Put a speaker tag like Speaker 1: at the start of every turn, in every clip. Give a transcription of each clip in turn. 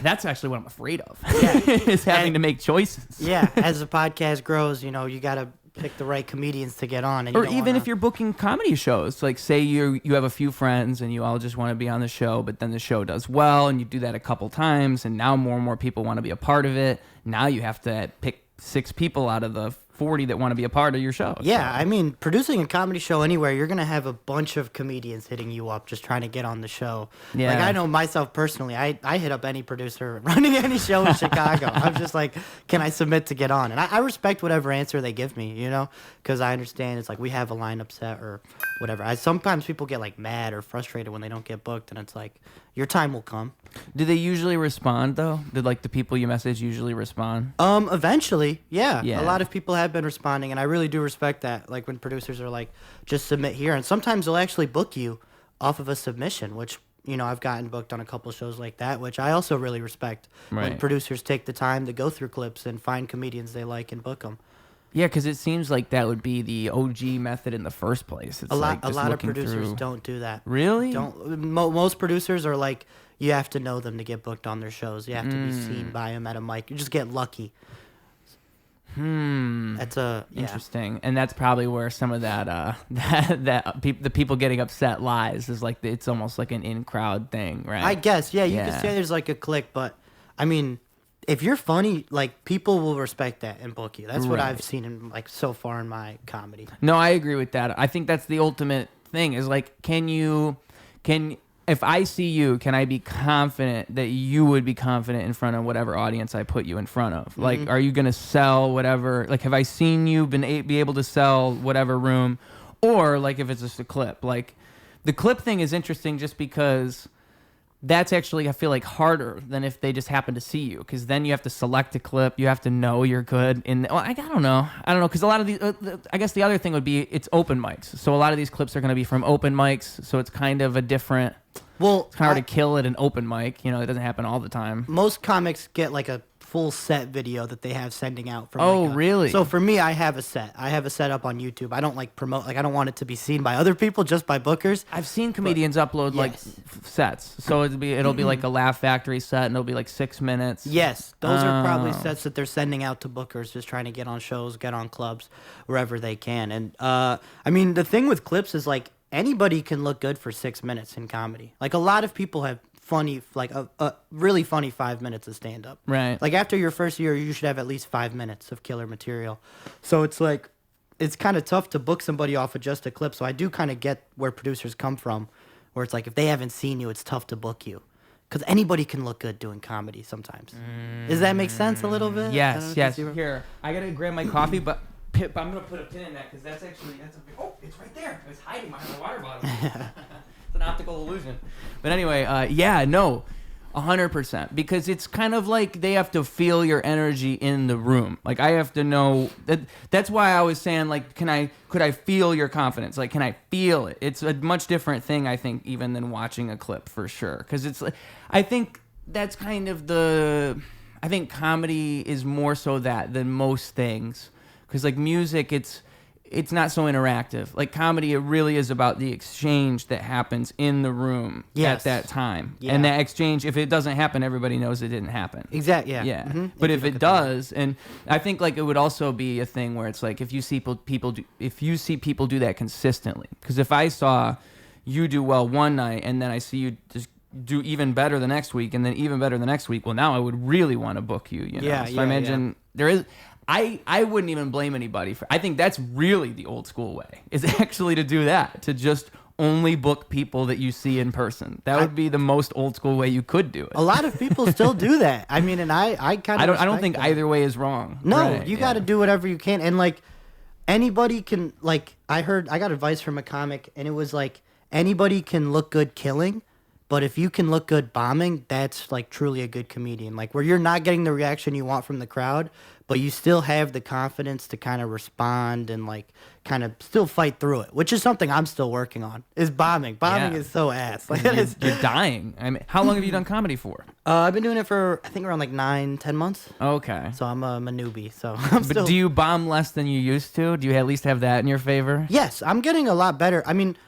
Speaker 1: That's actually what I'm afraid of.
Speaker 2: Yeah.
Speaker 1: Is having to make choices.
Speaker 2: Yeah, as the podcast grows, you got to pick the right comedians to get on. And
Speaker 1: Or even if you're booking comedy shows, like say you have a few friends and you all just want to be on the show, but then the show does well and you do that a couple times and now more and more people want to be a part of it. Now you have to pick 6 people out of the 40 that want to be a part of your show.
Speaker 2: Yeah, I mean, producing a comedy show anywhere, you're going to have a bunch of comedians hitting you up just trying to get on the show.
Speaker 1: Yeah.
Speaker 2: Like, I know myself personally, I hit up any producer running any show in Chicago. I'm just like, can I submit to get on? And I respect whatever answer they give me, because I understand it's like we have a lineup set or whatever. Sometimes people get like mad or frustrated when they don't get booked, and it's like, your time will come.
Speaker 1: Do they usually respond though? Did like the people you message usually respond?
Speaker 2: Eventually, yeah.
Speaker 1: Yeah.
Speaker 2: A lot of people have been responding, and I really do respect that. Like when producers are like, just submit here, and sometimes they'll actually book you off of a submission, which I've gotten booked on a couple shows like that, which I also really respect. When
Speaker 1: Right.
Speaker 2: producers take the time to go through clips and find comedians they like and book them.
Speaker 1: Yeah, because it seems like that would be the OG method in the first place. It's
Speaker 2: A lot
Speaker 1: like just
Speaker 2: of
Speaker 1: looking
Speaker 2: producers
Speaker 1: through-
Speaker 2: don't do that.
Speaker 1: Really?
Speaker 2: Most producers are like, you have to know them to get booked on their shows. You have to be seen by them at a mic. You just get lucky. That's
Speaker 1: Interesting, and that's probably where some of that the people getting upset lies. Is like it's almost like an in-crowd thing, right?
Speaker 2: I guess, yeah. You could say there's like a click, but I mean, if you're funny, like people will respect that and book you. That's what
Speaker 1: Right.
Speaker 2: I've seen in like so far in my comedy.
Speaker 1: No, I agree with that. I think that's the ultimate thing. Is like, if I see you, can I be confident that you would be confident in front of whatever audience I put you in front of? Like, are you going to sell whatever? Like, have I seen you be able to sell whatever room? Or, like, if it's just a clip. Like, the clip thing is interesting just because that's actually, I feel like, harder than if they just happen to see you. Because then you have to select a clip. You have to know you're good. I don't know. Because a lot of these, I guess the other thing would be it's open mics. So a lot of these clips are going to be from open mics. So it's kind of a different...
Speaker 2: Well,
Speaker 1: it's kind of hard to kill at an open mic. It doesn't happen all the time.
Speaker 2: most comics get like a full set video that they have sending out from.
Speaker 1: Oh, really?
Speaker 2: So for me, I have a set. I have a set up on YouTube. I don't like promote. Like I don't want it to be seen by other people, just by bookers.
Speaker 1: I've seen comedians upload like
Speaker 2: Yes.
Speaker 1: sets. So it'll be like a Laugh Factory set, and it'll be like 6 minutes.
Speaker 2: Yes, those are probably
Speaker 1: Oh.
Speaker 2: sets that they're sending out to bookers, just trying to get on shows, get on clubs, wherever they can. And I mean, the thing with clips is like anybody can look good for 6 minutes in comedy. Like a lot of people have funny, like a really funny 5 minutes of stand up.
Speaker 1: Right.
Speaker 2: Like after your first year, you should have at least 5 minutes of killer material. So it's like, it's kind of tough to book somebody off of just a clip. So I do kind of get where producers come from, where it's like if they haven't seen you, it's tough to book you. Because anybody can look good doing comedy sometimes. Does that make sense a little bit?
Speaker 1: Yes. Here, I gotta grab my coffee, but I'm gonna put a pin in that because that's it's right there. It's hiding behind the water bottle. It's an optical illusion. But anyway, 100%, because it's kind of like they have to feel your energy in the room. Like I have to know that. That's why I was saying like, could I feel your confidence? Like, can I feel it? It's a much different thing, I think, even than watching a clip for sure. Because it's like, I think that's kind of I think comedy is more so that than most things. Because like music, it's not so interactive. Like comedy, it really is about the exchange that happens in the room at that time.
Speaker 2: Yeah.
Speaker 1: And that exchange, if it doesn't happen, everybody knows it didn't happen.
Speaker 2: Exactly. Yeah.
Speaker 1: Yeah.
Speaker 2: Mhm.
Speaker 1: But if it does, and I think like it would also be a thing where it's like if you see people do that consistently. Because if I saw you do well one night and then I see you just do even better the next week and then even better the next week, well, now I would really want to book you.
Speaker 2: Yeah,
Speaker 1: So I imagine there is. I wouldn't even blame anybody for. I think that's really the old school way, is actually to do that, to just only book people that you see in person. That would be the most old school way you could do it.
Speaker 2: A lot of people still do that. I mean, and I kind of.
Speaker 1: I don't think either way is wrong.
Speaker 2: No,
Speaker 1: Right,
Speaker 2: you got to do whatever you can, and like anybody can. Like I got advice from a comic, and it was like anybody can look good killing. But if you can look good bombing, that's like truly a good comedian. Like where you're not getting the reaction you want from the crowd, but you still have the confidence to kind of respond and like kind of still fight through it, which is something I'm still working on, is bombing. Bombing is so ass. Like,
Speaker 1: You're dying. I mean, how long have you done comedy for?
Speaker 2: I've been doing it for, I think, around like 9-10 months.
Speaker 1: Okay.
Speaker 2: So I'm a newbie. So I'm
Speaker 1: But
Speaker 2: still...
Speaker 1: do you bomb less than you used to? Do you at least have that in your favor?
Speaker 2: Yes, I'm getting a lot better. I mean...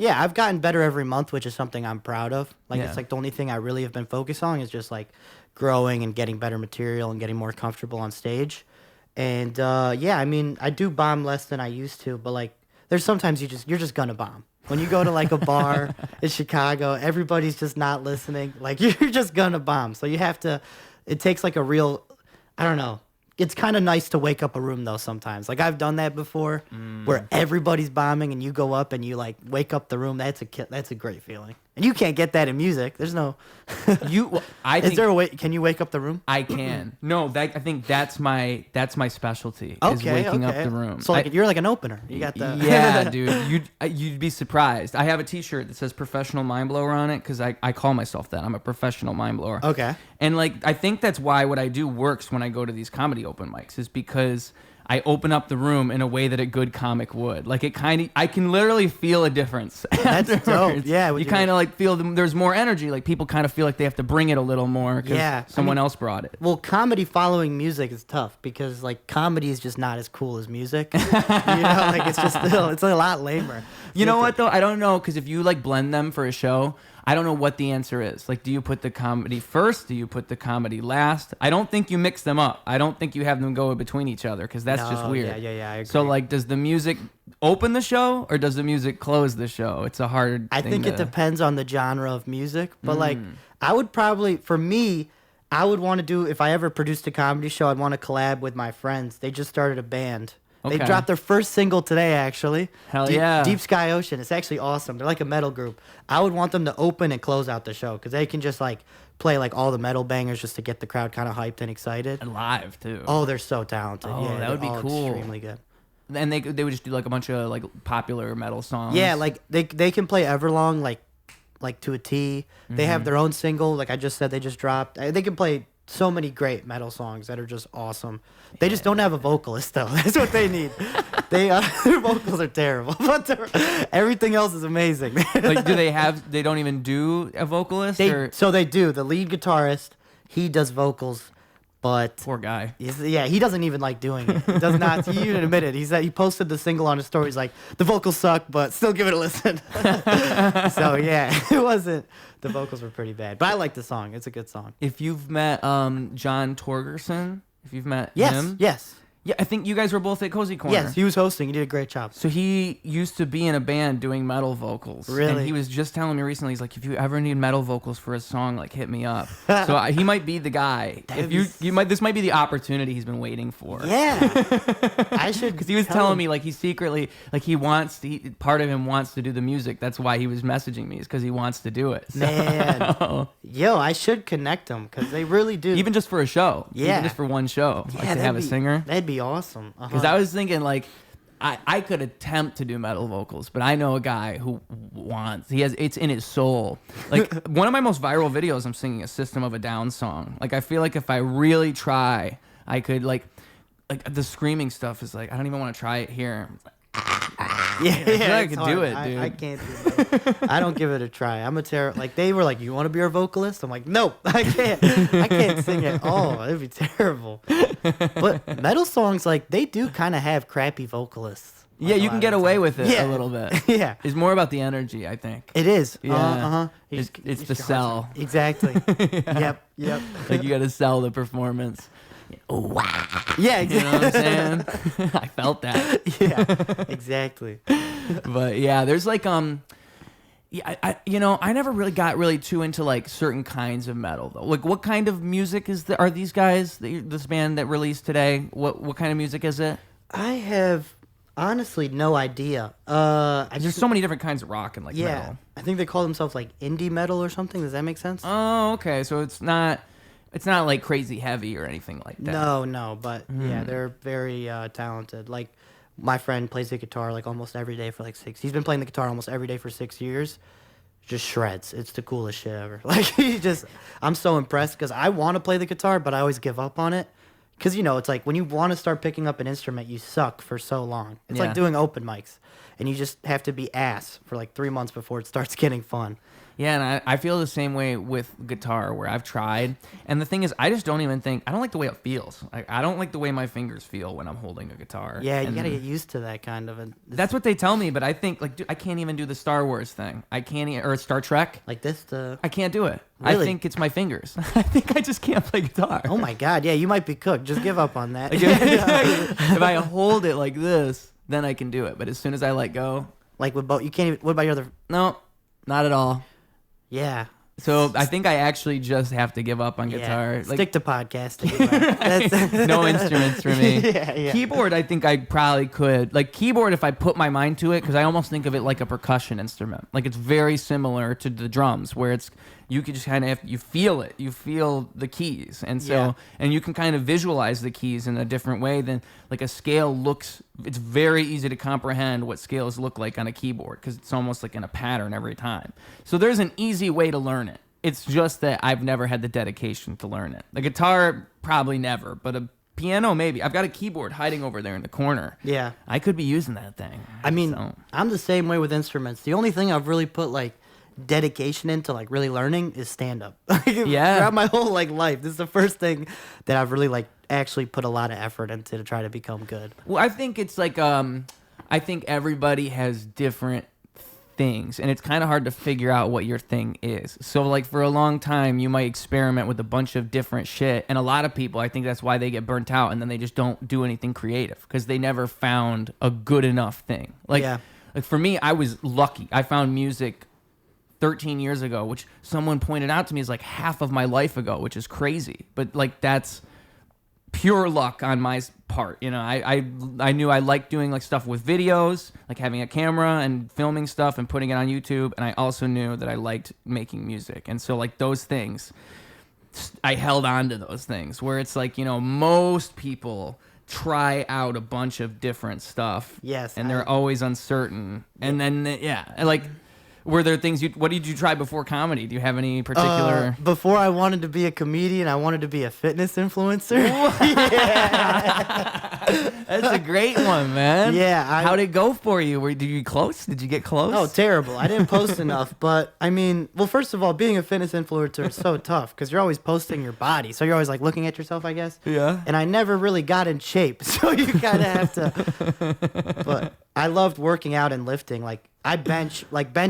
Speaker 2: Yeah, I've gotten better every month, which is something I'm proud of. Like,
Speaker 1: Yeah.
Speaker 2: it's like the only thing I really have been focused on is just like growing and getting better material and getting more comfortable on stage. And yeah, I mean, I do bomb less than I used to, but like, there's sometimes you're just gonna bomb. When you go to like a bar in Chicago, everybody's just not listening. Like, you're just gonna bomb. So you have to. It takes like a real. I don't know. It's kind of nice to wake up a room though sometimes. Like, I've done that before, where everybody's bombing and you go up and you like wake up the room. That's a great feeling. And you can't get that in music. There's no. Is there a way? Can you wake up the room?
Speaker 1: I can. No, I think that's my specialty.
Speaker 2: Okay,
Speaker 1: is waking up the room.
Speaker 2: So like, you're like an opener. You got the.
Speaker 1: Yeah, dude. You'd be surprised. I have a T-shirt that says "professional mind blower" on it because I call myself that. I'm a professional mind blower.
Speaker 2: Okay.
Speaker 1: And like, I think that's why what I do works when I go to these comedy open mics is because I open up the room in a way that a good comic would. Like, I can literally feel a difference.
Speaker 2: That's dope. Yeah.
Speaker 1: You kind of like feel there's more energy. Like, people kind of feel like they have to bring it a little more because someone else brought it.
Speaker 2: Well, comedy following music is tough because like comedy is just not as cool as music. Like, it's just it's a lot lamer.
Speaker 1: You know what though? I don't know, because if you like blend them for a show, I don't know what the answer is. Like, do you put the comedy first? Do you put the comedy last? I don't think you mix them up. I don't think you have them go between each other because that's just weird.
Speaker 2: Yeah. I agree.
Speaker 1: So like, does the music open the show or does the music close the show? It's a hard.
Speaker 2: I think it depends on the genre of music, but like, I would probably, for me, I would want to do, if I ever produced a comedy show, I'd want to collab with my friends. They just started a band. They
Speaker 1: Okay.
Speaker 2: dropped their first single today, actually.
Speaker 1: Hell yeah.
Speaker 2: Deep Sky Ocean. It's actually awesome. They're like a metal group. I would want them to open and close out the show because they can just like play like all the metal bangers just to get the crowd kind of hyped and excited.
Speaker 1: And live too.
Speaker 2: Oh, they're so talented.
Speaker 1: Oh,
Speaker 2: Yeah,
Speaker 1: that would be
Speaker 2: they're all
Speaker 1: cool.
Speaker 2: Extremely good.
Speaker 1: And they would just do like a bunch of like popular metal songs.
Speaker 2: Yeah, like they can play Everlong like to a T. They have their own single. Like I just said, they just dropped. They can play so many great metal songs that are just awesome. They just don't have a vocalist though. That's what they need. Their vocals are terrible, but everything else is amazing.
Speaker 1: Like, they don't even do a vocalist?
Speaker 2: So they do. The lead guitarist, he does vocals, but
Speaker 1: Poor guy.
Speaker 2: he doesn't even like doing it. He does not. He even admit it. He posted the single on his story. He's like, the vocals suck, but still give it a listen. So yeah, it wasn't. The vocals were pretty bad, but I like the song. It's a good song.
Speaker 1: If you've met John Torgerson, if you've met him.
Speaker 2: Yes.
Speaker 1: Yeah, I think you guys were both at Cozy Corner.
Speaker 2: Yes, he was hosting. He did a great job.
Speaker 1: So he used to be in a band doing metal vocals.
Speaker 2: Really?
Speaker 1: And he was just telling me recently, he's like, if you ever need metal vocals for a song, like, hit me up. So he might be the guy. This might be the opportunity he's been waiting for.
Speaker 2: Yeah. I should.
Speaker 1: Because he was telling me, like, he secretly, like, part of him wants to do the music. That's why he was messaging me, is because he wants to do it. So.
Speaker 2: Man. Yo, I should connect them because they really do.
Speaker 1: Even just for a show.
Speaker 2: Yeah.
Speaker 1: Even just for one show.
Speaker 2: Yeah,
Speaker 1: Like, to have a singer.
Speaker 2: That'd be awesome.
Speaker 1: Because I was thinking, like, I could attempt to do metal vocals, but I know a guy who it's in his soul. Like, one of my most viral videos, I'm singing a System of a Down song. Like, I feel like if I really try, I could, like the screaming stuff is like, I don't even want to try it here.
Speaker 2: Yeah,
Speaker 1: I feel like I could
Speaker 2: hard.
Speaker 1: do it, dude.
Speaker 2: I can't do that. I don't give it a try. I'm a terror. Like, they were like, you want to be our vocalist? I'm like, nope, I can't. I can't sing at all. It'd be terrible. But metal songs, like, they do kind of have crappy vocalists. Like,
Speaker 1: Yeah, you can get away with it a little bit.
Speaker 2: Yeah.
Speaker 1: It's more about the energy, I think.
Speaker 2: It is.
Speaker 1: Yeah. It's the sell.
Speaker 2: Exactly. Yep.
Speaker 1: Like, you got to sell the performance. Oh, wow.
Speaker 2: Yeah, exactly.
Speaker 1: You know what I'm saying? I felt that.
Speaker 2: Yeah, exactly.
Speaker 1: But yeah, there's like yeah, I never really got too into like certain kinds of metal though. Like, what kind of music are these guys? This band that released today. What kind of music is it?
Speaker 2: I have honestly no idea.
Speaker 1: There's so many different kinds of rock and like metal.
Speaker 2: I think they call themselves like indie metal or something. Does that make sense?
Speaker 1: Oh, okay. So it's not like crazy heavy or anything like that.
Speaker 2: No, but yeah, they're very talented. Like, my friend plays the guitar like almost every day for like he's been playing the guitar almost every day for 6 years. Just shreds. It's the coolest shit ever. Like, I'm so impressed because I want to play the guitar, but I always give up on it. Because, it's like when you want to start picking up an instrument, you suck for so long. It's like doing open mics. And you just have to be ass for like 3 months before it starts getting fun.
Speaker 1: Yeah, and I feel the same way with guitar, where I've tried. And the thing is, I just don't like the way it feels. I don't like the way my fingers feel when I'm holding a guitar.
Speaker 2: Yeah, you got to get used to that kind of.
Speaker 1: That's what they tell me, but I think, like, dude, I can't even do the Star Wars thing. I can't, or Star Trek.
Speaker 2: Like this,
Speaker 1: I can't do it.
Speaker 2: Really?
Speaker 1: I think it's my fingers. I think I just can't play guitar.
Speaker 2: Oh my God, yeah, you might be cooked. Just give up on that.
Speaker 1: If I hold it like this, then I can do it. But as soon as I let go.
Speaker 2: Like with both, you can't even, what about your other?
Speaker 1: No, not at all.
Speaker 2: Yeah.
Speaker 1: So I think I actually just have to give up on guitar.
Speaker 2: Yeah. Stick to podcasting.
Speaker 1: No instruments for me.
Speaker 2: Yeah.
Speaker 1: Keyboard, I think I probably could. Like keyboard, if I put my mind to it, because I almost think of it like a percussion instrument. Like it's very similar to the drums, where it's you can just kind of you feel it. You feel the keys, and so and you can kind of visualize the keys in a different way than like a scale looks. It's very easy to comprehend what scales look like on a keyboard because it's almost like in a pattern every time. So there's an easy way to learn it. It's just that I've never had the dedication to learn it. The guitar, probably never, but a piano, maybe. I've got a keyboard hiding over there in the corner.
Speaker 2: Yeah.
Speaker 1: I could be using that thing.
Speaker 2: I mean, I'm the same way with instruments. The only thing I've really put like dedication into like really learning is stand-up.
Speaker 1: Yeah.
Speaker 2: Throughout my whole like life, this is the first thing that I've really like actually put a lot of effort into to try to become good.
Speaker 1: Well, I think it's like I think everybody has different things, and it's kind of hard to figure out what your thing is. So like for a long time you might experiment with a bunch of different shit, and a lot of people, I think that's why they get burnt out and then they just don't do anything creative because they never found a good enough thing. Like for me, I was lucky. I found music 13 years ago, which someone pointed out to me is like half of my life ago, which is crazy. But like that's pure luck on my part. You know, I knew I liked doing like stuff with videos, like having a camera and filming stuff and putting it on YouTube. And I also knew that I liked making music. And so like those things, I held on to those things where it's like, you know, most people try out a bunch of different stuff.
Speaker 2: Yes.
Speaker 1: And they're always uncertain. And then, like, were there things what did you try before comedy? Do you have any particular?
Speaker 2: Before I wanted to be a comedian, I wanted to be a fitness influencer.
Speaker 1: That's a great one, man.
Speaker 2: Yeah.
Speaker 1: How'd it go for you? Did you close? Did you get close?
Speaker 2: Oh, terrible. I didn't post enough. But I mean, well, first of all, being a fitness influencer is so tough because you're always posting your body. So you're always like looking at yourself, I guess.
Speaker 1: Yeah.
Speaker 2: And I never really got in shape. So you kind of have to. But I loved working out and lifting. Like, bench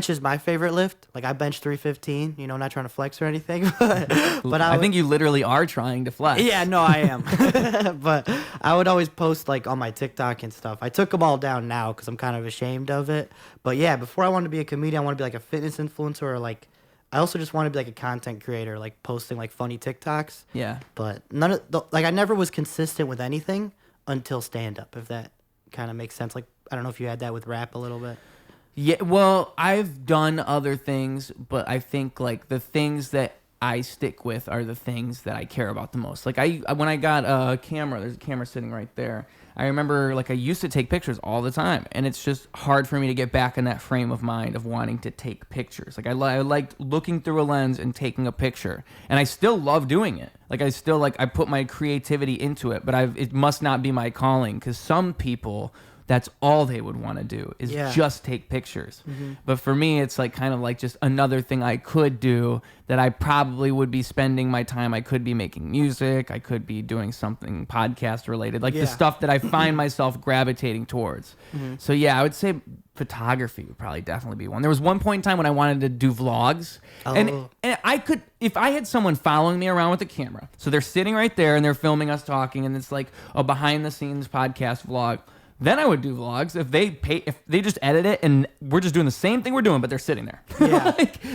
Speaker 2: is my favorite lift. Like I bench 315, you know, not trying to flex or anything, but
Speaker 1: I think you literally are trying to flex.
Speaker 2: Yeah, no, I am. But I would always post like on my TikTok and stuff. I took them all down now because I'm kind of ashamed of it. But yeah, before I wanted to be a comedian, I wanted to be like a fitness influencer, or like I also just wanted to be like a content creator, like posting like funny TikToks.
Speaker 1: Yeah.
Speaker 2: But I never was consistent with anything until stand up, if that kind of makes sense. Like I don't know if you had that with rap a little bit.
Speaker 1: Yeah, well, I've done other things, but I think like the things that I stick with are the things that I care about the most. Like when I got a camera, there's a camera sitting right there. I remember like I used to take pictures all the time, and it's just hard for me to get back in that frame of mind of wanting to take pictures. Like I liked looking through a lens and taking a picture, and I still love doing it. Like I put my creativity into it, but it must not be my calling because some people, that's all they would want to do is just take pictures. Mm-hmm. But for me, it's like kind of like just another thing I could do that I probably would be spending my time. I could be making music. I could be doing something podcast related, like the stuff that I find myself gravitating towards. Mm-hmm. So yeah, I would say photography would probably definitely be one. There was one point in time when I wanted to do vlogs, and I could, if I had someone following me around with a camera, so they're sitting right there and they're filming us talking, and it's like a behind the scenes podcast vlog. Then I would do vlogs if they just edit it and we're just doing the same thing we're doing, but they're sitting there. Yeah.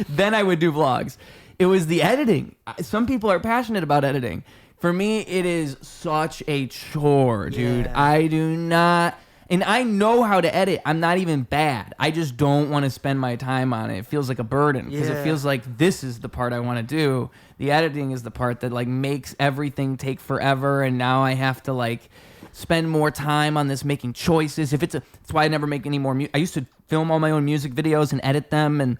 Speaker 1: Then I would do vlogs. It was the editing. Some people are passionate about editing. For me, it is such a chore, dude. Yeah. I do not, and I know how to edit. I'm not even bad. I just don't want to spend my time on it. It feels like a burden because it feels like this is the part I want to do. The editing is the part that like makes everything take forever, and now I have to like spend more time on this making choices. That's why I never make any more music. I used to film all my own music videos and edit them, and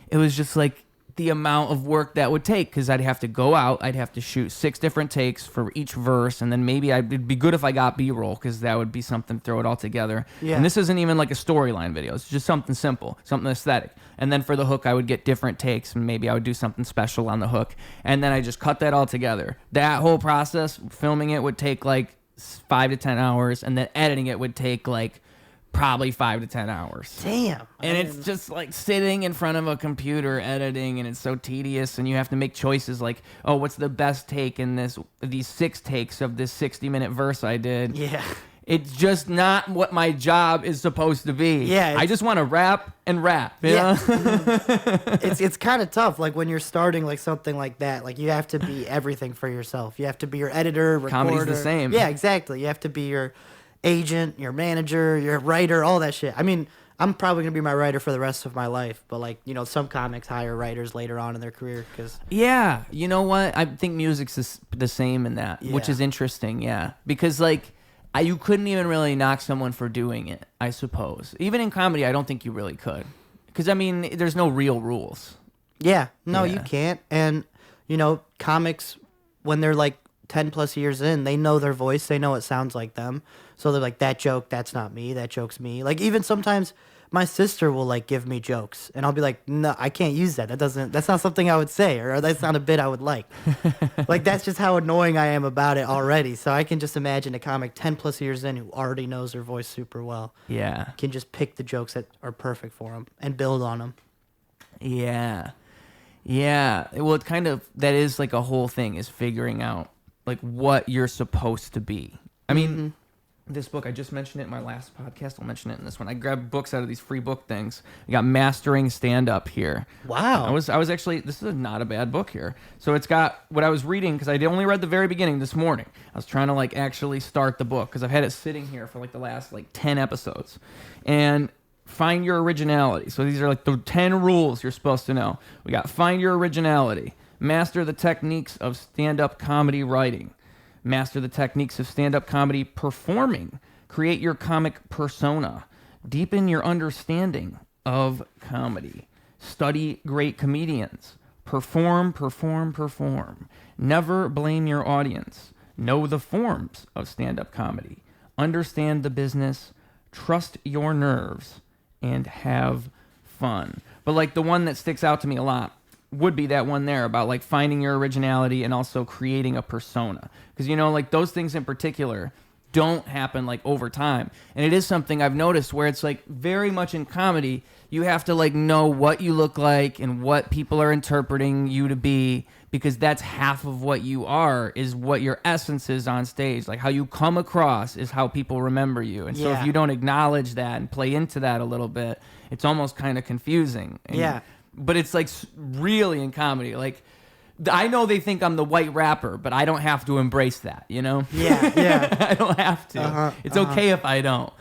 Speaker 1: it was just like the amount of work that would take, because I'd have to go out, I'd have to shoot 6 different takes for each verse, and then maybe it'd be good if I got B-roll, because that would be something to throw it all together. Yeah. And this isn't even like a storyline video. It's just something simple, something aesthetic. And then for the hook, I would get different takes, and maybe I would do something special on the hook. And then I just cut that all together. That whole process, filming it would take like 5 to 10 hours, and then editing it would take like probably 5 to 10 hours.
Speaker 2: Damn.
Speaker 1: And it's just like sitting in front of a computer editing, and it's so tedious, and you have to make choices like, oh, what's the best take in these 6 takes of this 60-minute verse I did?
Speaker 2: Yeah.
Speaker 1: It's just not what my job is supposed to be.
Speaker 2: Yeah.
Speaker 1: I just want to rap and rap. You
Speaker 2: Yeah.
Speaker 1: know?
Speaker 2: It's kind of tough. Like when you're starting like something like that, like you have to be everything for yourself. You have to be your editor, recorder.
Speaker 1: Comedy's the same.
Speaker 2: Yeah, exactly. You have to be your agent, your manager, your writer, all that shit. I mean, I'm probably gonna be my writer for the rest of my life, but like, you know, some comics hire writers later on in their career because
Speaker 1: Yeah, you know what? I think music's the same in that, which is interesting. Yeah, because like you couldn't even really knock someone for doing it, I suppose. Even in comedy, I don't think you really could, because I mean, there's no real rules.
Speaker 2: Yeah, no, you can't. And you know, comics, when they're like 10 plus years in, they know their voice, they know it sounds like them. So they're like, that joke, that's not me, that joke's me. Like even sometimes my sister will like give me jokes and I'll be like, no, I can't use that. That's not something I would say, or that's not a bit I would like. Like that's just how annoying I am about it already. So I can just imagine a comic 10 plus years in who already knows their voice super well.
Speaker 1: Yeah.
Speaker 2: Can just pick the jokes that are perfect for them and build on them.
Speaker 1: Yeah. Yeah. Well, it kind of, that is like a whole thing, is figuring out like what you're supposed to be. I mean, this book, I just mentioned it in my last podcast. I'll mention it in this one. I grabbed books out of these free book things. I got Mastering Stand-Up here.
Speaker 2: Wow.
Speaker 1: I was actually, this is not a bad book here. So it's got what I was reading, because I only read the very beginning this morning. I was trying to like actually start the book, because I've had it sitting here for like the last like 10 episodes. And find your originality. So these are like the 10 rules you're supposed to know. We got find your originality. Master the techniques of stand-up comedy writing. Master the techniques of stand-up comedy performing. Create your comic persona. Deepen your understanding of comedy. Study great comedians. Perform, perform, perform. Never blame your audience. Know the forms of stand-up comedy. Understand the business. Trust your nerves. And have fun. But like the one that sticks out to me a lot would be that one there about like finding your originality and also creating a persona. Because, you know, like those things in particular don't happen like over time. And it is something I've noticed where it's like very much in comedy, you have to like know what you look like and what people are interpreting you to be, because that's half of what you are, is what your essence is on stage. Like how you come across is how people remember you. And so if you don't acknowledge that and play into that a little bit, it's almost kind of confusing. And, but it's like really in comedy, like I know they think I'm the white rapper, but I don't have to embrace that, you know?
Speaker 2: Yeah.
Speaker 1: I don't have to. It's okay if I don't.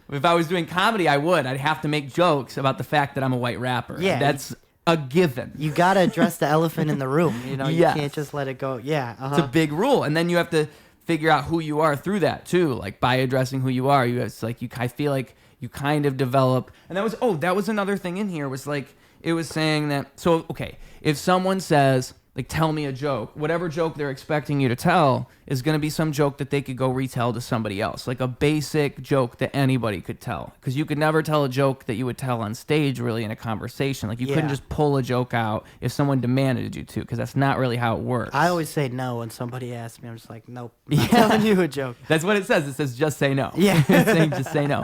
Speaker 1: If I was doing comedy, I would. I'd have to make jokes about the fact that I'm a white rapper.
Speaker 2: Yeah.
Speaker 1: That's a given.
Speaker 2: You got to address the elephant in the room. You know, you can't just let it go. Yeah.
Speaker 1: It's a big rule. And then you have to figure out who you are through that too. Like by addressing who you are, it's like I feel like you kind of develop. And that was another thing in here, was like, it was saying that, so, okay, if someone says, like, tell me a joke, whatever joke they're expecting you to tell is going to be some joke that they could go retell to somebody else, like a basic joke that anybody could tell. Because you could never tell a joke that you would tell on stage, really, in a conversation. Like, you couldn't just pull a joke out if someone demanded you to, because that's not really how it works.
Speaker 2: I always say no when somebody asks me. I'm just like, nope, I'm not telling you a joke.
Speaker 1: That's what it says. It says, just say no.
Speaker 2: Yeah.
Speaker 1: It's saying, just say no.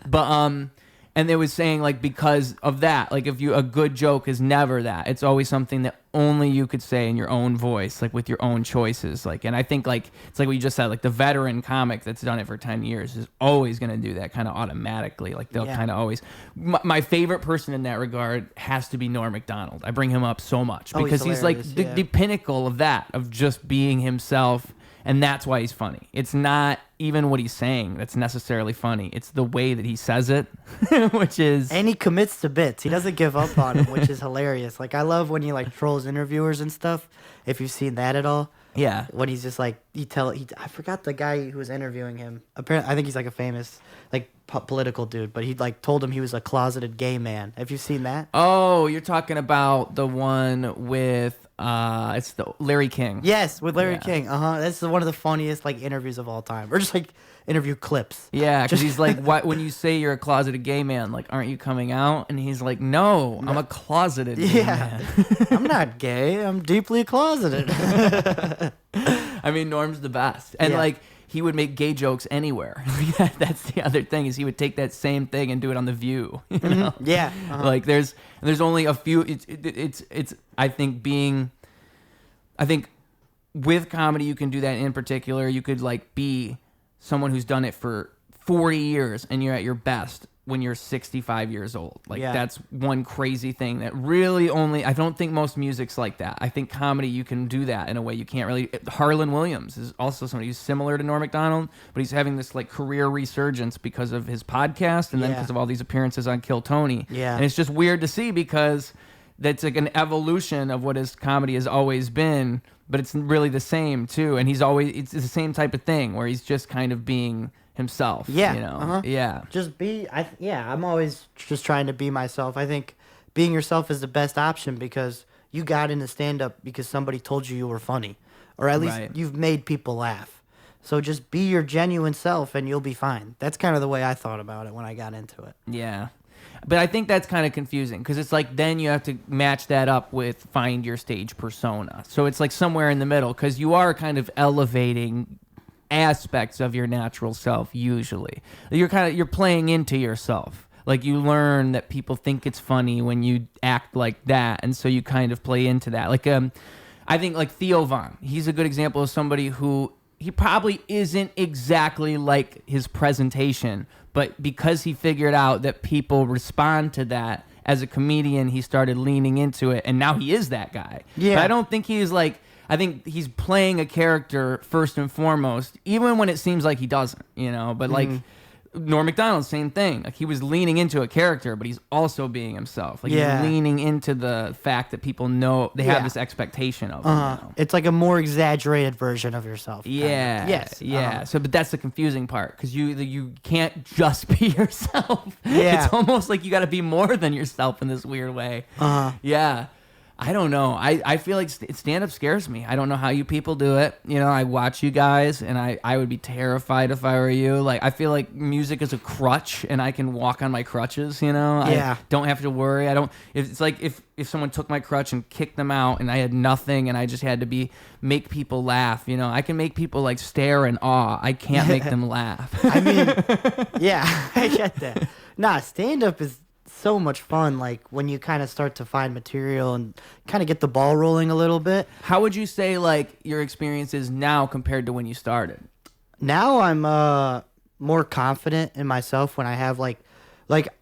Speaker 1: But, and they was saying, like, because of that, like, a good joke is never that. It's always something that only you could say in your own voice, like, with your own choices. Like, and I think, like, it's like what you just said, like, the veteran comic that's done it for 10 years is always going to do that kind of automatically. Like, they'll kind of always. My favorite person in that regard has to be Norm Macdonald. I bring him up so much because he's like the pinnacle of that, of just being himself. And that's why he's funny. It's not even what he's saying that's necessarily funny. It's the way that he says it, which is...
Speaker 2: And he commits to bits. He doesn't give up on them, which is hilarious. Like, I love when he, like, trolls interviewers and stuff, if you've seen that at all.
Speaker 1: Yeah.
Speaker 2: When he's just like I forgot the guy who was interviewing him. Apparently, I think he's like a famous like political dude, but he like told him he was a closeted gay man. Have you seen that?
Speaker 1: Oh, you're talking about the one with it's the Larry King.
Speaker 2: Yes, with Larry King. That's one of the funniest like interviews of all time, or just like interview clips.
Speaker 1: Yeah, because he's like, "What? When you say you're a closeted gay man, like, aren't you coming out?" And he's like, "No, I'm a closeted gay man."
Speaker 2: I'm not gay. I'm deeply closeted.
Speaker 1: I mean, Norm's the best, and like he would make gay jokes anywhere. That's the other thing is he would take that same thing and do it on The View. You know?
Speaker 2: Yeah,
Speaker 1: like there's only a few. It's I think with comedy you can do that in particular. You could like be someone who's done it for 40 years and you're at your best when you're 65 years old. Like that's one crazy thing that really I don't think most music's like that. I think comedy, you can do that in a way you can't really. Harlan Williams is also somebody who's similar to Norm Macdonald, but he's having this like career resurgence because of his podcast and then because of all these appearances on Kill Tony. Yeah. And it's just weird to see because that's like an evolution of what his comedy has always been, but it's really the same too. And it's the same type of thing where he's just kind of being himself. Yeah. You know? Yeah.
Speaker 2: I'm always just trying to be myself. I think being yourself is the best option because you got into stand-up because somebody told you were funny, or at least you've made people laugh. So just be your genuine self and you'll be fine. That's kind of the way I thought about it when I got into it.
Speaker 1: Yeah. But I think that's kind of confusing because it's like then you have to match that up with find your stage persona. So it's like somewhere in the middle because you are kind of elevating aspects of your natural self usually. You're playing into yourself. Like you learn that people think it's funny when you act like that, and so you kind of play into that. Like I think like Theo Von, he's a good example of somebody who he probably isn't exactly like his presentation, but because he figured out that people respond to that as a comedian, he started leaning into it, and now he is that guy. Yeah. But I don't think he's like, I think he's playing a character first and foremost, even when it seems like he doesn't, you know, but like Norm Macdonald, same thing. Like he was leaning into a character, but he's also being himself. Like he's leaning into the fact that people know they have this expectation of him. You know? It's
Speaker 2: like a more exaggerated version of yourself.
Speaker 1: Yeah. Yes. Yeah. So, but that's the confusing part because you can't just be yourself. Yeah. It's almost like you got to be more than yourself in this weird way. Yeah. I don't know. I feel like stand-up scares me. I don't know how you people do it. You know, I watch you guys, and I would be terrified if I were you. Like, I feel like music is a crutch, and I can walk on my crutches, you know? Yeah. I don't have to worry. It's like if someone took my crutch and kicked them out, and I had nothing, and I just had to make people laugh, you know? I can make people, like, stare in awe. I can't make them laugh.
Speaker 2: I mean, yeah, I get that. Nah, stand-up is so much fun, like when you kind of start to find material and kind of get the ball rolling a little bit.
Speaker 1: How would you say like your experience is now compared to when you started?
Speaker 2: Now I'm more confident in myself when I have like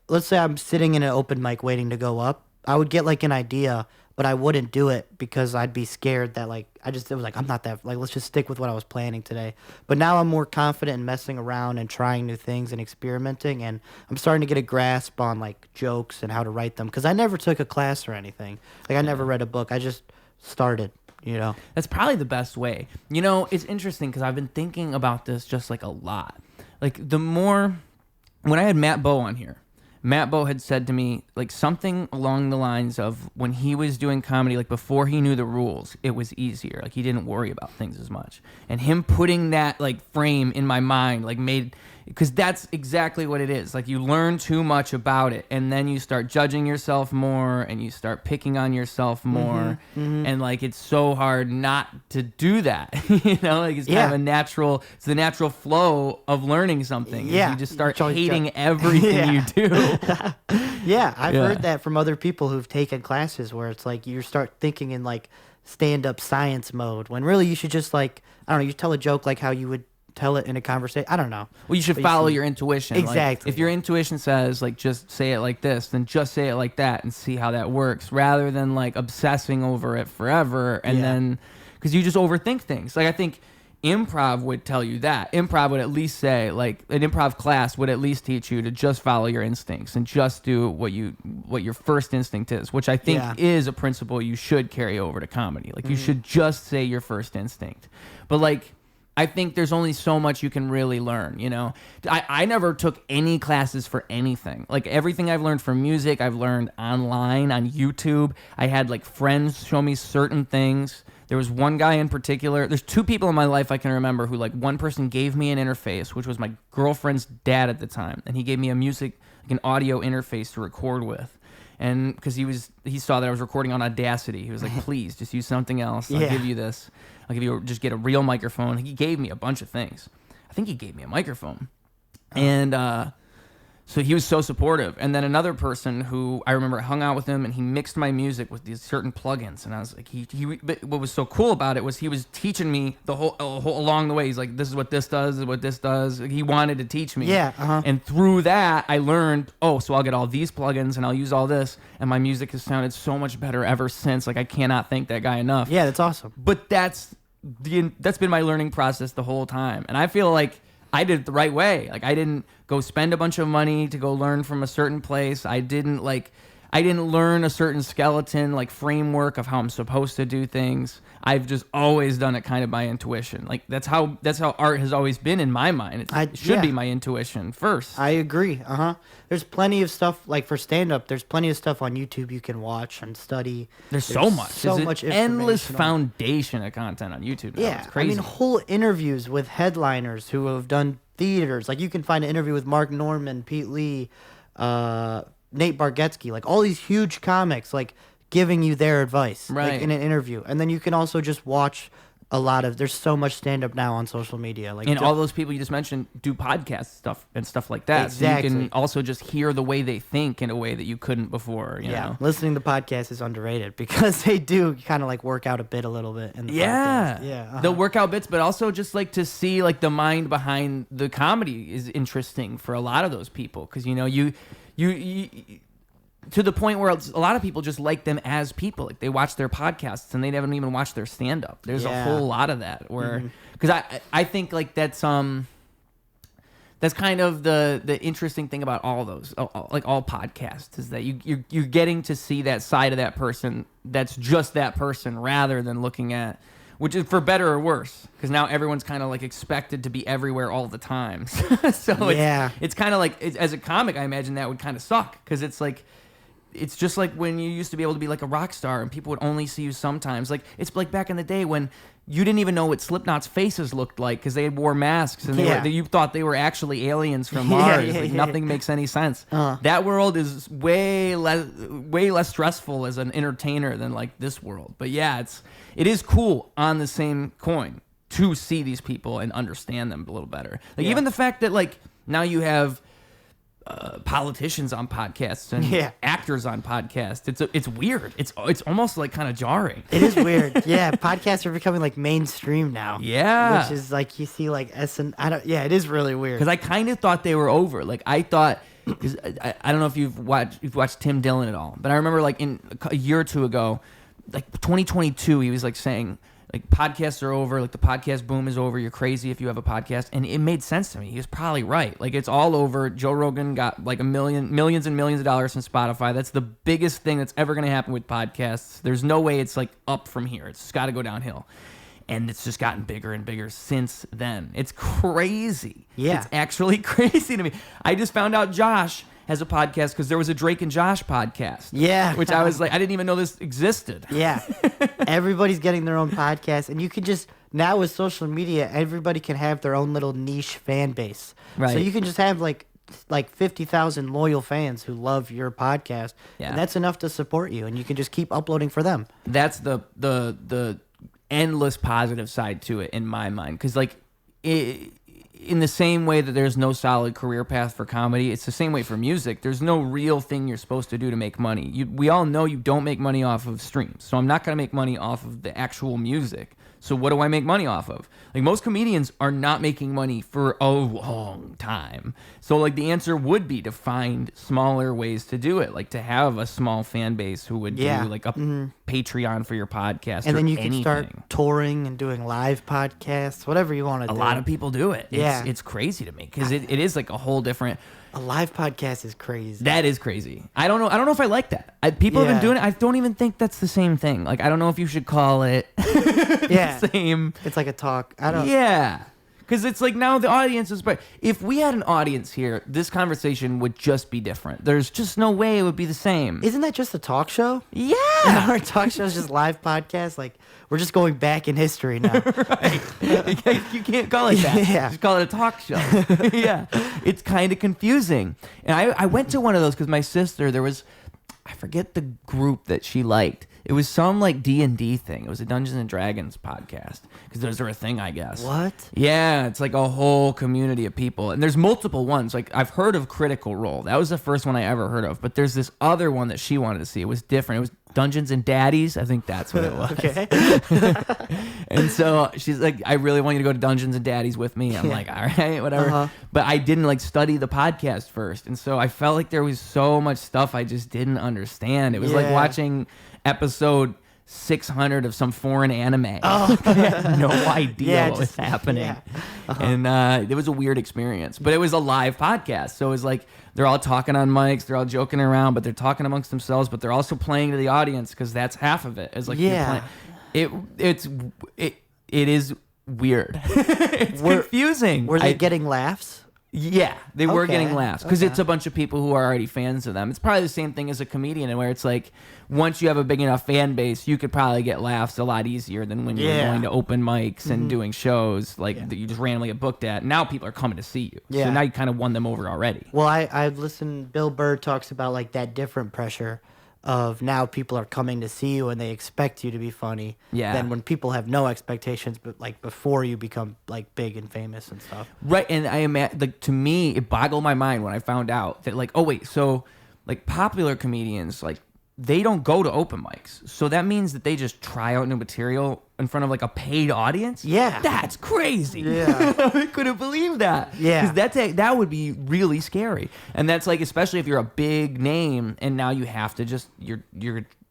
Speaker 2: let's say I'm sitting in an open mic waiting to go up. I would get like an idea, but I wouldn't do it because I'd be scared that it was like I'm not that, like let's just stick with what I was planning today. But now I'm more confident in messing around and trying new things and experimenting, and I'm starting to get a grasp on like jokes and how to write them because I never took a class or anything. Like I never read a book. I just started, you know.
Speaker 1: That's probably the best way. You know, it's interesting because I've been thinking about this just like a lot. Like when I had Matt Bowe on here, Matt Bowe had said to me like something along the lines of when he was doing comedy, like before he knew the rules, it was easier. Like he didn't worry about things as much. And him putting that like frame in my mind like made, because that's exactly what it is. Like you learn too much about it and then you start judging yourself more and you start picking on yourself more. And like it's so hard not to do that. You know, like it's kind of it's the natural flow of learning something. Yeah. You just start hating everything you do.
Speaker 2: I've heard that from other people who've taken classes where it's like you start thinking in like stand-up science mode when really you should just like, I don't know, you tell a joke like how you would tell it in a conversation. I don't know.
Speaker 1: Well, you should follow your intuition.
Speaker 2: Exactly.
Speaker 1: Like, if your intuition says like just say it like this, then just say it like that and see how that works, rather than like obsessing over it forever and then because you just overthink things. Like I think improv would tell you that. Improv would at least say, like, an improv class would at least teach you to just follow your instincts and just do what your first instinct is, which I think is a principle you should carry over to comedy. Like, you should just say your first instinct. But, like, I think there's only so much you can really learn, you know? I never took any classes for anything. Like, everything I've learned from music, I've learned online, on YouTube. I had, like, friends show me certain things. There was one guy in particular. There's two people in my life I can remember who, like, one person gave me an interface, which was my girlfriend's dad at the time. And he gave me like an audio interface to record with. And because he saw that I was recording on Audacity. He was like, please, just use something else. I'll give you this. Just get a real microphone. He gave me a bunch of things. I think he gave me a microphone. And so he was so supportive. And then another person who I remember hung out with him, and he mixed my music with these certain plugins. And I was like, but what was so cool about it was he was teaching me the whole along the way. He's like, this is what this does, this is what this does. He wanted to teach me.
Speaker 2: Yeah.
Speaker 1: And through that, I learned, so I'll get all these plugins and I'll use all this. And my music has sounded so much better ever since. Like, I cannot thank that guy enough.
Speaker 2: Yeah, that's awesome.
Speaker 1: But that's been my learning process the whole time. And I feel like I did it the right way. Like, I didn't go spend a bunch of money to go learn from a certain place. I didn't learn a certain skeleton, like, framework of how I'm supposed to do things. I've just always done it kind of by intuition. Like, that's how art has always been in my mind. It should be my intuition first.
Speaker 2: I agree. There's plenty of stuff, like, for stand-up. There's plenty of stuff on YouTube you can watch and study.
Speaker 1: There's so much.
Speaker 2: So much
Speaker 1: endless foundation of content on YouTube now.
Speaker 2: Yeah,
Speaker 1: it's crazy.
Speaker 2: I mean, whole interviews with headliners who have done theaters. Like, you can find an interview with Mark Norman, Pete Lee, Nate Bargatze, like, all these huge comics, like, giving you their advice, like, in an interview. And then you can also just watch there's so much stand-up now on social media. Like,
Speaker 1: and all those people you just mentioned do podcast stuff and stuff like that.
Speaker 2: Exactly.
Speaker 1: So you can also just hear the way they think in a way that you couldn't before, you know?
Speaker 2: Listening to podcasts is underrated because they do kind of, like, work out a bit a little bit in the podcast. Yeah.
Speaker 1: They'll work out bits, but also just, like, to see, like, the mind behind the comedy is interesting for a lot of those people. Because, you know, you to the point where a lot of people just like them as people. Like, they watch their podcasts and they haven't even watched their stand-up. There's a whole lot of that where, because I think, like, that's kind of the interesting thing about all those, like, all podcasts, is that you're getting to see that side of that person that's just that person, rather than looking at, which is for better or worse, because now everyone's kind of, like, expected to be everywhere all the time. So it's kind of like, as a comic, I imagine that would kind of suck, because it's like, it's just like when you used to be able to be, like, a rock star and people would only see you sometimes. Like, it's like back in the day when you didn't even know what Slipknot's faces looked like because they wore masks and you thought they were actually aliens from Mars. Nothing makes any sense. That world is way less stressful as an entertainer than, like, this world. But yeah, it is cool on the same coin to see these people and understand them a little better. Like, even the fact that, like, now you have politicians on podcasts and actors on podcasts. It's weird. It's almost, like, kind of jarring.
Speaker 2: It is weird. Yeah, podcasts are becoming, like, mainstream now.
Speaker 1: Yeah,
Speaker 2: which is, like, you see, like, it is really weird.
Speaker 1: Because I kind of thought they were over. Like, I thought, because I don't know if you've watched Tim Dillon at all, but I remember, like, in a year or two ago, like 2022, he was, like, saying, like, podcasts are over, like, the podcast boom is over, you're crazy if you have a podcast. And it made sense to me. He was probably right. Like, it's all over. Joe Rogan got, like, millions and millions of dollars from Spotify. That's the biggest thing that's ever going to happen with podcasts. There's no way it's, like, up from here. It's got to go downhill. And it's just gotten bigger and bigger since then. It's crazy.
Speaker 2: Yeah.
Speaker 1: It's actually crazy to me. I just found out Josh has a podcast because there was a Drake and Josh podcast.
Speaker 2: Yeah.
Speaker 1: Which I was like, I didn't even know this existed.
Speaker 2: Yeah. Everybody's getting their own podcast. And you can just, now with social media, everybody can have their own little niche fan base.
Speaker 1: Right.
Speaker 2: So you can just have, like 50,000 loyal fans who love your podcast. Yeah. And that's enough to support you. And you can just keep uploading for them.
Speaker 1: That's the endless positive side to it in my mind. Because, like, in the same way that there's no solid career path for comedy, it's the same way for music. There's no real thing you're supposed to do to make money. We all know you don't make money off of streams, so I'm not going to make money off of the actual music. So what do I make money off of? Like most comedians are not making money for a long time. So like the answer would be to find smaller ways to do it, like to have a small fan base who would do like a Patreon for your podcast,
Speaker 2: and then you
Speaker 1: anything.
Speaker 2: can start touring and doing live podcasts, whatever you want to do.
Speaker 1: A lot of people do it.
Speaker 2: Yeah,
Speaker 1: it's crazy to me because it is like a whole different.
Speaker 2: A live podcast is crazy.
Speaker 1: That is crazy. I don't know if I like that. People have been doing it. I don't even think that's the same thing. Like I don't know if you should call it the same.
Speaker 2: It's like a talk. I don't.
Speaker 1: Yeah. Because it's like now the audience is... But if we had an audience here, this conversation would just be different. There's just no way it would be the same.
Speaker 2: Isn't that just a talk show?
Speaker 1: Yeah.
Speaker 2: Our talk show is just live podcast. Like, we're just going back in history now.
Speaker 1: Right. You can't call it that.
Speaker 2: Yeah.
Speaker 1: Just call it a talk show. Yeah. It's kind of confusing. And I went to one of those because my sister, there was... I forget the group that she liked. It was some like D&D thing. It was a Dungeons and Dragons podcast because those are a thing, I guess.
Speaker 2: What?
Speaker 1: Yeah, it's like a whole community of people, and there's multiple ones. Like I've heard of Critical Role. That was the first one I ever heard of. But there's this other one that she wanted to see. It was different. It was Dungeons and Daddies. I think that's what it was.
Speaker 2: Okay.
Speaker 1: And so she's like, I really want you to go to Dungeons and Daddies with me. I'm like, all right, whatever. But I didn't like study the podcast first. And so I felt like there was so much stuff I just didn't understand. It was like watching episode 600 of some foreign anime. I had no idea what was happening. Yeah. And it was a weird experience. But it was a live podcast. So it was like they're all talking on mics, they're all joking around, but they're talking amongst themselves, but they're also playing to the audience because that's half of it. It's like it is weird. It's confusing.
Speaker 2: Were they getting laughs?
Speaker 1: Yeah, they were getting laughs because it's a bunch of people who are already fans of them. It's probably the same thing as a comedian, where it's like once you have a big enough fan base, you could probably get laughs a lot easier than when you're going to open mics and doing shows like that you just randomly get booked at. Now people are coming to see you, so now you kind of won them over already.
Speaker 2: Well, I've listened. Bill Burr talks about like that different pressure of now people are coming to see you and they expect you to be funny than when people have no expectations, but like before you become like big and famous and stuff.
Speaker 1: Right. And I am like, to me, it boggled my mind when I found out that like, oh wait, so like popular comedians, like they don't go to open mics. So that means that they just try out new material in front of like a paid audience.
Speaker 2: Yeah.
Speaker 1: That's crazy.
Speaker 2: Yeah.
Speaker 1: I couldn't believe that.
Speaker 2: Yeah.
Speaker 1: Because that would be really scary. And that's like, especially if you're a big name and now you have to just, you're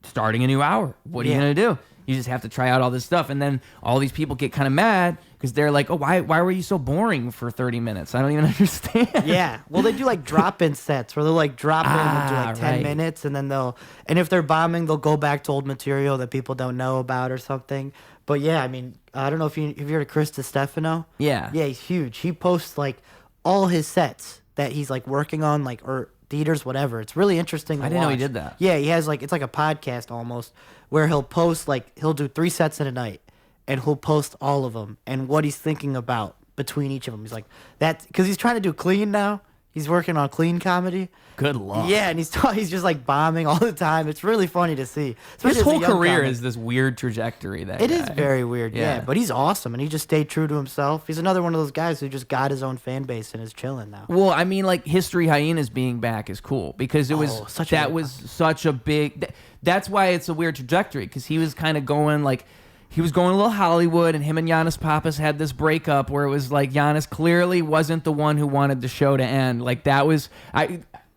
Speaker 1: starting a new hour. What are you going to do? You just have to try out all this stuff. And then all these people get kind of mad because they're like, oh, why were you so boring for 30 minutes? I don't even understand.
Speaker 2: Yeah. Well, they do like drop-in sets where they'll like drop in and do like 10 minutes. And then and if they're bombing, they'll go back to old material that people don't know about or something. But yeah, I mean, I don't know if you've heard of Chris DiStefano. Yeah. Yeah, he's huge. He posts like all his sets that he's like working on, like, or theaters, whatever. It's really interesting to
Speaker 1: I didn't know he did that.
Speaker 2: Yeah, he has like, it's like a podcast almost where he'll post like, he'll do 3 sets in a night and he'll post all of them and what he's thinking about between each of them. He's like, that's because he's trying to do clean now. He's working on clean comedy.
Speaker 1: Good luck.
Speaker 2: Yeah, and he's just like bombing all the time. It's really funny to see.
Speaker 1: His whole career is this weird trajectory.
Speaker 2: It is very weird, yeah. But he's awesome, and he just stayed true to himself. He's another one of those guys who just got his own fan base and is chilling now.
Speaker 1: Well, I mean, like History Hyenas being back is cool because it was such a big. That's why it's a weird trajectory because he was kind of going like. He was going a little Hollywood, and him and Giannis Pappas had this breakup where it was like Giannis clearly wasn't the one who wanted the show to end. Like that was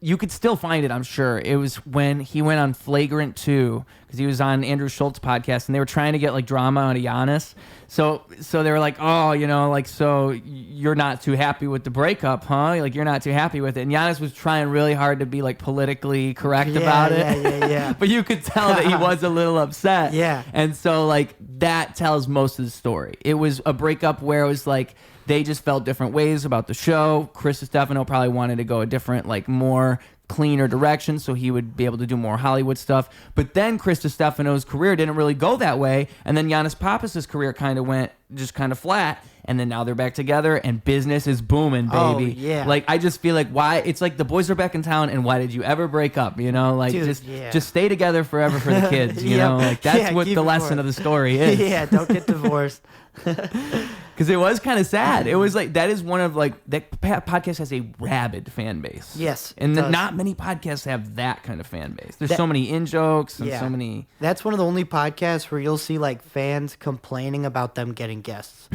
Speaker 1: you could still find it, I'm sure. It was when he went on Flagrant 2 because he was on Andrew Schulz podcast, and they were trying to get like drama out of Giannis. So they were like, oh, you know, like, so you're not too happy with the breakup, huh? Like, you're not too happy with it. And Giannis was trying really hard to be like politically correct about it.
Speaker 2: Yeah.
Speaker 1: But you could tell that he was a little upset.
Speaker 2: Yeah.
Speaker 1: And so like that tells most of the story. It was a breakup where it was like, they just felt different ways about the show. Chris DiStefano probably wanted to go a different, like more cleaner direction so he would be able to do more Hollywood stuff. But then Chris DiStefano's career didn't really go that way. And then Giannis Pappas' career kind of went just kind of flat. And then now they're back together and business is booming, baby.
Speaker 2: Oh, yeah.
Speaker 1: Like, I just feel like why it's like the boys are back in town and why did you ever break up? You know, like just stay together forever for the kids, you know, like that's what the lesson of the story is.
Speaker 2: Yeah, don't get divorced.
Speaker 1: Because it was kind of sad. It was like, that is one of like, that podcast has a rabid fan base.
Speaker 2: Yes.
Speaker 1: And not many podcasts have that kind of fan base. There's so many in-jokes and so many.
Speaker 2: That's one of the only podcasts where you'll see like fans complaining about them getting guests.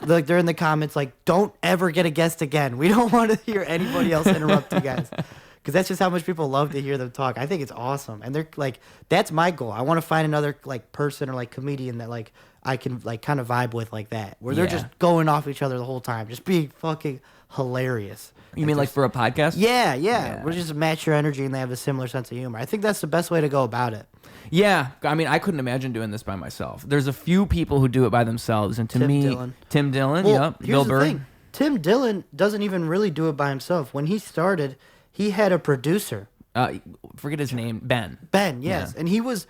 Speaker 2: Like they're in the comments like, don't ever get a guest again. We don't want to hear anybody else interrupt you guys. Because that's just how much people love to hear them talk. I think it's awesome. And they're like, that's my goal. I want to find another like person or like comedian that like I can like kind of vibe with like that. Where they're just going off each other the whole time. Just being fucking hilarious.
Speaker 1: You mean like for a podcast?
Speaker 2: Yeah. We're just match your energy and they have a similar sense of humor. I think that's the best way to go about it.
Speaker 1: Yeah, I mean, I couldn't imagine doing this by myself. There's a few people who do it by themselves, and to me, Tim Dillon,
Speaker 2: well,
Speaker 1: Bill Burr.
Speaker 2: Tim Dillon doesn't even really do it by himself. When he started, he had a producer.
Speaker 1: Forget his name, Ben.
Speaker 2: Ben, yes, and he was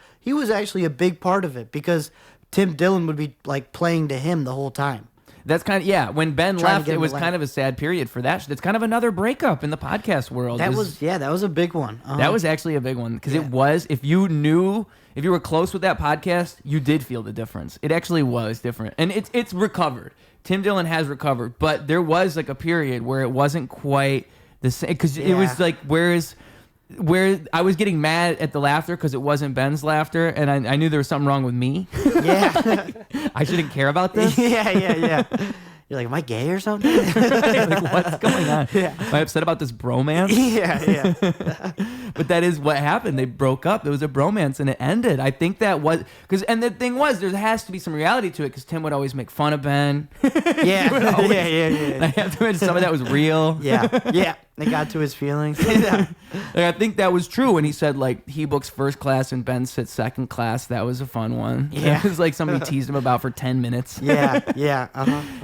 Speaker 2: actually a big part of it because Tim Dillon would be like playing to him the whole time.
Speaker 1: That's kind of, when Ben left, it was kind of a sad period for that. It's kind of another breakup in the podcast world.
Speaker 2: That was a big one.
Speaker 1: That was actually a big one because it was, if you were close with that podcast, you did feel the difference. It actually was different. And it's recovered. Tim Dillon has recovered, but there was like a period where it wasn't quite the same because it was like, where I was getting mad at the laughter because it wasn't Ben's laughter, and I knew there was something wrong with me. Yeah. I shouldn't care about this.
Speaker 2: Yeah. You're like, am I gay or something?
Speaker 1: Like, what's going on? Yeah. Am I upset about this bromance?
Speaker 2: Yeah.
Speaker 1: But that is what happened. They broke up. There was a bromance, and it ended. I think that was and the thing was, there has to be some reality to it because Tim would always make fun of Ben.
Speaker 2: Yeah.
Speaker 1: I have to admit, some of that was real.
Speaker 2: Yeah. They got to his feelings.
Speaker 1: I think that was true when he said like he books first class and Ben sits second class. That was a fun one.
Speaker 2: Yeah.
Speaker 1: It was like somebody teased him about for 10 minutes.
Speaker 2: Yeah.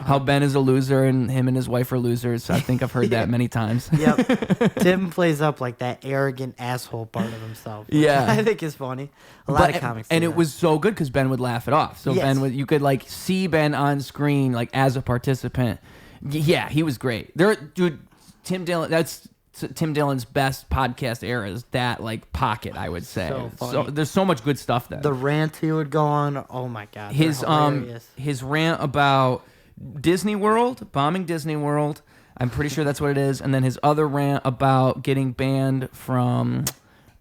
Speaker 1: How Ben is a loser and him and his wife are losers. I think I've heard that many times.
Speaker 2: Yep. Tim plays up like that arrogant asshole part of himself.
Speaker 1: Yeah.
Speaker 2: I think is funny. A lot of comics.
Speaker 1: And it was so good because Ben would laugh it off. So Ben you could like see Ben on screen like as a participant. Yeah, he was great. Tim Dillon, that's Tim Dillon's best podcast era is that like pocket, I would say. So there's so much good stuff there.
Speaker 2: The rant he would go on, oh my god.
Speaker 1: His rant about Disney World, bombing Disney World, I'm pretty sure that's what it is, and then his other rant about getting banned from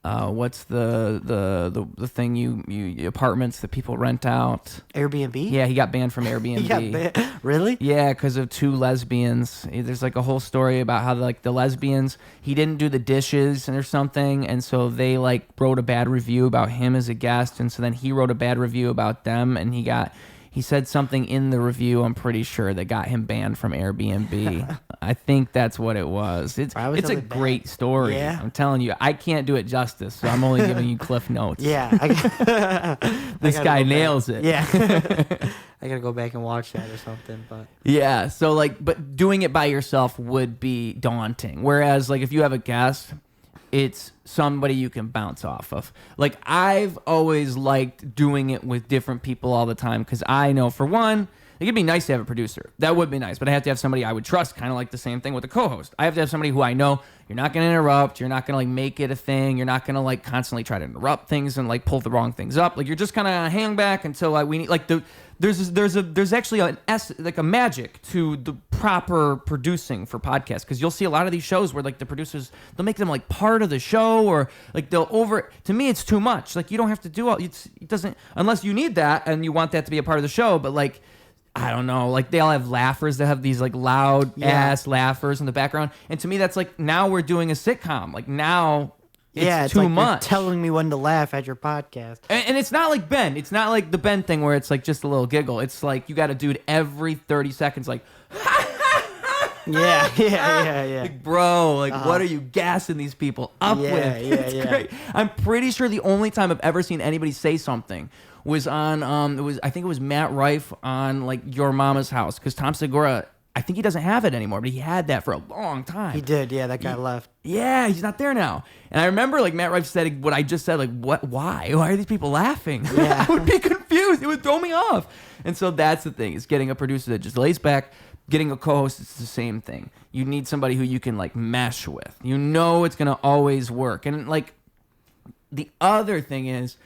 Speaker 1: what's the thing you apartments that people rent out?
Speaker 2: Airbnb?
Speaker 1: Yeah, he got banned from Airbnb.
Speaker 2: Really?
Speaker 1: Yeah, because of two lesbians. There's like a whole story about how like the lesbians, he didn't do the dishes or something, and so they like wrote a bad review about him as a guest, and so then he wrote a bad review about them, and he said something in the review, I'm pretty sure, that got him banned from Airbnb. I think that's what it was. It's a great story. Yeah. I'm telling you, I can't do it justice, so I'm only giving you Cliff Notes.
Speaker 2: Yeah.
Speaker 1: This guy nails it.
Speaker 2: Yeah. I gotta go back and watch that or something. But
Speaker 1: yeah, so like, but doing it by yourself would be daunting. Whereas like if you have a guest, it's somebody you can bounce off of. Like I've always liked doing it with different people all the time because I know, for one, it'd be nice to have a producer. That would be nice, but I have to have somebody I would trust, kind of like the same thing with a co-host. I have to have somebody who I know you're not going to interrupt, you're not going to like make it a thing, you're not going to like constantly try to interrupt things and like pull the wrong things up. Like you're just kind of hang back until like we need like there's actually a magic to the proper producing for podcasts, because you'll see a lot of these shows where like the producers, they'll make them like part of the show, or like to me it's too much. Like you don't have to do it doesn't, unless you need that and you want that to be a part of the show, but like I don't know, like they all have laughers that have these like loud ass laughers in the background, and to me that's like, now we're doing a sitcom. Like now it's too
Speaker 2: like
Speaker 1: much.
Speaker 2: You're telling me when to laugh at your podcast.
Speaker 1: And it's not like Ben. It's not like the Ben thing where it's like just a little giggle. It's like you got to do it every 30 seconds, like
Speaker 2: yeah.
Speaker 1: Like, bro, like what are you gassing these people up with? It's great. I'm pretty sure the only time I've ever seen anybody say something was on I think it was Matt Rife on like Your Mama's House, because Tom Segura, I think he doesn't have it anymore, but he had that for a long time.
Speaker 2: He did, yeah. That guy left.
Speaker 1: Yeah, he's not there now. And I remember like Matt Rife said what I just said, like why are these people laughing?
Speaker 2: Yeah.
Speaker 1: I would be confused. It would throw me off. And so that's the thing, is getting a producer that just lays back. Getting a co-host, it's the same thing. You need somebody who you can like mesh with. You know it's gonna always work. And like the other thing is,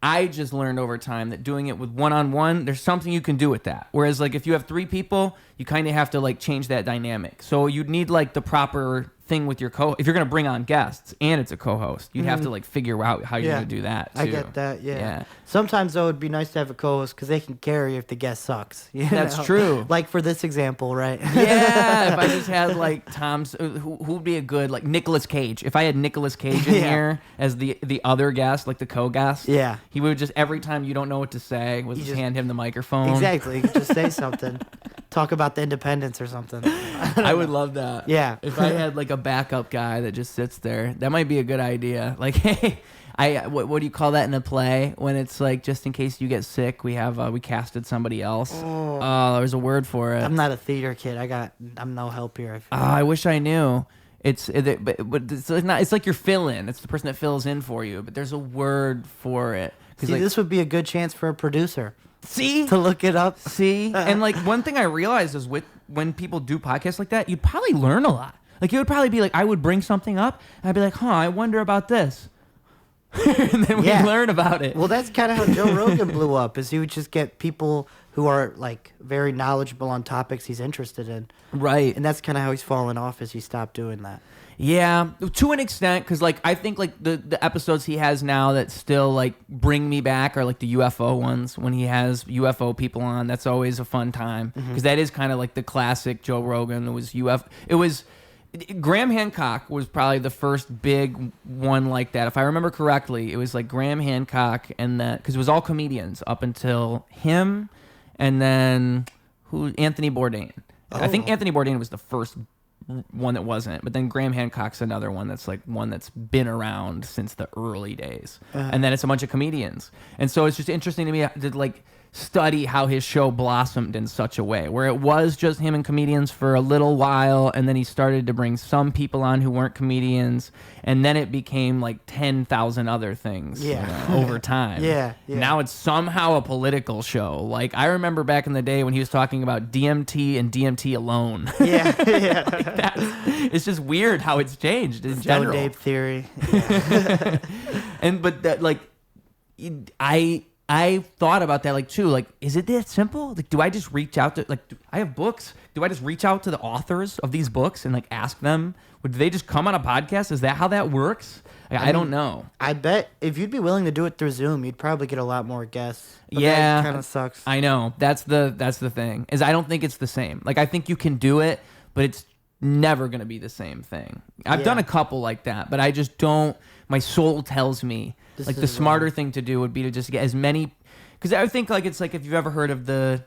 Speaker 1: I just learned over time that doing it with one-on-one, there's something you can do with that. Whereas like if you have 3 people, you kind of have to like change that dynamic. So you'd need like the proper thing with your if you're going to bring on guests and it's a co-host, you'd have to like figure out how you're going to do that too.
Speaker 2: I get that. Yeah. Sometimes though it'd be nice to have a co-host because they can carry if the guest sucks.
Speaker 1: That's true.
Speaker 2: Like for this example, right?
Speaker 1: Yeah. If I just had like Tom's, who would be a good like Nicolas Cage? If I had Nicolas Cage in here as the other guest, like the co-guest, he would just every time you don't know what to say, would just hand him the microphone.
Speaker 2: Exactly. You could just say something. Talk about the independence or something.
Speaker 1: I would love that.
Speaker 2: Yeah.
Speaker 1: If I had like a backup guy that just sits there, that might be a good idea. Like, hey, what do you call that in a play when it's like just in case you get sick, we casted somebody else. Oh, there's a word for it.
Speaker 2: I'm not a theater kid. I'm no help here.
Speaker 1: I wish I knew. But it's not. It's like your fill-in. It's the person that fills in for you. But there's a word for it.
Speaker 2: See, like, this would be a good chance for a producer.
Speaker 1: See?
Speaker 2: To look it up.
Speaker 1: See? And like one thing I realized is when people do podcasts like that, you'd probably learn a lot. Like it would probably be like I would bring something up and I'd be like, I wonder about this. And then we learn about it.
Speaker 2: Well, that's kind of how Joe Rogan blew up, is he would just get people who are like very knowledgeable on topics he's interested in.
Speaker 1: Right.
Speaker 2: And that's kind of how he's fallen off, as he stopped doing that.
Speaker 1: Yeah, to an extent, because like I think like the episodes he has now that still like bring me back are like the UFO ones when he has UFO people on. That's always a fun time because that is kind of like the classic Joe Rogan. It was Graham Hancock was probably the first big one like that. If I remember correctly, it was like Graham Hancock and that because it was all comedians up until him and then Anthony Bourdain. I think Anthony Bourdain was the first one that wasn't, but then Graham Hancock's another one that's like one that's been around since the early days, and then it's a bunch of comedians, and so it's just interesting to me to like study how his show blossomed in such a way where it was just him and comedians for a little while, and then he started to bring some people on who weren't comedians, and then it became like 10,000 other things over time. Now it's somehow a political show. Like I remember back in the day when he was talking about DMT and DMT alone. Like it's just weird how it's changed in general.
Speaker 2: Ape theory.
Speaker 1: But that like I thought about that, like, too. Like, is it that simple? Like, do I just reach out to, like, I have books. Do I just reach out to the authors of these books and, like, ask them? Would they just come on a podcast? Is that how that works? Like, I don't know.
Speaker 2: I bet if you'd be willing to do it through Zoom, you'd probably get a lot more guests. But
Speaker 1: that
Speaker 2: kind of sucks.
Speaker 1: I know. That's the thing, is I don't think it's the same. Like, I think you can do it, but it's never going to be the same thing. I've done a couple like that, but I just don't. My soul tells me like the smarter thing to do would be to just get as many, because I think like it's like if you've ever heard of the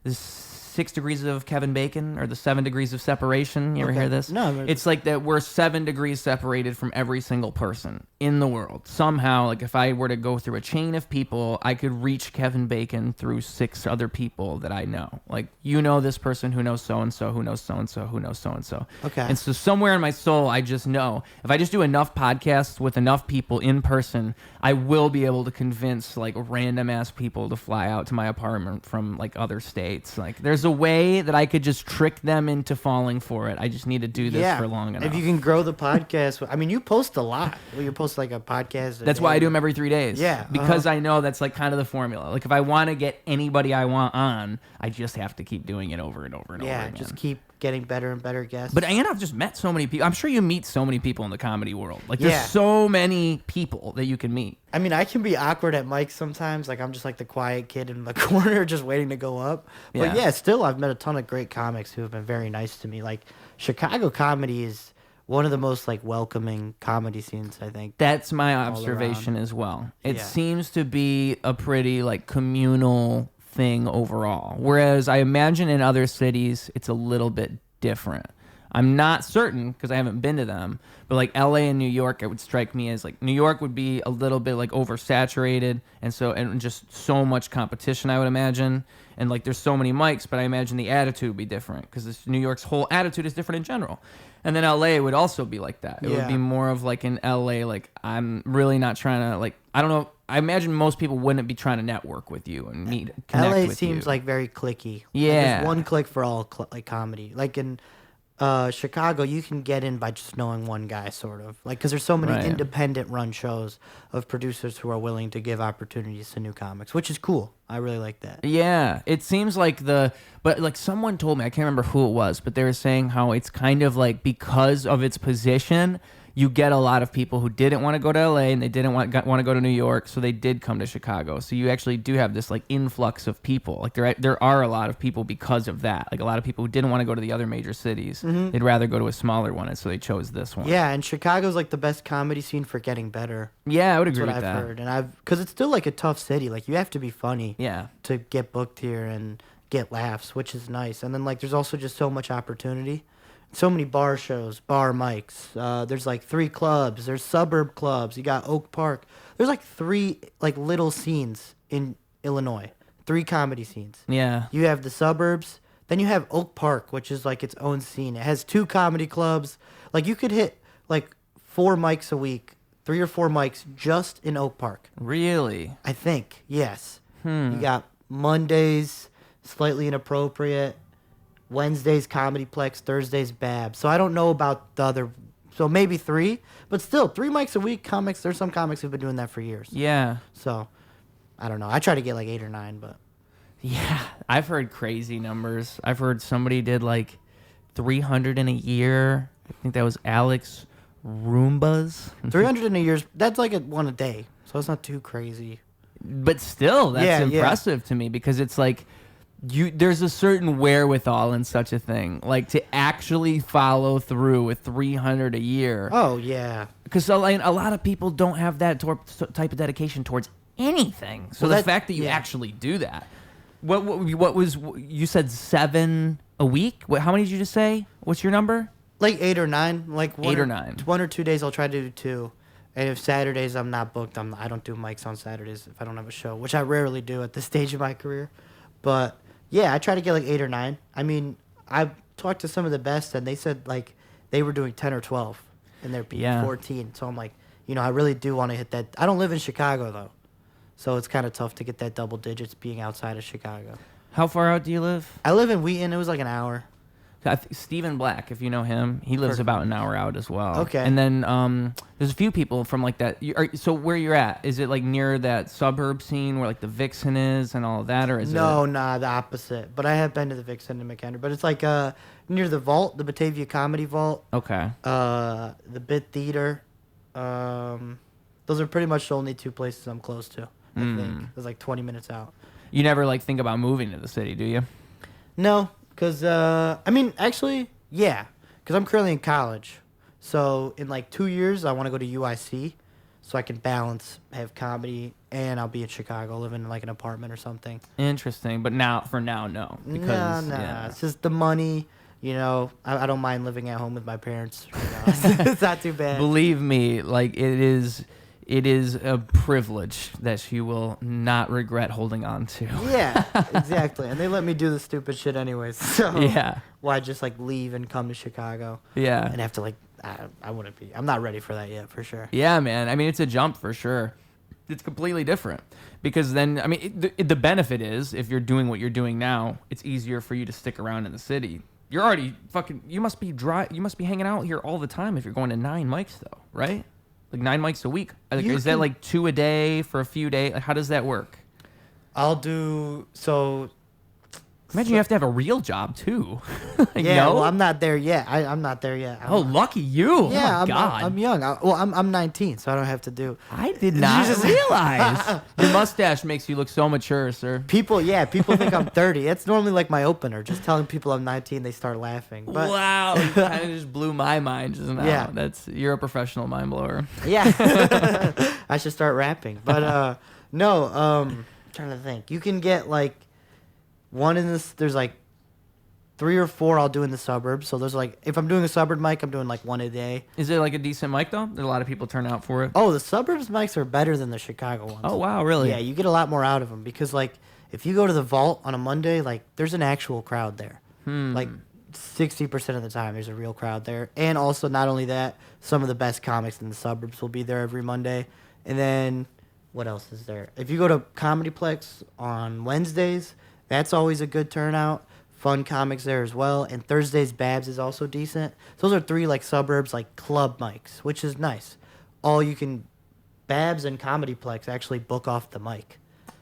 Speaker 1: 6 degrees of Kevin Bacon or the 7 degrees of separation. You ever hear this?
Speaker 2: No.
Speaker 1: It's like that we're 7 degrees separated from every single person in the world. Somehow, like if I were to go through a chain of people, I could reach Kevin Bacon through 6 other people that I know. Like, you know this person who knows so-and-so, who knows so-and-so, who knows so-and-so.
Speaker 2: Okay.
Speaker 1: And so somewhere in my soul, I just know if I just do enough podcasts with enough people in person, I will be able to convince like random ass people to fly out to my apartment from like other states. Like there's a way that I could just trick them into falling for it. I just need to do this for long enough.
Speaker 2: If you can grow the podcast, I mean, you post a lot. You post like a podcast.
Speaker 1: That's why I do them every 3 days.
Speaker 2: Yeah.
Speaker 1: Because I know that's like kind of the formula. Like if I want to get anybody I want on, I just have to keep doing it over and over and over again.
Speaker 2: Yeah, just keep getting better and better guests.
Speaker 1: But I've just met so many people. I'm sure you meet so many people in the comedy world. Like there's so many people that you can meet.
Speaker 2: I mean, I can be awkward at mics sometimes. Like I'm just like the quiet kid in the corner just waiting to go up. But still I've met a ton of great comics who have been very nice to me. Like Chicago comedy is one of the most like welcoming comedy scenes, I think.
Speaker 1: That's my observation as well. It seems to be a pretty like communal thing overall. Whereas I imagine in other cities, it's a little bit different. I'm not certain because I haven't been to them, but like LA and New York, it would strike me as like New York would be a little bit like oversaturated, and just so much competition, I would imagine. And like there's so many mics, but I imagine the attitude would be different because New York's whole attitude is different in general. And then LA would also be like that. It would be more of like in LA, like I'm really not trying to like, I don't know. I imagine most people wouldn't be trying to network with you and connect
Speaker 2: LA
Speaker 1: with
Speaker 2: seems
Speaker 1: you.
Speaker 2: like very clicky.
Speaker 1: Yeah.
Speaker 2: Like there's one click for all like comedy. Like in Chicago, you can get in by just knowing one guy, sort of. Like, because there's so many
Speaker 1: Right.
Speaker 2: independent run shows of producers who are willing to give opportunities to new comics, which is cool. I really like that.
Speaker 1: Yeah, it seems like but like someone told me, I can't remember who it was, but they were saying how it's kind of like because of its position, you get a lot of people who didn't want to go to LA and they didn't want to go to New York, so they did come to Chicago. So you actually do have this like influx of people. Like there are a lot of people because of that. Like a lot of people who didn't want to go to the other major cities, they'd rather go to a smaller one, and so they chose this one.
Speaker 2: Yeah, and Chicago's like the best comedy scene for getting better.
Speaker 1: Yeah, I would
Speaker 2: That's
Speaker 1: agree
Speaker 2: what
Speaker 1: with
Speaker 2: I've
Speaker 1: that.
Speaker 2: heard, and because it's still like a tough city. Like you have to be funny.
Speaker 1: Yeah.
Speaker 2: To get booked here and get laughs, which is nice. And then like there's also just so much opportunity. So many bar shows, bar mics. There's like 3 clubs. There's suburb clubs. You got Oak Park. There's like 3 like little scenes in Illinois. 3 comedy scenes.
Speaker 1: Yeah.
Speaker 2: You have the suburbs. Then you have Oak Park, which is like its own scene. It has 2 comedy clubs. Like you could hit like 4 mics a week, 3 or 4 mics just in Oak Park.
Speaker 1: Really?
Speaker 2: I think, yes. You got Mondays, Slightly Inappropriate, Wednesdays, Comedyplex, Thursdays, Bab. So I don't know about the other, so maybe 3, but still, 3 mics a week, comics, there's some comics who've been doing that for years.
Speaker 1: Yeah.
Speaker 2: So, I don't know. I try to get like 8 or 9, but.
Speaker 1: Yeah, I've heard crazy numbers. I've heard somebody did like 300 in a year. I think that was Alex Roombas.
Speaker 2: 300 in a year, that's like one a day, so it's not too crazy.
Speaker 1: But still, that's
Speaker 2: Yeah,
Speaker 1: impressive to me because it's like there's a certain wherewithal in such a thing, like to actually follow through with 300 a year.
Speaker 2: Oh, yeah.
Speaker 1: Because a lot of people don't have that type of dedication towards anything. So
Speaker 2: Well,
Speaker 1: the fact that you actually do that. What was you said 7 a week? How many did you just say? What's your number?
Speaker 2: Like 8 or 9. Like
Speaker 1: 8 or 9.
Speaker 2: 1 or 2 days I'll try to do 2. And if Saturdays I'm not booked, I don't do mics on Saturdays if I don't have a show, which I rarely do at this stage of my career. But yeah, I try to get like 8 or 9. I mean, I've talked to some of the best, and they said like they were doing 10 or 12 in their peak, 14. So I'm like, I really do want to hit that. I don't live in Chicago though, so it's kind of tough to get that double digits being outside of Chicago.
Speaker 1: How far out do you live?
Speaker 2: I live in Wheaton. It was like an hour.
Speaker 1: Stephen Black, if you know him, he lives about an hour out as well.
Speaker 2: Okay.
Speaker 1: And then there's a few people from like that. So where you're at, is it like near that suburb scene where like the Vixen is and all of that, or is
Speaker 2: No, nah, the opposite. But I have been to the Vixen in McHenry. But it's like near the Vault, the Batavia Comedy Vault.
Speaker 1: Okay.
Speaker 2: The Bit Theater. Those are pretty much the only 2 places I'm close to. I think it's like 20 minutes out.
Speaker 1: You never like think about moving to the city, do you?
Speaker 2: No, because I mean, actually, yeah, because I'm currently in college. So in like 2 years, I want to go to UIC, so I can balance, have comedy, and I'll be in Chicago, living in like an apartment or something.
Speaker 1: Interesting, but for now, no. Because,
Speaker 2: no, it's just the money. I don't mind living at home with my parents. It's not too bad.
Speaker 1: Believe me, like it is a privilege that you will not regret holding on to.
Speaker 2: Yeah, exactly. And they let me do the stupid shit anyways. So
Speaker 1: Yeah.
Speaker 2: why just like leave and come to Chicago?
Speaker 1: Yeah.
Speaker 2: And have to like, I wouldn't be. I'm not ready for that yet, for sure.
Speaker 1: Yeah, man. I mean, it's a jump for sure. It's completely different because then, I mean, the benefit is if you're doing what you're doing now, it's easier for you to stick around in the city. You're already you must be hanging out here all the time if you're going to 9 mics though, right? Like 9 mics a week. Like, is that like 2 a day for a few days? Like, how does that work?
Speaker 2: I'll do so.
Speaker 1: Imagine you have to have a real job too.
Speaker 2: Yeah, well, I'm not there yet. I'm not there yet.
Speaker 1: Lucky you!
Speaker 2: Yeah,
Speaker 1: oh my God.
Speaker 2: I'm young. I'm 19, so I don't have to do.
Speaker 1: I did not realize your mustache makes you look so mature, sir.
Speaker 2: People think I'm 30. It's normally like my opener. Just telling people I'm 19, they start laughing. But,
Speaker 1: wow, you kind of just blew my mind just now.
Speaker 2: Yeah.
Speaker 1: You're a professional mind blower.
Speaker 2: Yeah, I should start rapping. But no, I'm trying to think. You can get like one in this. There's like 3 or 4 I'll do in the suburbs. So there's like, if I'm doing a suburb mic, I'm doing like 1 a day.
Speaker 1: Is it like a decent mic though? There's a lot of people turn out for it.
Speaker 2: Oh, the suburbs mics are better than the Chicago ones.
Speaker 1: Oh wow, really?
Speaker 2: Yeah, you get a lot more out of them because like if you go to the Vault on a Monday, like there's an actual crowd there. Like 60% of the time there's a real crowd there. And also not only that, some of the best comics in the suburbs will be there every Monday. And then what else is there? If you go to Comedyplex on Wednesdays, that's always a good turnout. fun comics there as well. And Thursday's Babs is also decent. Those are 3 like suburbs, like club mics, which is nice. All you can, Babs and Comedyplex actually book off the mic.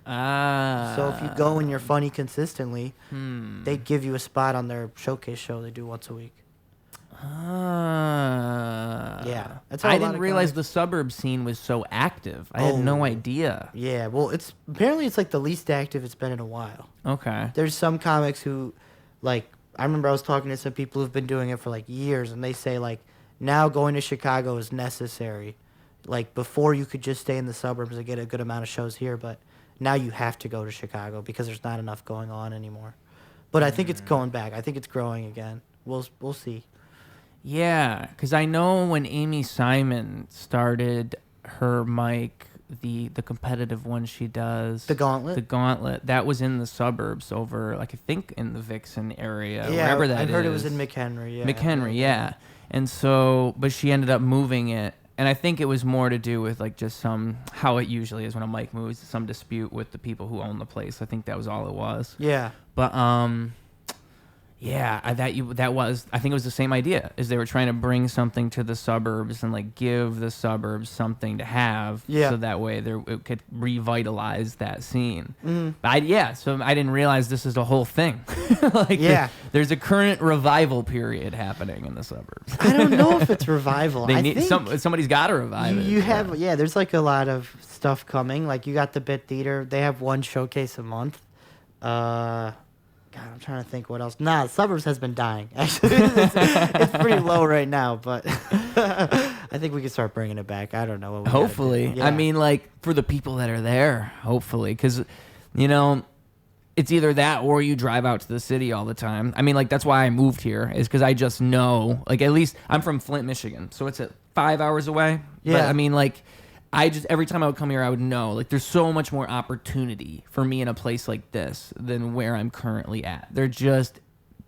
Speaker 2: So if you go and you're funny consistently, they give you a spot on their showcase show they do once a week. Yeah, that's how
Speaker 1: I didn't realize the suburb scene was so active. I had no idea.
Speaker 2: Yeah, well, it's like the least active it's been in a while.
Speaker 1: Okay.
Speaker 2: There's some comics who, like, I remember I was talking to some people who've been doing it for like years, and they say like now going to Chicago is necessary. Like before, you could just stay in the suburbs and get a good amount of shows here, but now you have to go to Chicago because there's not enough going on anymore. But I think it's going back. I think it's growing again. We'll see.
Speaker 1: Yeah, because I know when Amy Simon started her mic, the competitive one she does,
Speaker 2: The Gauntlet,
Speaker 1: that was in the suburbs over, like, I think in the Vixen area,
Speaker 2: yeah,
Speaker 1: wherever that is.
Speaker 2: I heard it was in McHenry. Yeah,
Speaker 1: McHenry, yeah. And so, but she ended up moving it, and I think it was more to do with like just how it usually is when a mic moves, some dispute with the people who own the place. I think that was all it was.
Speaker 2: Yeah.
Speaker 1: But yeah, I think it was the same idea, is they were trying to bring something to the suburbs and like give the suburbs something to have, so that way it could revitalize that scene. But so I didn't realize this is a whole thing. There's a current revival period happening in the suburbs.
Speaker 2: I don't know if it's revival.
Speaker 1: I think somebody's got to revive it.
Speaker 2: You have there's like a lot of stuff coming. Like you got the Bit Theater. They have one showcase a month. God, I'm trying to think what else. The suburbs has been dying. Actually, it's pretty low right now, but I think we can start bringing it back. I don't know.
Speaker 1: Hopefully. Yeah. I mean, like, for the people that are there, hopefully. Because, it's either that or you drive out to the city all the time. I mean, like, that's why I moved here, is because I just know, like, at least I'm from Flint, Michigan, so it's 5 hours away. Yeah. But, I mean, like, every time I would come here, I would know, like, there's so much more opportunity for me in a place like this than where I'm currently at. There just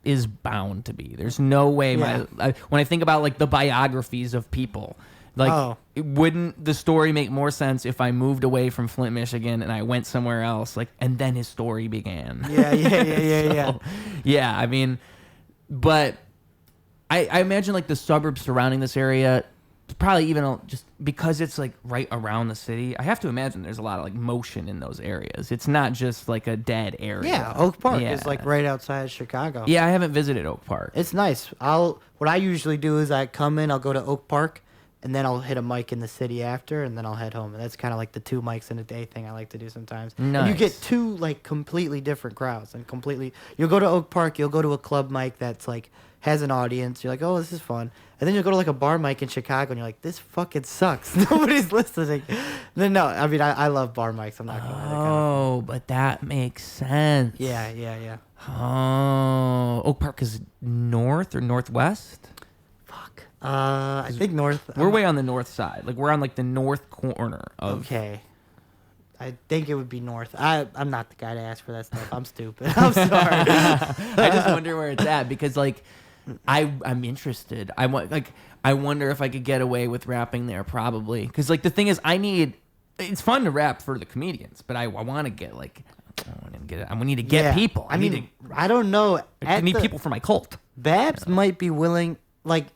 Speaker 1: is bound to be. There's no way. When I think about, like, the biographies of people, like, wouldn't the story make more sense if I moved away from Flint, Michigan, and I went somewhere else, like, and then his story began? Yeah, I mean, but I imagine, like, the suburbs surrounding this area, probably even just because it's like right around the city, I have to imagine there's a lot of like motion in those areas. It's not just like a dead area.
Speaker 2: Yeah, Oak Park is like right outside of Chicago.
Speaker 1: Yeah, I haven't visited Oak Park.
Speaker 2: It's nice. What I usually do is I come in, I'll go to Oak Park, and then I'll hit a mic in the city after, and then I'll head home. And that's kind of like the 2 mics in a day thing I like to do sometimes.
Speaker 1: Nice.
Speaker 2: And you get 2 like completely different crowds and you'll go to Oak Park, you'll go to a club mic that's like has an audience. You're like, oh, this is fun. And then you'll go to like a bar mic in Chicago, and you're like, this fucking sucks. Nobody's listening. Then no, I mean, I love bar mics. I'm not going to.
Speaker 1: Oh, but that makes sense.
Speaker 2: Yeah.
Speaker 1: Oh, Oak Park is north or northwest?
Speaker 2: Fuck. I think north.
Speaker 1: We're way on the north side. Like we're on like the north corner of.
Speaker 2: Okay. I think it would be north. I'm not the guy to ask for that stuff. I'm stupid. I'm sorry.
Speaker 1: I just wonder where it's at because like. I'm interested. I wonder if I could get away with rapping there, probably. Because like the thing is, it's fun to rap for the comedians, but I want to get like, I need to get people.
Speaker 2: I don't know.
Speaker 1: I need people for my cult.
Speaker 2: Babs might be willing, like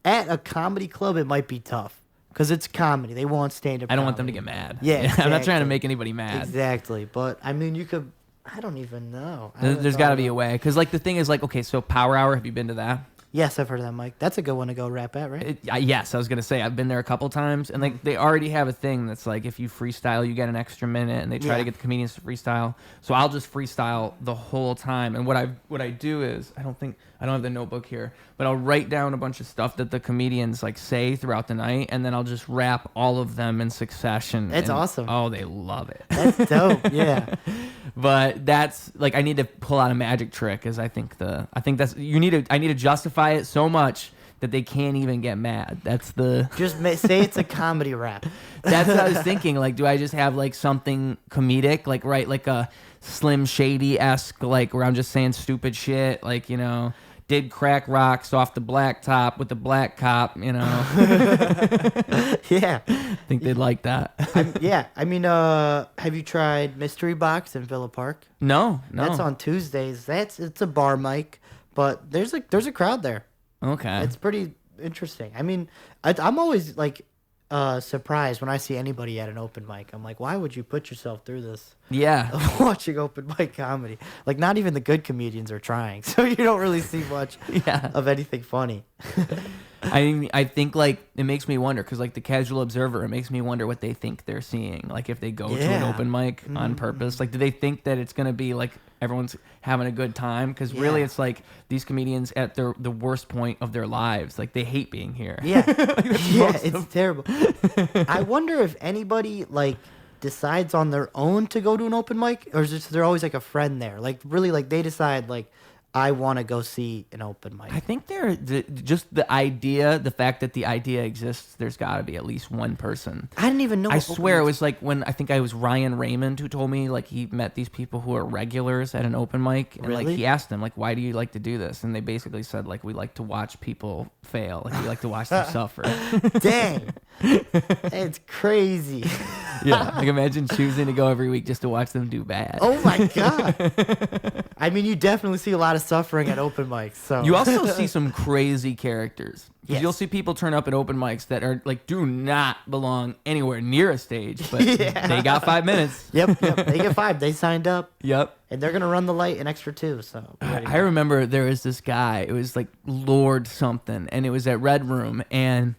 Speaker 2: at a comedy club, it might be tough because it's comedy. They want stand-up.
Speaker 1: I don't want them to get mad.
Speaker 2: Yeah, exactly.
Speaker 1: I'm not trying to make anybody mad.
Speaker 2: Exactly, but I mean, you could. I don't even know.
Speaker 1: There's got to be a way. Because, like, the thing is, like, okay, so Power Hour, have you been to that?
Speaker 2: Yes, I've heard of that, Mike. That's a good one to go rap at, right?
Speaker 1: Yes, I was going to say, I've been there a couple times. And, like, they already have a thing that's, like, if you freestyle, you get an extra minute. And they try to get the comedians to freestyle. So I'll just freestyle the whole time. And what I do is, I don't have the notebook here, but I'll write down a bunch of stuff that the comedians, like, say throughout the night. And then I'll just rap all of them in succession.
Speaker 2: That's awesome.
Speaker 1: Oh, they love it.
Speaker 2: That's dope, yeah.
Speaker 1: But that's like I need to pull out a magic trick, I need to justify it so much that they can't even get mad. That's the
Speaker 2: just say it's a comedy rap.
Speaker 1: That's what I was thinking. Like, do I just have like something comedic, like like a Slim Shady-esque, like where I'm just saying stupid shit, like did crack rocks off the blacktop with the black cop, you know.
Speaker 2: Yeah.
Speaker 1: I think they'd like that.
Speaker 2: Yeah. I mean, have you tried Mystery Box in Villa Park?
Speaker 1: No.
Speaker 2: That's on Tuesdays. It's a bar mic, but there's a crowd there.
Speaker 1: Okay.
Speaker 2: It's pretty interesting. I mean, I'm always like surprised when I see anybody at an open mic. I'm like, why would you put yourself through this?
Speaker 1: Yeah.
Speaker 2: Watching open mic comedy. Like, not even the good comedians are trying, so you don't really see much of anything funny.
Speaker 1: I think like it makes me wonder because like the casual observer, it makes me wonder what they think they're seeing. Like if they go to an open mic on purpose, like do they think that it's gonna be like everyone's having a good time? Because really, it's like these comedians at the worst point of their lives. Like they hate being here.
Speaker 2: Yeah, it's terrible. I wonder if anybody like decides on their own to go to an open mic, or is there always like a friend there? Like really, like they decide like, I want to go see an open mic.
Speaker 1: I think just the idea, the fact that the idea exists, there's got to be at least one person.
Speaker 2: I didn't even know.
Speaker 1: I swear it was like when I think I was Ryan Raymond who told me like he met these people who are regulars at an open mic. And like he asked them like, why do you like to do this? And they basically said like, we like to watch people fail. Like we like to watch them suffer.
Speaker 2: Dang. It's crazy.
Speaker 1: Yeah. Like imagine choosing to go every week just to watch them do bad.
Speaker 2: Oh my God. I mean, you definitely see a lot of suffering at open mics. So
Speaker 1: you also see some crazy characters.
Speaker 2: Yes.
Speaker 1: You'll see people turn up at open mics that are like do not belong anywhere near a stage, but they got 5 minutes.
Speaker 2: Yep. They get 5. They signed up.
Speaker 1: Yep.
Speaker 2: And they're gonna run the light an extra 2. So
Speaker 1: I remember there was this guy. It was like Lord something, and it was at Red Room, and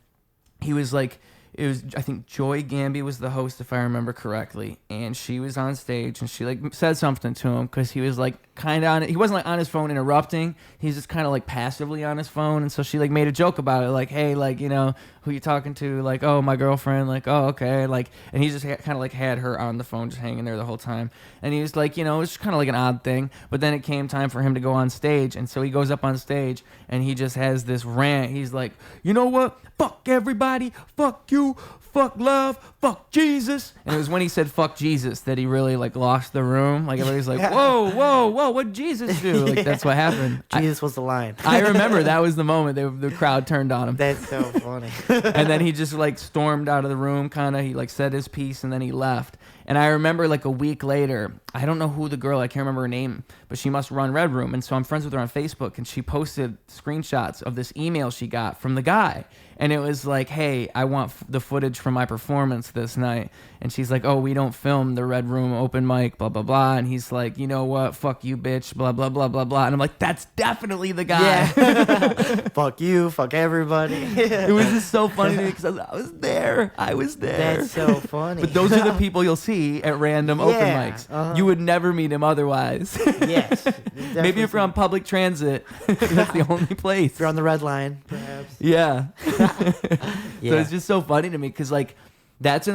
Speaker 1: he was like. It was, I think Joy Gamby was the host, if I remember correctly, and she was on stage, and she like said something to him because he was like kind of on it. He wasn't like on his phone interrupting. He's just kind of like passively on his phone, and so she like made a joke about it, like, "Hey, like, you know, who you talking to?" Like, "Oh, my girlfriend." Like, "Oh, okay." Like, and he just kind of like had her on the phone, just hanging there the whole time, and he was like, you know, it was kind of like an odd thing. But then it came time for him to go on stage, and so he goes up on stage, and he just has this rant. He's like, "You know what? Fuck everybody. Fuck you. Fuck love, fuck Jesus." And it was when he said fuck Jesus that he really like lost the room. Like everybody's like, whoa, what'd Jesus do? Like that's what happened.
Speaker 2: Jesus was the line.
Speaker 1: I remember that was the moment the crowd turned on him.
Speaker 2: That's so funny.
Speaker 1: And then he just like stormed out of the room, kind of. He like said his piece and then he left. And I remember like a week later, I don't know who the girl, I can't remember her name, but she must run Red Room. And so I'm friends with her on Facebook, and she posted screenshots of this email she got from the guy. And it was like, "Hey, I want the footage from my performance this night." And she's like, "Oh, we don't film the Red Room open mic, blah, blah, blah." And he's like, "You know what? Fuck you, bitch, blah, blah, blah, blah, blah." And I'm like, that's definitely the guy.
Speaker 2: Yeah. Fuck you, fuck everybody.
Speaker 1: It was just so funny to me because I was there.
Speaker 2: That's so funny.
Speaker 1: But those are the people you'll see at random open mics. You would never meet him otherwise.
Speaker 2: Yes.
Speaker 1: Maybe if you're on public transit, that's the only place.
Speaker 2: If you're on the red line, perhaps.
Speaker 1: Yeah. So it's just so funny to me because like that's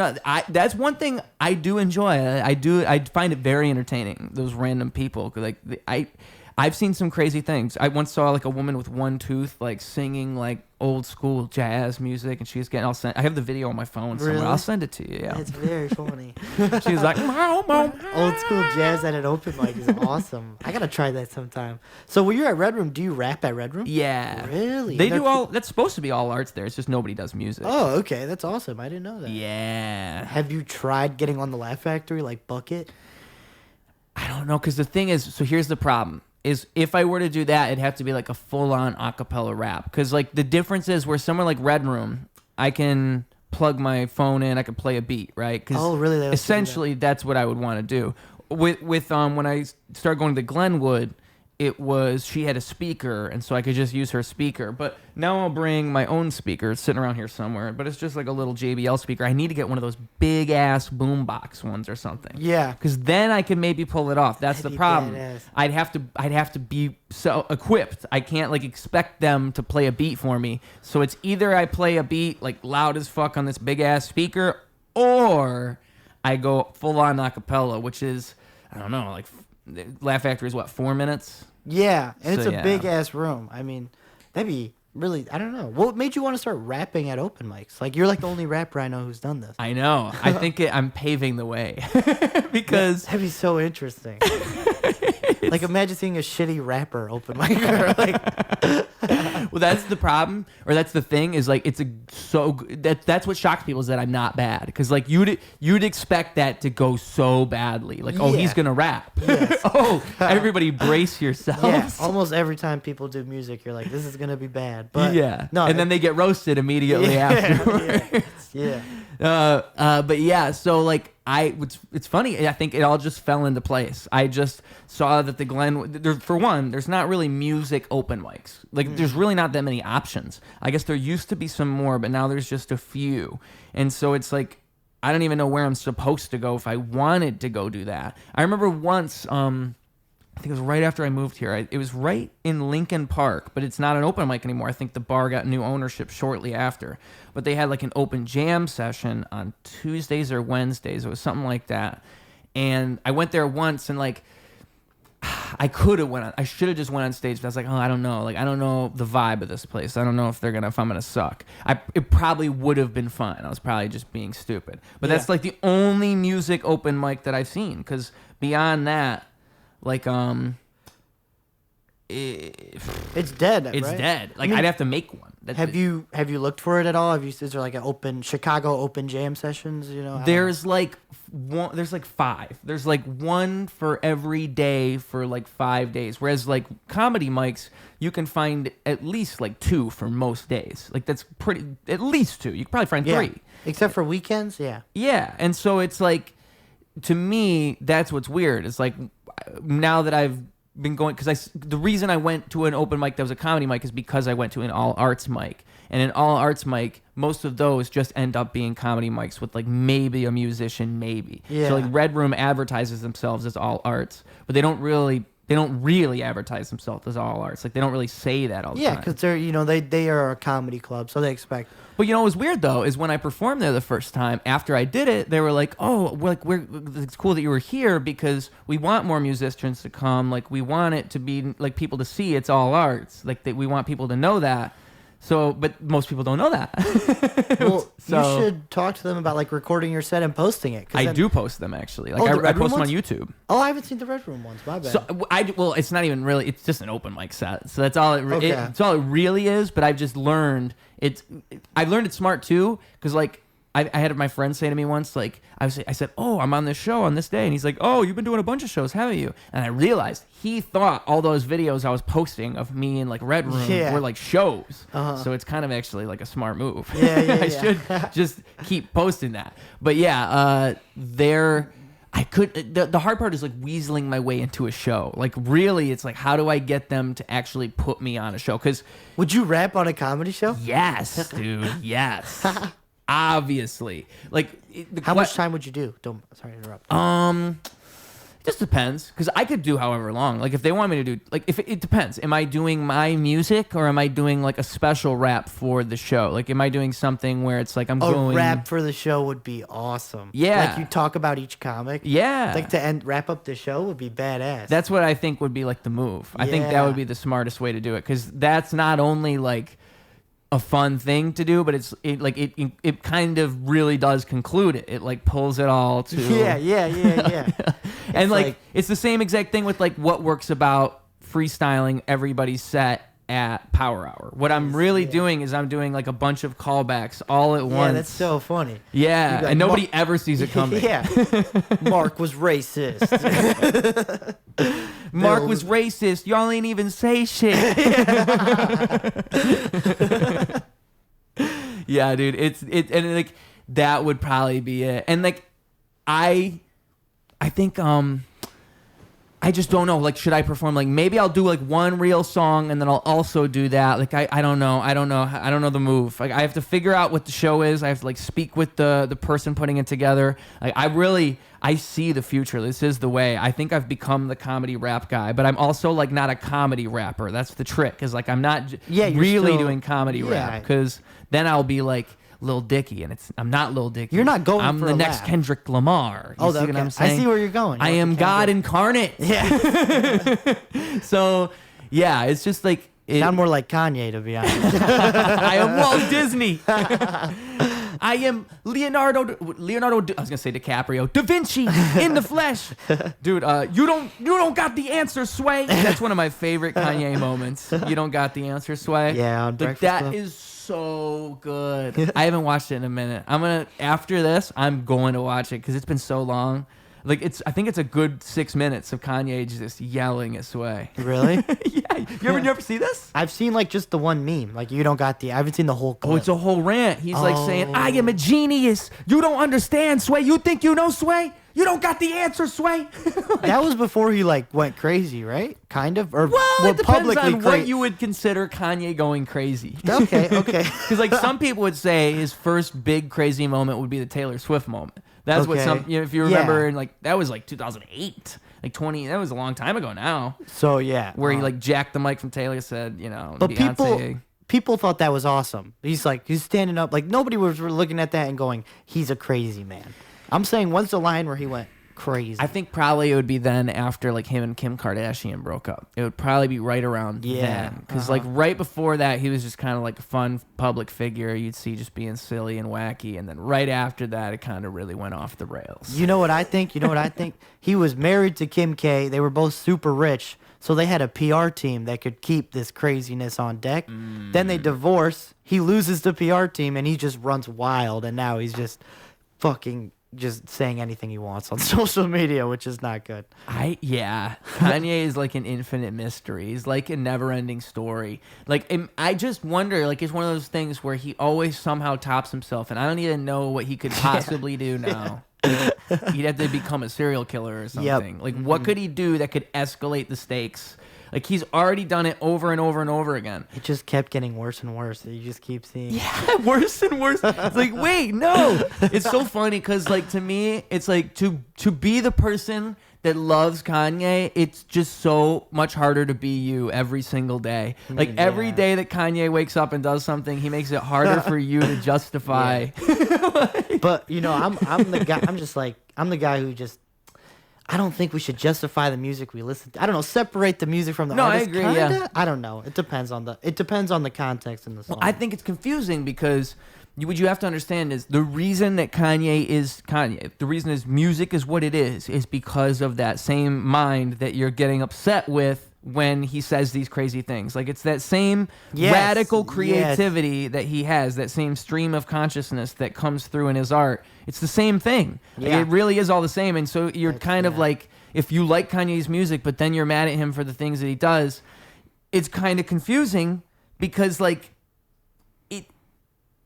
Speaker 1: one thing I do enjoy. I find it very entertaining, those random people. Like I've seen some crazy things. I once saw like a woman with one tooth like singing like old school jazz music, and she was getting I have the video on my phone somewhere.
Speaker 2: Really?
Speaker 1: I'll send it to you. Yeah.
Speaker 2: That's very funny.
Speaker 1: She was like,
Speaker 2: old school jazz at an open mic is awesome. I gotta try that sometime. So when you're at Red Room, do you rap at Red Room?
Speaker 1: Yeah.
Speaker 2: Really?
Speaker 1: They do all. That's supposed to be all arts there. It's just nobody does music.
Speaker 2: Oh, okay. That's awesome. I didn't know that.
Speaker 1: Yeah.
Speaker 2: Have you tried getting on the Laugh Factory like Bucket?
Speaker 1: I don't know, because the thing is, so here's the problem. Is if I were to do that, it'd have to be like a full-on acapella rap. Because like the difference is where somewhere like Red Room, I can plug my phone in, I can play a beat, right?
Speaker 2: Oh, really?
Speaker 1: Essentially, that's what I would want to do. With when I started going to Glenwood, it was she had a speaker, and so I could just use her speaker. But now I'll bring my own speaker. It's sitting around here somewhere, but it's just like a little JBL speaker. I need to get one of those big ass boombox ones or something.
Speaker 2: Yeah,
Speaker 1: because then I can maybe pull it off. That's the problem.
Speaker 2: Badass.
Speaker 1: I'd have to be so equipped. I can't like expect them to play a beat for me. So it's either I play a beat like loud as fuck on this big ass speaker, or I go full on acapella, which is I don't know, like. Laugh Factory is what, 4 minutes?
Speaker 2: Yeah, and
Speaker 1: So,
Speaker 2: it's a big ass room. I mean, that'd be really, I don't know. What made you want to start rapping at open mics? Like, you're like the only rapper I know who's done this.
Speaker 1: I know. I think I'm paving the way because
Speaker 2: that'd be so interesting. Like imagine seeing a shitty rapper open mic. Like,
Speaker 1: well, that's the problem, or that's the thing, is like that's what shocks people, is that I'm not bad, because like you'd expect that to go so badly, like oh, he's gonna rap.
Speaker 2: Yes.
Speaker 1: Oh, everybody brace yourselves.
Speaker 2: Yeah, almost every time people do music, you're like, this is gonna be bad. But no,
Speaker 1: and then they get roasted immediately afterwards.
Speaker 2: Yeah.
Speaker 1: But yeah, so like it's funny. I think it all just fell into place. I just saw that the Glen, for one, there's not really music open mics. Like there's really not that many options. I guess there used to be some more, but now there's just a few. And so it's like, I don't even know where I'm supposed to go if I wanted to go do that. I remember once, I think it was right after I moved here. It was right in Lincoln Park, but it's not an open mic anymore. I think the bar got new ownership shortly after. But they had like an open jam session on Tuesdays or Wednesdays. It was something like that. And I went there once, and like I should have just went on stage, but I was like, oh, I don't know. Like I don't know the vibe of this place. I don't know if I'm gonna suck. It probably would have been fun. I was probably just being stupid. But that's like the only music open mic that I've seen, because beyond that, like
Speaker 2: it's dead.
Speaker 1: It's
Speaker 2: right?
Speaker 1: dead. Like I'd have to make one.
Speaker 2: Have you looked for it at all? Is there like an open Chicago open jam sessions? You know,
Speaker 1: there's like one. There's like 5. There's like one for every day for like 5 days. Whereas like comedy mics, you can find at least like 2 for most days. Like that's pretty. At least 2. You can probably find 3.
Speaker 2: Except for weekends. Yeah.
Speaker 1: Yeah, and so it's like, to me, that's what's weird. It's like, now that I've been going, because the reason I went to an open mic that was a comedy mic is because I went to an all arts mic, and an all arts mic, most of those just end up being comedy mics with like maybe a musician, maybe.
Speaker 2: Yeah.
Speaker 1: So like Red Room advertises themselves as all arts, but they don't really advertise themselves as all arts. Like they don't really say that all the time.
Speaker 2: Yeah, because they are a comedy club, so they expect.
Speaker 1: But what was weird though is when I performed there the first time, after I did it, they were like, "Oh, it's cool that you were here because we want more musicians to come. Like we want it to be like people to see it's all arts. Like we want people to know that." So, but most people don't know that.
Speaker 2: Well, you should talk to them about like recording your set and posting it.
Speaker 1: I do post them actually. Like I post them on YouTube.
Speaker 2: Oh, I haven't seen the Red Room ones. My bad.
Speaker 1: So it's not even really. It's just an open mic set. So that's all it's all it really is. But I've just learned I've learned it's smart too, because like I had my friend say to me once, like I said, "Oh, I'm on this show on this day," and he's like, "Oh, you've been doing a bunch of shows, haven't you?" And I realized he thought all those videos I was posting of me in like Red Room were like shows. So it's kind of actually like a smart move. I should just keep posting that. But yeah, the hard part is like weaseling my way into a show. Like really, it's like, how do I get them to actually put me on a show? Because
Speaker 2: would you rap on a comedy show?
Speaker 1: Yes, dude. Yes. Obviously, like
Speaker 2: how much time would you do? Sorry to interrupt.
Speaker 1: It just depends, because I could do however long. Like if they want me to do, like if it depends. Am I doing my music, or am I doing like a special rap for the show? Like am I doing something where it's like
Speaker 2: a rap for the show would be awesome.
Speaker 1: Yeah,
Speaker 2: like you talk about each comic.
Speaker 1: Yeah,
Speaker 2: like to wrap up the show would be badass.
Speaker 1: That's what I think would be like the move. I think that would be the smartest way to do it, because that's not only like a fun thing to do, but it kind of really does conclude it. It like pulls it all to
Speaker 2: yeah.
Speaker 1: And like it's the same exact thing with like what works about freestyling everybody's set at Power Hour. What I'm really doing is I'm doing like a bunch of callbacks all at once.
Speaker 2: Yeah, that's so funny.
Speaker 1: Yeah, and nobody ever sees it coming.
Speaker 2: Yeah. Mark was racist.
Speaker 1: Mark was racist. Y'all ain't even say shit. Yeah, dude. And like that would probably be it. And like I think I just don't know. Like, should I perform? Like, maybe I'll do like one real song and then I'll also do that. Like, I don't know. I don't know the move. Like, I have to figure out what the show is. I have to like speak with the person putting it together. Like, I see the future. This is the way. I think I've become the comedy rap guy, but I'm also like not a comedy rapper. That's the trick. Is like I'm not really doing comedy rap, because then I'll be like Lil Dicky, and I'm not Lil Dicky.
Speaker 2: You're not going
Speaker 1: I'm
Speaker 2: for
Speaker 1: the
Speaker 2: a
Speaker 1: next
Speaker 2: laugh.
Speaker 1: Kendrick Lamar. You see what I'm saying?
Speaker 2: I see where you're going.
Speaker 1: I am God incarnate.
Speaker 2: Yeah.
Speaker 1: So, yeah, it's just like...
Speaker 2: Sound more like Kanye, to be honest.
Speaker 1: I am Walt Disney. I I am Leonardo. I was gonna say DiCaprio, Da Vinci in the flesh, dude. You don't got the answer, Sway. That's one of my favorite Kanye moments. You don't got the answer, Sway.
Speaker 2: Yeah, on
Speaker 1: like,
Speaker 2: Breakfast
Speaker 1: that
Speaker 2: Club.
Speaker 1: is so good. I haven't watched it in a minute. After this, I'm going to watch it because it's been so long. Like I think it's a good 6 minutes of Kanye just yelling at Sway.
Speaker 2: Really?
Speaker 1: Yeah. You ever see this?
Speaker 2: I've seen like just the one meme. Like I haven't seen the whole clip.
Speaker 1: Oh, it's a whole rant. He's like saying, I am a genius. You don't understand, Sway. You think you know, Sway? You don't got the answer, Sway.
Speaker 2: That was before he like went crazy, right? Kind of, or
Speaker 1: well, it depends
Speaker 2: publicly
Speaker 1: on what you would consider Kanye going crazy.
Speaker 2: Okay.
Speaker 1: Because like some people would say his first big crazy moment would be the Taylor Swift moment. That's what if you remember, and like that was like 2008, like 20. That was a long time ago now.
Speaker 2: So yeah,
Speaker 1: where he like jacked the mic from Taylor, said,
Speaker 2: but
Speaker 1: Beyonce.
Speaker 2: people thought that was awesome. He's standing up, like nobody was looking at that and going, he's a crazy man. I'm saying, when's the line where he went crazy?
Speaker 1: I think probably it would be then after like him and Kim Kardashian broke up. It would probably be right around then. Because like right before that, he was just kind of like a fun public figure you'd see just being silly and wacky. And then right after that, it kind of really went off the rails.
Speaker 2: You know what I think? He was married to Kim K. They were both super rich. So they had a PR team that could keep this craziness on deck. Then they divorce. He loses the PR team and he just runs wild. And now he's just fucking just saying anything he wants on social media, which is not good.
Speaker 1: Kanye is like an infinite mystery. He's like a never-ending story. Like I just wonder, like it's one of those things where he always somehow tops himself, and I don't even know what he could possibly do now. He'd have to become a serial killer or something.
Speaker 2: Yep.
Speaker 1: Like what could he do that could escalate the stakes? Like he's already done it over and over and over again.
Speaker 2: It just kept getting worse and worse. You just keep seeing.
Speaker 1: Yeah, worse and worse. It's like, wait, no. It's so funny because, like, to me, it's like to be the person that loves Kanye. It's just so much harder to be you every single day. Like every day that Kanye wakes up and does something, he makes it harder for you to justify.
Speaker 2: But I'm the guy. I'm the guy who just. I don't think we should justify the music we listen to. I don't know, separate the music from the artist.
Speaker 1: I agree,
Speaker 2: kinda?
Speaker 1: yeah.
Speaker 2: I don't know. It depends on the context in the song.
Speaker 1: Well, I think it's confusing because what you have to understand is the reason that Kanye is Kanye, the reason his music is what it is because of that same mind that you're getting upset with when he says these crazy things. Like it's that same radical creativity that he has, that same stream of consciousness that comes through in his art. It's the same thing. Like, it really is all the same. And so you're kind of like, if you like Kanye's music, but then you're mad at him for the things that he does, it's kind of confusing because like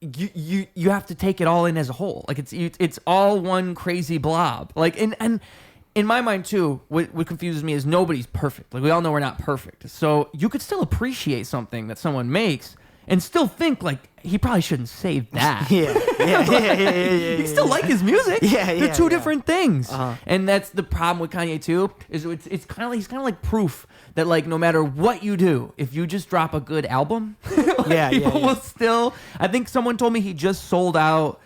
Speaker 1: you have to take it all in as a whole. Like it's all one crazy blob. Like and in my mind too, what confuses me is nobody's perfect. Like we all know we're not perfect. So you could still appreciate something that someone makes and still think like he probably shouldn't say that.
Speaker 2: Yeah.
Speaker 1: You can still like his music. They're two different things.
Speaker 2: Uh-huh.
Speaker 1: And that's the problem with Kanye too. Is it's kind of like, he's kind of like proof that like no matter what you do, if you just drop a good album, people will still. I think someone told me he just sold out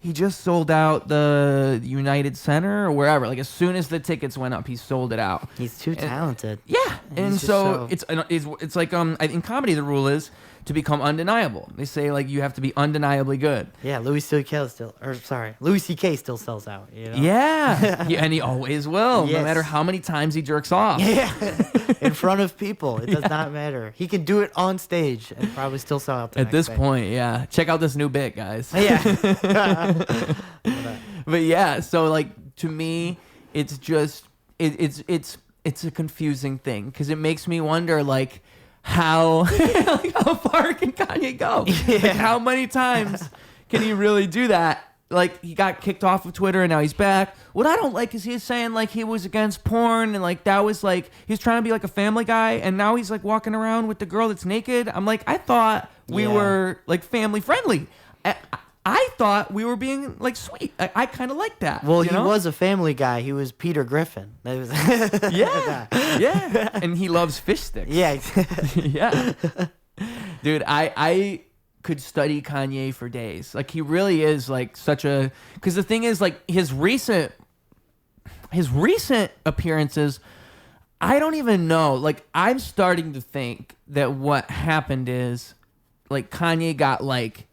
Speaker 1: the United Center or wherever. Like as soon as the tickets went up, he sold it out.
Speaker 2: He's too talented.
Speaker 1: Yeah, and so it's like in comedy the rule is to become undeniable. They say like you have to be undeniably good.
Speaker 2: Yeah, Louis C.K. still sells out. You know?
Speaker 1: Yeah, and he always will,
Speaker 2: Yes.
Speaker 1: no matter how many times he jerks off.
Speaker 2: Yeah, in front of people, it does not matter. He can do it on stage and probably still sell out.
Speaker 1: At this point, yeah. Check out this new bit, guys.
Speaker 2: Yeah.
Speaker 1: But yeah, so like to me, it's just it's a confusing thing because it makes me wonder like how far can Kanye go?
Speaker 2: Yeah.
Speaker 1: Like how many times can he really do that? Like he got kicked off of Twitter and now he's back. What I don't like is he's saying like he was against porn and like that was like he's trying to be like a family guy and now he's like walking around with the girl that's naked. I'm like I thought we were like family friendly. I thought we were being like sweet. I kind of like that.
Speaker 2: Well, he was a family guy. He was Peter Griffin. That was
Speaker 1: yeah, and he loves fish sticks.
Speaker 2: Yeah.
Speaker 1: Yeah, dude, I could study Kanye for days. Like he really is like such a. Because the thing is, like his recent appearances, I don't even know. Like I'm starting to think that what happened is, like Kanye got like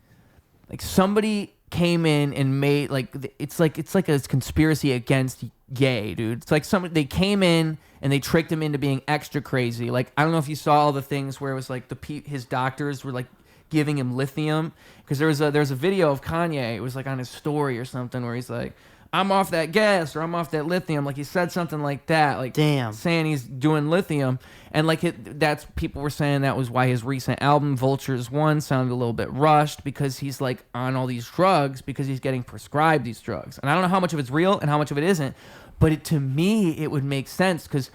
Speaker 1: somebody came in and made like it's like a conspiracy against Ye, dude. It's like they came in and they tricked him into being extra crazy. Like, I don't know if you saw all the things where it was like his doctors were like giving him lithium, because there was a video of Kanye. It was like on his story or something where he's like, I'm off that gas, or I'm off that lithium. Like, he said something like that, like,
Speaker 2: damn,
Speaker 1: saying he's doing lithium. And like that's people were saying that was why his recent album Vultures 1 sounded a little bit rushed, because he's like on all these drugs because he's getting prescribed these drugs. And I don't know how much of it's real and how much of it isn't, but to me it would make sense, because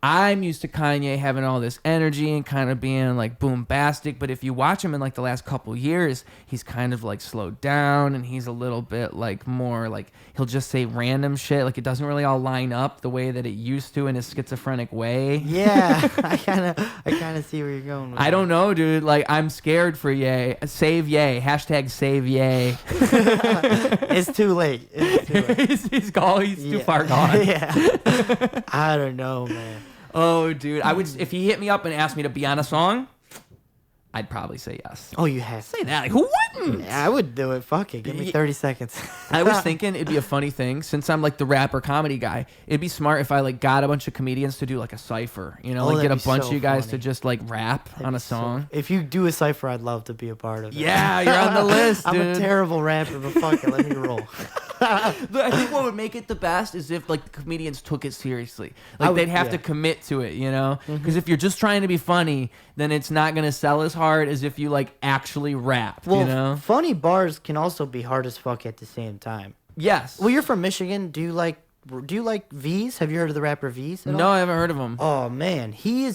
Speaker 1: I'm used to Kanye having all this energy and kind of being like boombastic, but if you watch him in like the last couple years, he's kind of like slowed down, and he's a little bit like more like, he'll just say random shit, like it doesn't really all line up the way that it used to in his schizophrenic way.
Speaker 2: Yeah, I kind of see where you're going with
Speaker 1: I don't know, dude. Like, I'm scared for Ye. Save Ye. Hashtag save Ye.
Speaker 2: It's too late.
Speaker 1: He's too far gone.
Speaker 2: Yeah. I don't know, man.
Speaker 1: Oh, dude. I would, if he hit me up and asked me to be on a song, I'd probably say yes.
Speaker 2: Oh, you have
Speaker 1: to say that. Like, who wouldn't?
Speaker 2: Yeah, I would do it. Fuck it. Give me 30 seconds.
Speaker 1: I was thinking it'd be a funny thing, since I'm like the rapper comedy guy. It'd be smart if I like got a bunch of comedians to do like a cypher. You know, like get a bunch of you guys to just like rap on a song.
Speaker 2: If you do a cypher, I'd love to be a part of it.
Speaker 1: Yeah, you're on the list, dude.
Speaker 2: I'm a terrible rapper, but fuck it. Let me roll.
Speaker 1: I think what would make it the best is if like the comedians took it seriously. Like, they'd have to commit to it, you know? Because if you're just trying to be funny, then it's not going to sell as hard as if you like actually rap,
Speaker 2: well,
Speaker 1: you know?
Speaker 2: Funny bars can also be hard as fuck at the same time.
Speaker 1: Yes.
Speaker 2: Well, you're from Michigan. Do you like V's? Have you heard of the rapper V's?
Speaker 1: No, I haven't heard of him.
Speaker 2: Oh man, he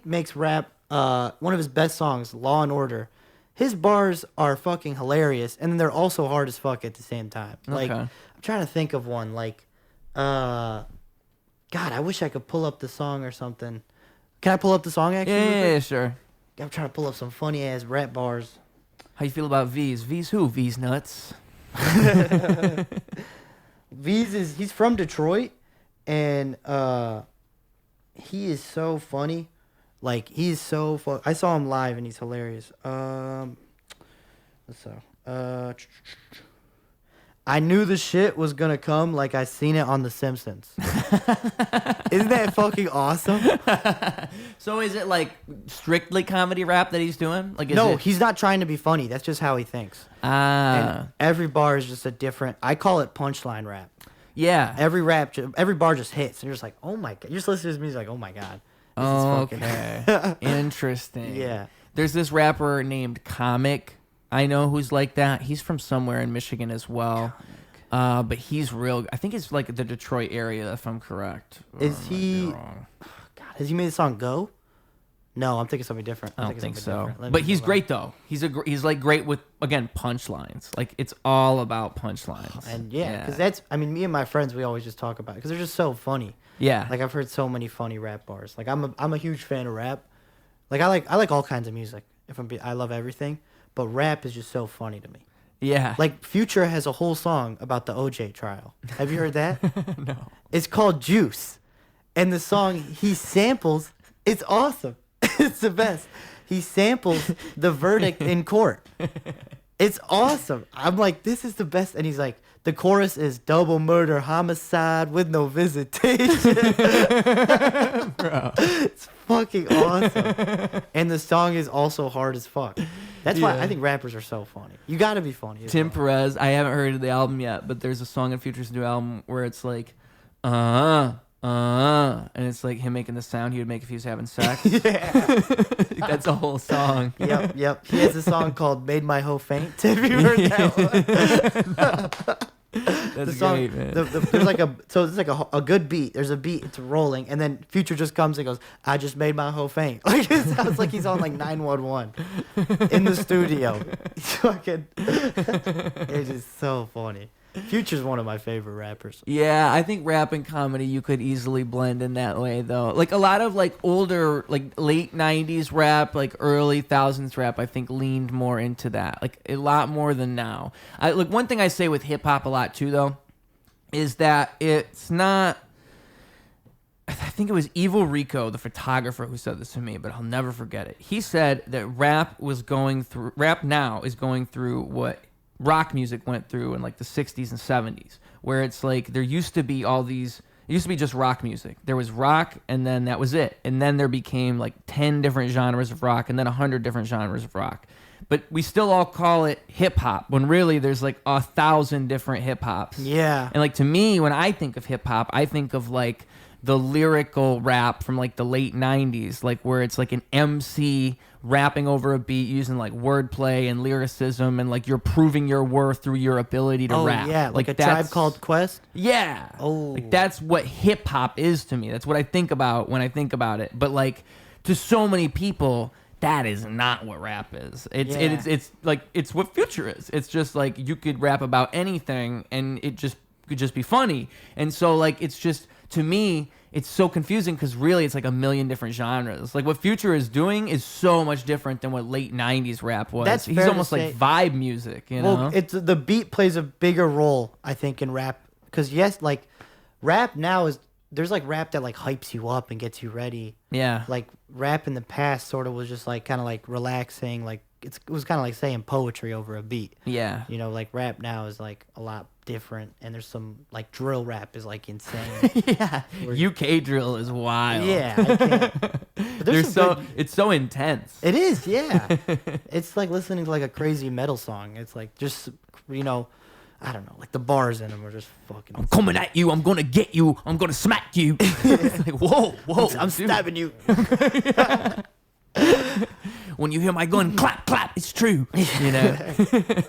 Speaker 2: makes rap. One of his best songs, Law and Order. His bars are fucking hilarious, and then they're also hard as fuck at the same time. Like, I'm trying to think of one. Like, God, I wish I could pull up the song or something. Can I pull up the song actually?
Speaker 1: Yeah, sure.
Speaker 2: I'm trying to pull up some funny ass rap bars.
Speaker 1: How you feel about V's? V's who? V's nuts.
Speaker 2: He's from Detroit, and he is so funny. Like, he's so fun. I saw him live, and he's hilarious. I knew the shit was gonna come like I seen it on The Simpsons. Isn't that fucking awesome?
Speaker 1: So is it like strictly comedy rap that he's doing? Like,
Speaker 2: he's not trying to be funny. That's just how he thinks. And every bar is just a different. I call it punchline rap.
Speaker 1: Yeah.
Speaker 2: Every bar just hits, and you're just like, oh my god. You're just listening to his music like, oh my god.
Speaker 1: Okay. Interesting.
Speaker 2: Yeah.
Speaker 1: There's this rapper named Comic, I know, who's like that. He's from somewhere in Michigan as well. But he's real. I think it's like the Detroit area, if I'm correct.
Speaker 2: Is he? God, has he made the song Go? No, I'm thinking something different.
Speaker 1: I don't think so. But he's great though. He's like great with, again, punchlines. Like, it's all about punchlines.
Speaker 2: And because that's. I mean, me and my friends, we always just talk about it because they're just so funny.
Speaker 1: Yeah.
Speaker 2: Like, I've heard so many funny rap bars. Like, I'm a huge fan of rap. Like, I like all kinds of music. I love everything, but rap is just so funny to me.
Speaker 1: Yeah.
Speaker 2: Like, Future has a whole song about the OJ trial. Have you heard that?
Speaker 1: No.
Speaker 2: It's called Juice. And the song he samples, it's awesome. It's the best. He samples the verdict in court. It's awesome. I'm like, this is the best. And he's like, the chorus is double murder, homicide with no visitation.
Speaker 1: Bro.
Speaker 2: It's fucking awesome. And the song is also hard as fuck. That's why I think rappers are so funny. You got to be funny.
Speaker 1: Tim Perez, I haven't heard of the album yet, but there's a song in Future's new album where it's like, and it's like him making the sound he would make if he was having sex.
Speaker 2: Yeah.
Speaker 1: That's a whole song.
Speaker 2: Yep. He has a song called Made My Hoe Faint. Have you heard that one?
Speaker 1: That's
Speaker 2: the song,
Speaker 1: great, man.
Speaker 2: There's like a good beat. There's a beat. It's rolling, and then Future just comes and goes, "I just made my hoe faint." Like, it sounds like he's on like 911 in the studio. It's fucking. It is so funny. Future's one of my favorite rappers.
Speaker 1: Yeah, I think rap and comedy you could easily blend in that way though. Like, a lot of like older, like late 90s rap, like early thousands rap, I think leaned more into that. Like, a lot more than now. Like, one thing I say with hip hop a lot too though is that it's not, I think it was Evil Rico, the photographer, who said this to me, but I'll never forget it. He said that rap now is going through what rock music went through in like the 60s and 70s, where it's like there used to be all these. It used to be just rock music. There was rock, and then that was it. And then there became like 10 different genres of rock, and then 100 different genres of rock. But we still all call it hip hop, when really there's like 1,000 different hip hops.
Speaker 2: Yeah.
Speaker 1: And like to me, when I think of hip hop, I think of like the lyrical rap from like the late 90s, like where it's like an MC rapping over a beat using like wordplay and lyricism, and like you're proving your worth through your ability to rap.
Speaker 2: Yeah, like a Tribe Called Quest.
Speaker 1: Yeah.
Speaker 2: Oh.
Speaker 1: Like that's what hip hop is to me. That's what I think about when I think about it. But like to so many people, that is not what rap is. It's like it's what Future is. It's just like you could rap about anything and it just could just be funny. And so like it's just, to me, it's so confusing because really it's like a million different genres. Like what Future is doing is so much different than what late 90s rap was. He's almost like vibe music, you know?
Speaker 2: It's the beat plays a bigger role, I think, in rap. Because yes, like rap now is, there's like rap that like hypes you up and gets you ready.
Speaker 1: Yeah.
Speaker 2: Like rap in the past sort of was just like kind of like relaxing, like it was kind of like saying poetry over a beat.
Speaker 1: Yeah.
Speaker 2: You know, like rap now is like a lot different, and there's some like drill rap is like insane.
Speaker 1: Yeah. UK drill is wild.
Speaker 2: Yeah. I can't. But
Speaker 1: it's so intense.
Speaker 2: It is, yeah. It's like listening to like a crazy metal song. It's like just, you know, I don't know, like the bars in them are just fucking.
Speaker 1: I'm coming at you. I'm gonna get you. I'm gonna smack you. It's like whoa.
Speaker 2: I'm stabbing you.
Speaker 1: When you hear my gun, clap, clap. It's true. You know,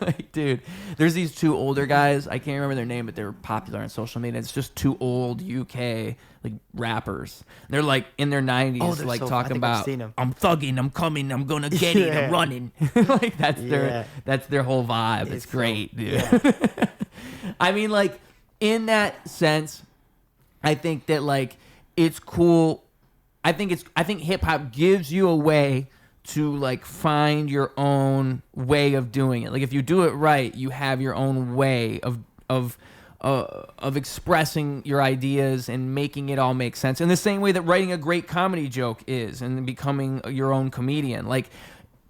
Speaker 1: like, dude. There's these two older guys. I can't remember their name, but they were popular on social media. It's just two old UK like rappers. They're like in their 90s, like talking about I'm thugging, I'm coming, I'm gonna get it, I'm running. Like that's their whole vibe. It's great, dude. Yeah. I mean, like in that sense, I think that like it's cool. I think hip hop gives you a way to like find your own way of doing it. Like if you do it right, you have your own way of expressing your ideas and making it all make sense. In the same way that writing a great comedy joke is, and becoming your own comedian. Like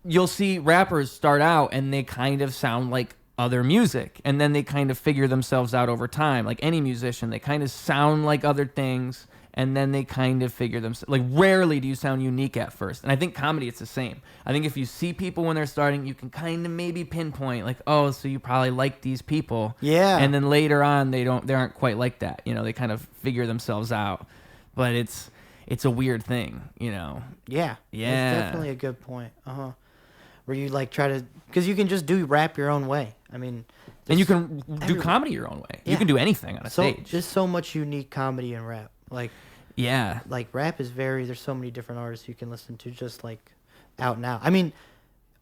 Speaker 1: you'll see rappers start out and they kind of sound like other music, and then they kind of figure themselves out over time. Like any musician, they kind of sound like other things, and then they kind of figure themselves. Like rarely do you sound unique at first. And I think comedy, it's the same. I think if you see people when they're starting, you can kind of maybe pinpoint like, oh, so you probably like these people.
Speaker 2: Yeah.
Speaker 1: And then later on, they aren't quite like that. You know, they kind of figure themselves out. But it's a weird thing, you know.
Speaker 2: Yeah.
Speaker 1: Yeah.
Speaker 2: It's definitely a good point. Where you like try to, because you can just do rap your own way. I mean,
Speaker 1: and you can do comedy your own way. Yeah. You can do anything on a stage.
Speaker 2: There's so much unique comedy in rap. Like,
Speaker 1: yeah,
Speaker 2: like rap is there's so many different artists you can listen to just like out now. I mean,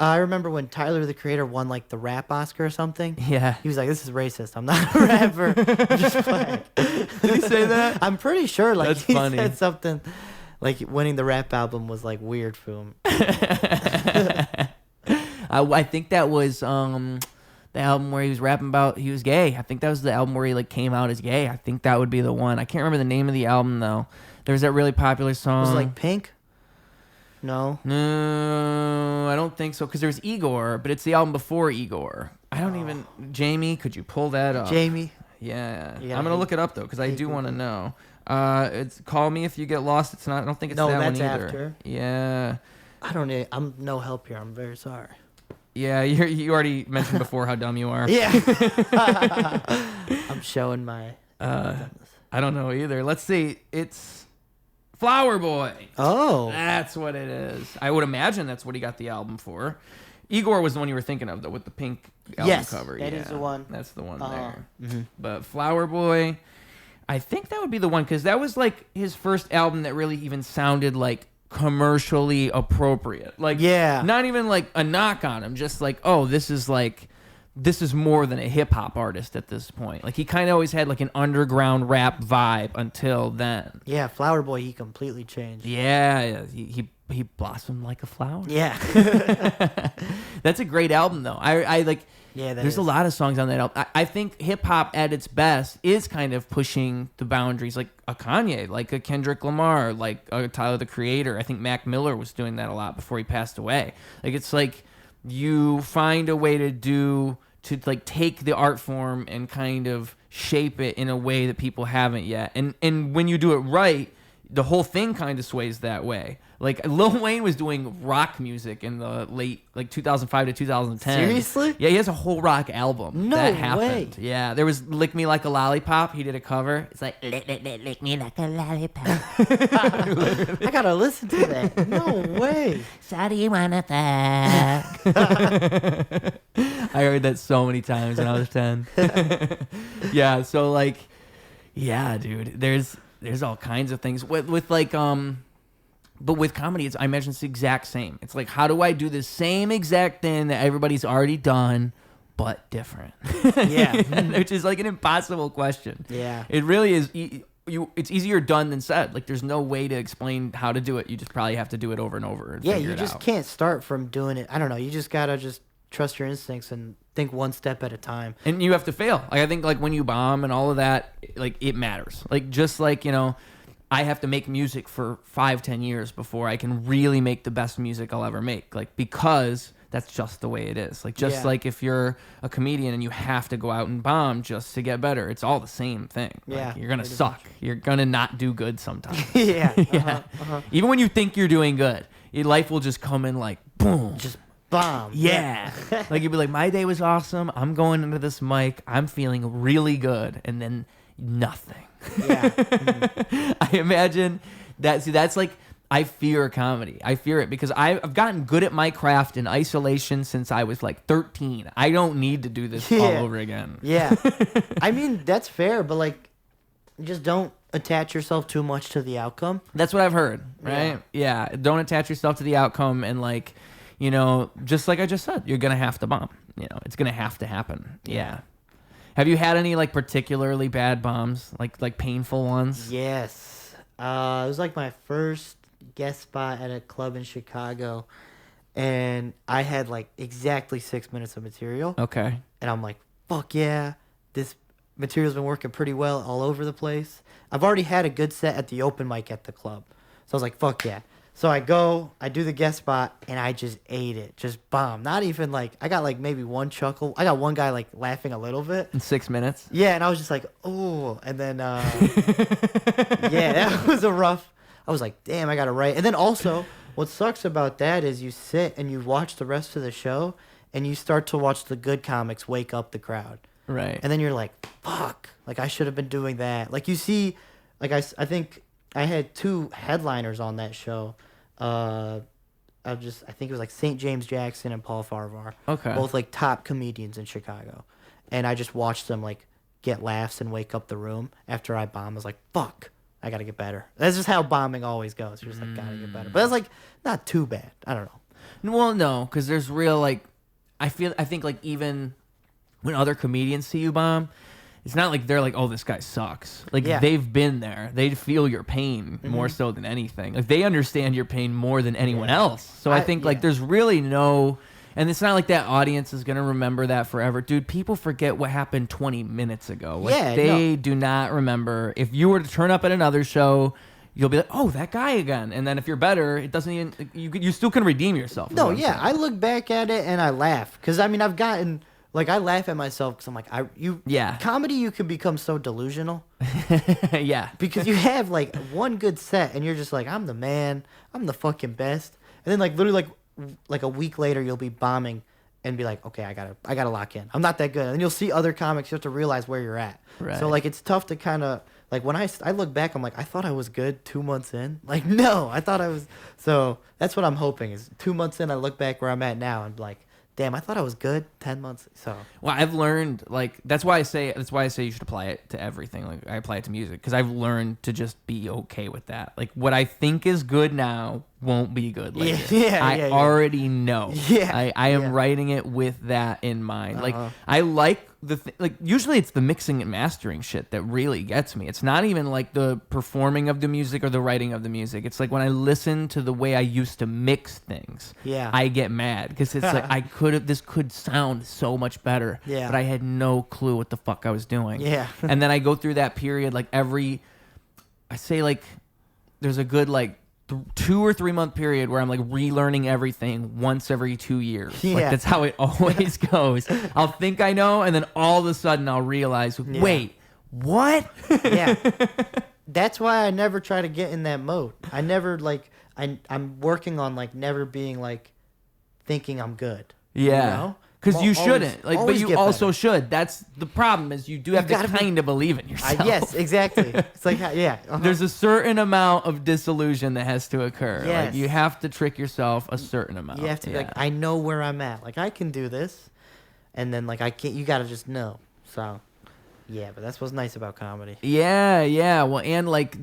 Speaker 2: I remember when Tyler, the Creator, won like the rap Oscar or something.
Speaker 1: Yeah.
Speaker 2: He was like, this is racist. I'm not a rapper. I'm just playing.
Speaker 1: Did he say that?
Speaker 2: I'm pretty sure like
Speaker 1: That's
Speaker 2: he
Speaker 1: funny.
Speaker 2: said something like winning the rap album was like weird for him.
Speaker 1: I think that was the album where he was rapping about he was gay. I think that was the album where he like came out as gay. I think that would be the one. I can't remember the name of the album though. There's that really popular song.
Speaker 2: Was it like Pink? No,
Speaker 1: I don't think so. Because there's Igor, but it's the album before Igor. I don't even. Jamie, could you pull that up?
Speaker 2: Jamie.
Speaker 1: Yeah, I'm gonna look it up though because I do want to know. It's Call Me If You Get Lost. It's not. I don't think it's that one either.
Speaker 2: No, that's after.
Speaker 1: Yeah.
Speaker 2: I don't need. I'm no help here. I'm very sorry.
Speaker 1: Yeah, you already mentioned before how dumb you are.
Speaker 2: Yeah. I'm showing my.
Speaker 1: I don't know either. Let's see. It's Flower Boy.
Speaker 2: Oh.
Speaker 1: That's what it is. I would imagine that's what he got the album for. Igor was the one you were thinking of, though, with the pink album cover.
Speaker 2: That is the one.
Speaker 1: That's the one there.
Speaker 2: Mm-hmm.
Speaker 1: But Flower Boy, I think that would be the one, because that was like his first album that really even sounded like commercially appropriate. Like, not even like a knock on him, just like, oh, this is more than a hip hop artist at this point. Like he kind of always had like an underground rap vibe until then.
Speaker 2: Yeah, Flower Boy, he completely changed.
Speaker 1: Yeah, he blossomed like a flower.
Speaker 2: Yeah.
Speaker 1: That's a great album though. I like.
Speaker 2: Yeah,
Speaker 1: there's a lot of songs on that album. I think hip hop at its best is kind of pushing the boundaries, like a Kanye, like a Kendrick Lamar, like a Tyler the Creator. I think Mac Miller was doing that a lot before he passed away. Like it's like you find a way to do to like take the art form and kind of shape it in a way that people haven't yet. And when you do it right, the whole thing kind of sways that way. Like Lil Wayne was doing rock music in the late 2005 to 2010.
Speaker 2: Seriously?
Speaker 1: Yeah, he has a whole rock album.
Speaker 2: No
Speaker 1: that happened.
Speaker 2: way.
Speaker 1: Yeah, there was "Lick Me Like a Lollipop." He did a cover. It's like
Speaker 3: Lick me like a lollipop.
Speaker 2: I gotta listen to that. No way.
Speaker 3: So do you wanna fuck?
Speaker 1: I heard that so many times when I was 10. Yeah, so like, yeah, dude, there's all kinds of things with like but with comedy, I imagine it's the exact same. It's like, how do I do the same exact thing that everybody's already done, but different?
Speaker 2: Yeah.
Speaker 1: Which is like an impossible question.
Speaker 2: Yeah.
Speaker 1: It really is. It's easier done than said. Like, there's no way to explain how to do it. You just probably have to do it over and over. And
Speaker 2: Yeah,
Speaker 1: figure
Speaker 2: you
Speaker 1: it
Speaker 2: just
Speaker 1: out.
Speaker 2: can't start from doing it. I don't know. You just gotta just trust your instincts and think one step at a time.
Speaker 1: And you have to fail. Like, I think like when you bomb and all of that, like it matters. Like, just like, you know, I have to make music for 5-10 years before I can really make the best music I'll ever make. Like, because that's just the way it is. Like, just
Speaker 2: Yeah.
Speaker 1: like if you're a comedian and you have to go out and bomb just to get better, it's all the same thing. Like,
Speaker 2: Yeah,
Speaker 1: you're gonna
Speaker 2: pretty
Speaker 1: suck. You're gonna not do good sometimes.
Speaker 2: Yeah.
Speaker 1: Yeah. Even when you think you're doing good, your life will just come in like boom.
Speaker 2: Just bomb.
Speaker 1: Yeah. Like, you'd be like, my day was awesome. I'm going into this mic. I'm feeling really good. And then nothing.
Speaker 2: Yeah.
Speaker 1: I imagine that. See, that's like, I fear comedy. I fear it because I've gotten good at my craft in isolation since I was like 13. I don't need to do this all
Speaker 2: Yeah.
Speaker 1: over again.
Speaker 2: Yeah. I mean, that's fair, but like, just don't attach yourself too much to the outcome.
Speaker 1: That's what I've heard, right? Yeah. Don't attach yourself to the outcome and like, you know, just like I just said, you're going to have to bomb. You know, it's going to have to happen. Yeah. Have you had any like particularly bad bombs, like painful ones?
Speaker 2: Yes. It was like my first guest spot at a club in Chicago, and I had like exactly 6 minutes of material.
Speaker 1: Okay.
Speaker 2: And I'm like, fuck yeah, this material's been working pretty well all over the place. I've already had a good set at the open mic at the club. So I was like, fuck yeah. So I do the guest spot, and I just ate it. Just bomb. Not even like, I got like maybe one chuckle. I got one guy like laughing a little bit.
Speaker 1: In 6 minutes?
Speaker 2: Yeah, and I was just like, oh. And then, yeah, that was I was like, damn, I got to write. And then also, what sucks about that is you sit and you watch the rest of the show, and you start to watch the good comics wake up the crowd.
Speaker 1: Right.
Speaker 2: And then you're like, fuck, like I should have been doing that. Like you see, like I think I had 2 headliners on that show. I think it was like St. James Jackson and Paul Farvar.
Speaker 1: Okay.
Speaker 2: Both like top comedians in Chicago. And I just watched them like get laughs and wake up the room after I bombed. I was like, fuck, I got to get better. That's just how bombing always goes. You're just like, got to get better. But that's like not too bad. I don't know.
Speaker 1: Well, no, because there's real like, I think like even when other comedians see you bomb, it's not like they're like, oh, this guy sucks. Like,
Speaker 2: Yeah.
Speaker 1: they've been there. They feel your pain more so than anything. Like, they understand your pain more than anyone else. So I think, like, there's really no... And it's not like that audience is going to remember that forever. Dude, people forget what happened 20 minutes ago. Like,
Speaker 2: Yeah,
Speaker 1: they do not remember. If you were to turn up at another show, you'll be like, oh, that guy again. And then if you're better, it doesn't even... You still can redeem yourself.
Speaker 2: No, yeah, I look back at it and I laugh. Because, I mean, I've gotten... Like, I laugh at myself because I'm like,
Speaker 1: Yeah.
Speaker 2: Comedy, you can become so delusional.
Speaker 1: Yeah.
Speaker 2: Because you have, like, one good set, and you're just like, I'm the man. I'm the fucking best. And then, like, literally, like a week later, you'll be bombing and be like, okay, I gotta lock in. I'm not that good. And you'll see other comics, you have to realize where you're at.
Speaker 1: Right.
Speaker 2: So, like, it's tough to kind of, like, when I look back, I'm like, I thought I was good 2 months in. Like, no, I thought I was. So, that's what I'm hoping is 2 months in, I look back where I'm at now and be like, damn, I thought I was good 10 months. So
Speaker 1: well, I've learned like that's why I say you should apply it to everything. Like I apply it to music because I've learned to just be okay with that. Like what I think is good now won't be good later. I already know.
Speaker 2: Yeah,
Speaker 1: I am writing it with that in mind. Like I like like usually it's the mixing and mastering shit that really gets me. It's not even like the performing of the music or the writing of the music. It's like when I listen to the way I used to mix things.
Speaker 2: Yeah.
Speaker 1: I get mad because it's like this could sound so much better.
Speaker 2: Yeah.
Speaker 1: But I had no clue what the fuck I was doing.
Speaker 2: Yeah.
Speaker 1: And then I go through that period like I say like there's a good like 2 or 3 month period where I'm like relearning everything once every 2 years.
Speaker 2: Yeah.
Speaker 1: Like that's how it always goes. I'll think I know, and then all of a sudden I'll realize, wait, what?
Speaker 2: Yeah. That's why I never try to get in that mode. I never I'm working on like never being like thinking I'm good.
Speaker 1: Yeah.
Speaker 2: You know?
Speaker 1: Because you
Speaker 2: Always-
Speaker 1: shouldn't. Like, but
Speaker 2: always
Speaker 1: you
Speaker 2: get
Speaker 1: also
Speaker 2: better.
Speaker 1: should. That's the problem is you do have to
Speaker 2: gotta be-
Speaker 1: kind of believe in yourself.
Speaker 2: Yes, exactly. It's like, yeah. Uh-huh.
Speaker 1: There's a certain amount of disillusion that has to occur. Like
Speaker 2: Yes.
Speaker 1: you have to trick yourself a certain amount.
Speaker 2: You have to be like, I know where I'm at. Like, I can do this. And then, like, I can't, you got to just know. So, yeah, but that's what's nice about comedy.
Speaker 1: Yeah. Well, and like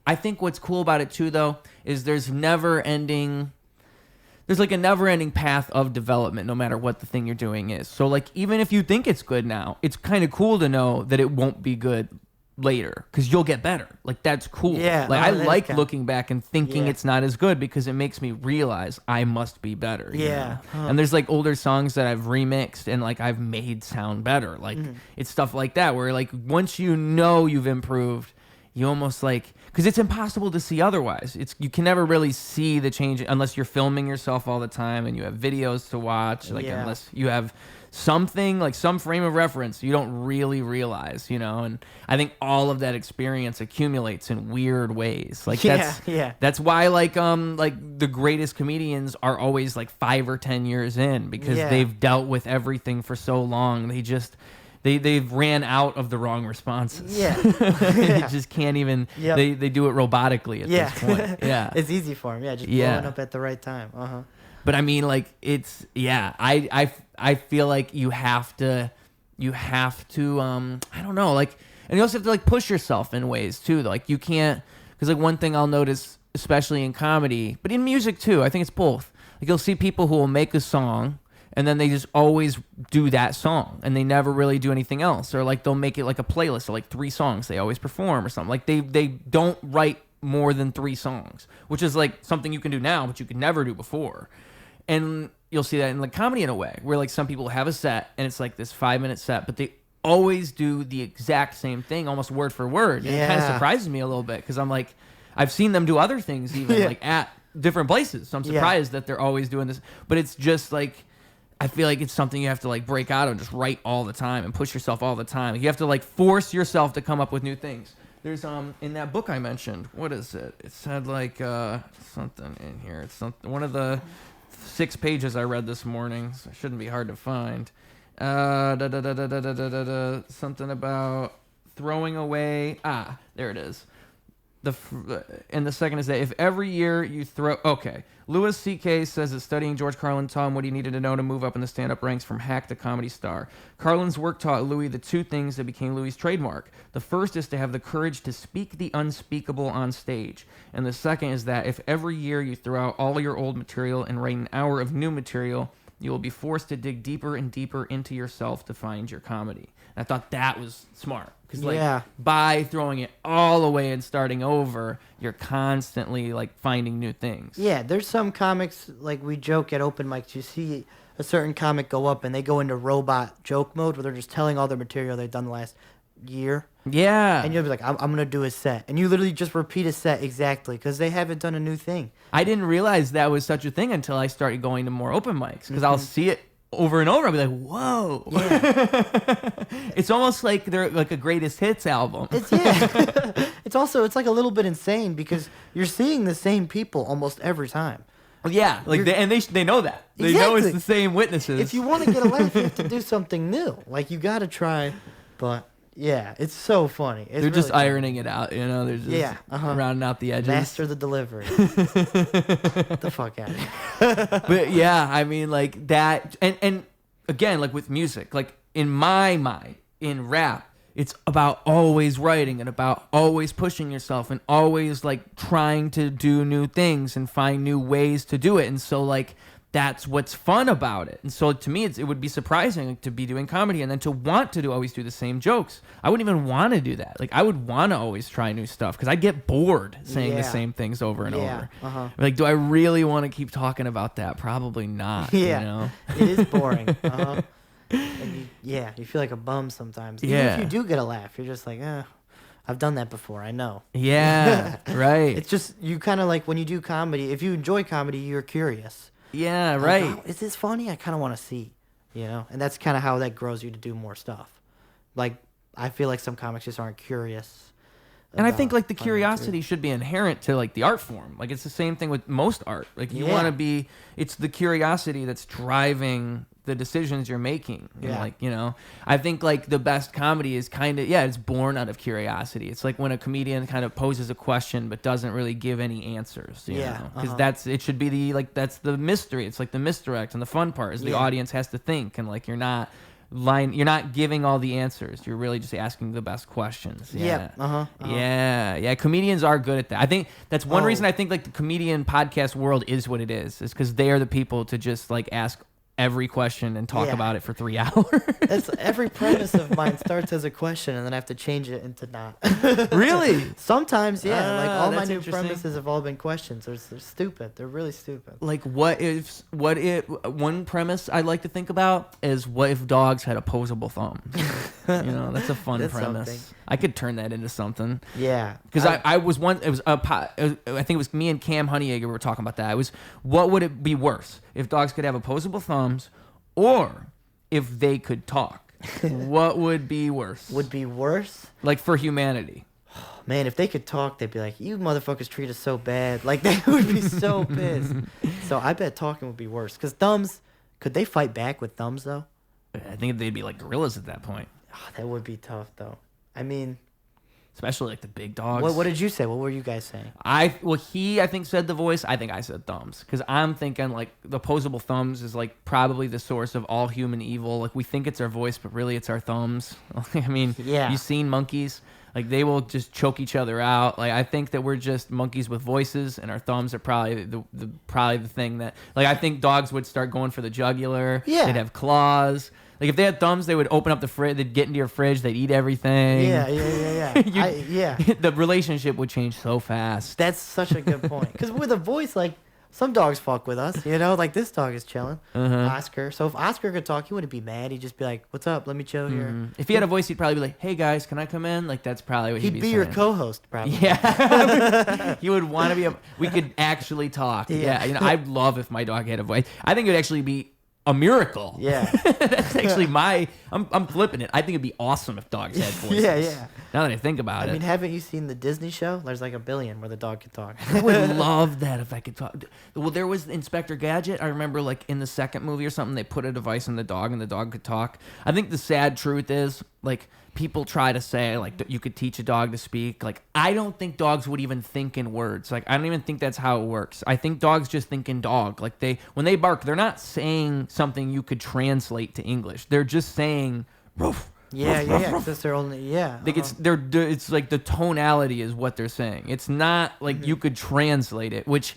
Speaker 1: I think what's cool about it too, though, is there's like a never ending path of development, no matter what the thing you're doing is. So like, even if you think it's good now, it's kind of cool to know that it won't be good later because you'll get better. Like that's cool.
Speaker 2: Yeah,
Speaker 1: Like I
Speaker 2: that is
Speaker 1: like
Speaker 2: kinda-
Speaker 1: looking back and thinking
Speaker 2: Yeah.
Speaker 1: it's not as good because it makes me realize I must be better. you
Speaker 2: Yeah.
Speaker 1: know?
Speaker 2: Huh.
Speaker 1: And there's like older songs that I've remixed and like I've made sound better. Like it's stuff like that where like once you know you've improved, you almost like, because it's impossible to see otherwise. You can never really see the change unless you're filming yourself all the time and you have videos to watch. Like
Speaker 2: Yeah.
Speaker 1: unless you have something like some frame of reference, you don't really realize, And I think all of that experience accumulates in weird ways. Like
Speaker 2: Yeah.
Speaker 1: that's why like the greatest comedians are always like 5 or 10 years in because
Speaker 2: Yeah.
Speaker 1: they've dealt with everything for so long. They've ran out of the wrong responses.
Speaker 2: Yeah.
Speaker 1: They just can't even.
Speaker 2: Yep.
Speaker 1: They do it robotically at
Speaker 2: Yeah.
Speaker 1: this point. Yeah.
Speaker 2: It's easy for him. Yeah, just
Speaker 1: Yeah.
Speaker 2: blowing up at the right time. Uh-huh.
Speaker 1: But I mean, like it's I feel like you have to I don't know, like, and you also have to like push yourself in ways too. Like you can't, because like one thing I'll notice, especially in comedy, but in music too, I think it's both. Like you'll see people who will make a song and then they just always do that song and they never really do anything else, or like they'll make it like a playlist of like 3 songs they always perform or something. Like they don't write more than 3 songs, which is like something you can do now but you could never do before. And you'll see that in like comedy in a way where like some people have a set and it's like this 5-minute set, but they always do the exact same thing almost word for word. And it kind of
Speaker 2: Yeah.
Speaker 1: surprises me a little bit because I'm like, I've seen them do other things even
Speaker 2: Yeah.
Speaker 1: like at different places, so I'm surprised that they're always doing this. But it's just like, I feel like it's something you have to like break out of and just write all the time and push yourself all the time. You have to like force yourself to come up with new things. There's in that book I mentioned, what is it? It said like something in here. It's something, one of the 6 pages I read this morning, so it shouldn't be hard to find. Something about throwing away. There it is. And the second is that if every year you Louis C.K. says that studying George Carlin taught him what he needed to know to move up in the stand-up ranks from hack to comedy star. Carlin's work taught Louis the 2 things that became Louis' trademark. The first is to have the courage to speak the unspeakable on stage. And the second is that if every year you throw out all your old material and write an hour of new material, you will be forced to dig deeper and deeper into yourself to find your comedy. And I thought that was smart. Because like by throwing it all away and starting over, you're constantly like finding new things.
Speaker 2: Yeah, there's some comics, like we joke at open mics, you see a certain comic go up and they go into robot joke mode where they're just telling all their material they've done the last year.
Speaker 1: Yeah.
Speaker 2: And you'll be like, I'm going to do a set. And you literally just repeat a set exactly because they haven't done a new thing.
Speaker 1: I didn't realize that was such a thing until I started going to more open mics because I'll see it over and over. I'll be like, whoa.
Speaker 2: Yeah.
Speaker 1: It's almost like they're like a greatest hits album.
Speaker 2: It's it's like a little bit insane because you're seeing the same people almost every time.
Speaker 1: Yeah, like they know that. They know it's
Speaker 2: Exactly.
Speaker 1: the same witnesses.
Speaker 2: If you want to get a laugh, you have to do something new. Like, you got to try. But, yeah, it's so funny. It's
Speaker 1: they're just
Speaker 2: really funny.
Speaker 1: ironing it out, They're just rounding out the edges.
Speaker 2: Master the delivery. Get the fuck out of here.
Speaker 1: But yeah, I mean, like that, and again, like with music, like in my mind, in rap, it's about always writing and about always pushing yourself and always like trying to do new things and find new ways to do it. And so like that's what's fun about it. And so to me, it would be surprising to be doing comedy and then to want to always do the same jokes. I wouldn't even want to do that. Like I would want to always try new stuff because I get bored saying the same things over and over. Like, do I really want to keep talking about that? Probably not.
Speaker 2: Yeah, it is boring. And you feel like a bum sometimes. Even if you do get a laugh, you're just like, I I've done that before. I know.
Speaker 1: Yeah, right.
Speaker 2: It's just you kind of like when you do comedy. If you enjoy comedy, you're curious.
Speaker 1: Yeah,
Speaker 2: Like,
Speaker 1: right.
Speaker 2: oh, is this funny? I kind of want to see, and that's kind of how that grows you to do more stuff. Like I feel like some comics just aren't curious.
Speaker 1: And I think like the
Speaker 2: about
Speaker 1: curiosity should be inherent to like the art form. Like it's the same thing with most art. Like you
Speaker 2: Yeah.
Speaker 1: want to be, it's the curiosity that's driving the decisions you're making. And
Speaker 2: Yeah.
Speaker 1: like, I think like the best comedy is kind of, it's born out of curiosity. It's like when a comedian kind of poses a question but doesn't really give any answers, you
Speaker 2: Yeah,
Speaker 1: know? Because it should be that's the mystery. It's like the misdirect, and the fun part is the
Speaker 2: Yeah.
Speaker 1: audience has to think, and like you're not giving all the answers. You're really just asking the best questions.
Speaker 2: Yep.
Speaker 1: Yeah. Comedians are good at that. I think that's one reason I think like the comedian podcast world is what it is because they are the people to just like ask every question and talk
Speaker 2: Yeah.
Speaker 1: about it for 3 hours.
Speaker 2: That's every premise of mine starts as a question, and then I have to change it into not.
Speaker 1: Really?
Speaker 2: Sometimes, yeah. Like all my
Speaker 1: that's
Speaker 2: new
Speaker 1: interesting.
Speaker 2: premises have all been questions. They're stupid. They're really stupid.
Speaker 1: Like what if one premise I like to think about is what if dogs had opposable thumbs? That's a fun
Speaker 2: That's
Speaker 1: premise.
Speaker 2: something.
Speaker 1: I could turn that into something.
Speaker 2: Yeah.
Speaker 1: Because I was one. It was I think it was me and Cam Honeyegger were talking about that. It was what would it be worse if dogs could have opposable thumbs, or if they could talk? What would be worse?
Speaker 2: Would be worse.
Speaker 1: Like for humanity.
Speaker 2: Man, if they could talk, they'd be like, "You motherfuckers treat us so bad." Like they would be so pissed. So I bet talking would be worse. Cause thumbs, could they fight back with thumbs though?
Speaker 1: I think they'd be like gorillas at that point,
Speaker 2: Oh, that would be tough though. I mean,
Speaker 1: especially like the big dogs.
Speaker 2: what did you say? What were you guys saying?
Speaker 1: I think said the voice. I think I said thumbs because I'm thinking like the opposable thumbs is like probably the source of all human evil. Like we think it's our voice, but really it's our thumbs. I mean,
Speaker 2: Yeah.
Speaker 1: You've seen monkeys. Like they will just choke each other out. Like I think that we're just monkeys with voices, and our thumbs are probably the thing that like I think dogs would start going for the jugular.
Speaker 2: Yeah.
Speaker 1: They'd have claws. Like if they had thumbs, they would open up the fridge. They'd get into your fridge. They'd eat everything.
Speaker 2: Yeah.
Speaker 1: You- The relationship would change so fast.
Speaker 2: That's such a good point. Because with a voice, like, some dogs fuck with us, like this dog is chilling. Oscar. So if Oscar could talk, he wouldn't be mad. He'd just be like, "What's up? Let me chill here."
Speaker 1: If he had a voice, he'd probably be like, "Hey guys, can I come in?" Like that's probably what he'd
Speaker 2: He'd
Speaker 1: be
Speaker 2: be your
Speaker 1: saying.
Speaker 2: co-host, probably.
Speaker 1: Yeah, he would want to be. We could actually talk.
Speaker 2: Yeah.
Speaker 1: Yeah, I'd love if my dog had a voice. I think it would actually be a miracle.
Speaker 2: Yeah.
Speaker 1: That's actually I'm flipping it. I think it'd be awesome if dogs had voices.
Speaker 2: Yeah.
Speaker 1: Now that I think about
Speaker 2: I
Speaker 1: it.
Speaker 2: mean, haven't you seen the Disney show? There's like a billion where the dog can talk.
Speaker 1: I would love that if I could talk. Well, there was Inspector Gadget. I remember, like in the second movie or something, they put a device in the dog and the dog could talk. I think the sad truth is, like, people try to say like you could teach a dog to speak. Like, I don't think dogs would even think in words. Like, I don't even think that's how it works. I think dogs just think in dog. Like when they bark, they're not saying something you could translate to English. They're just saying roof.
Speaker 2: Yeah. That's their only. Yeah.
Speaker 1: Like it's like the tonality is what they're saying. It's not like you could translate it, which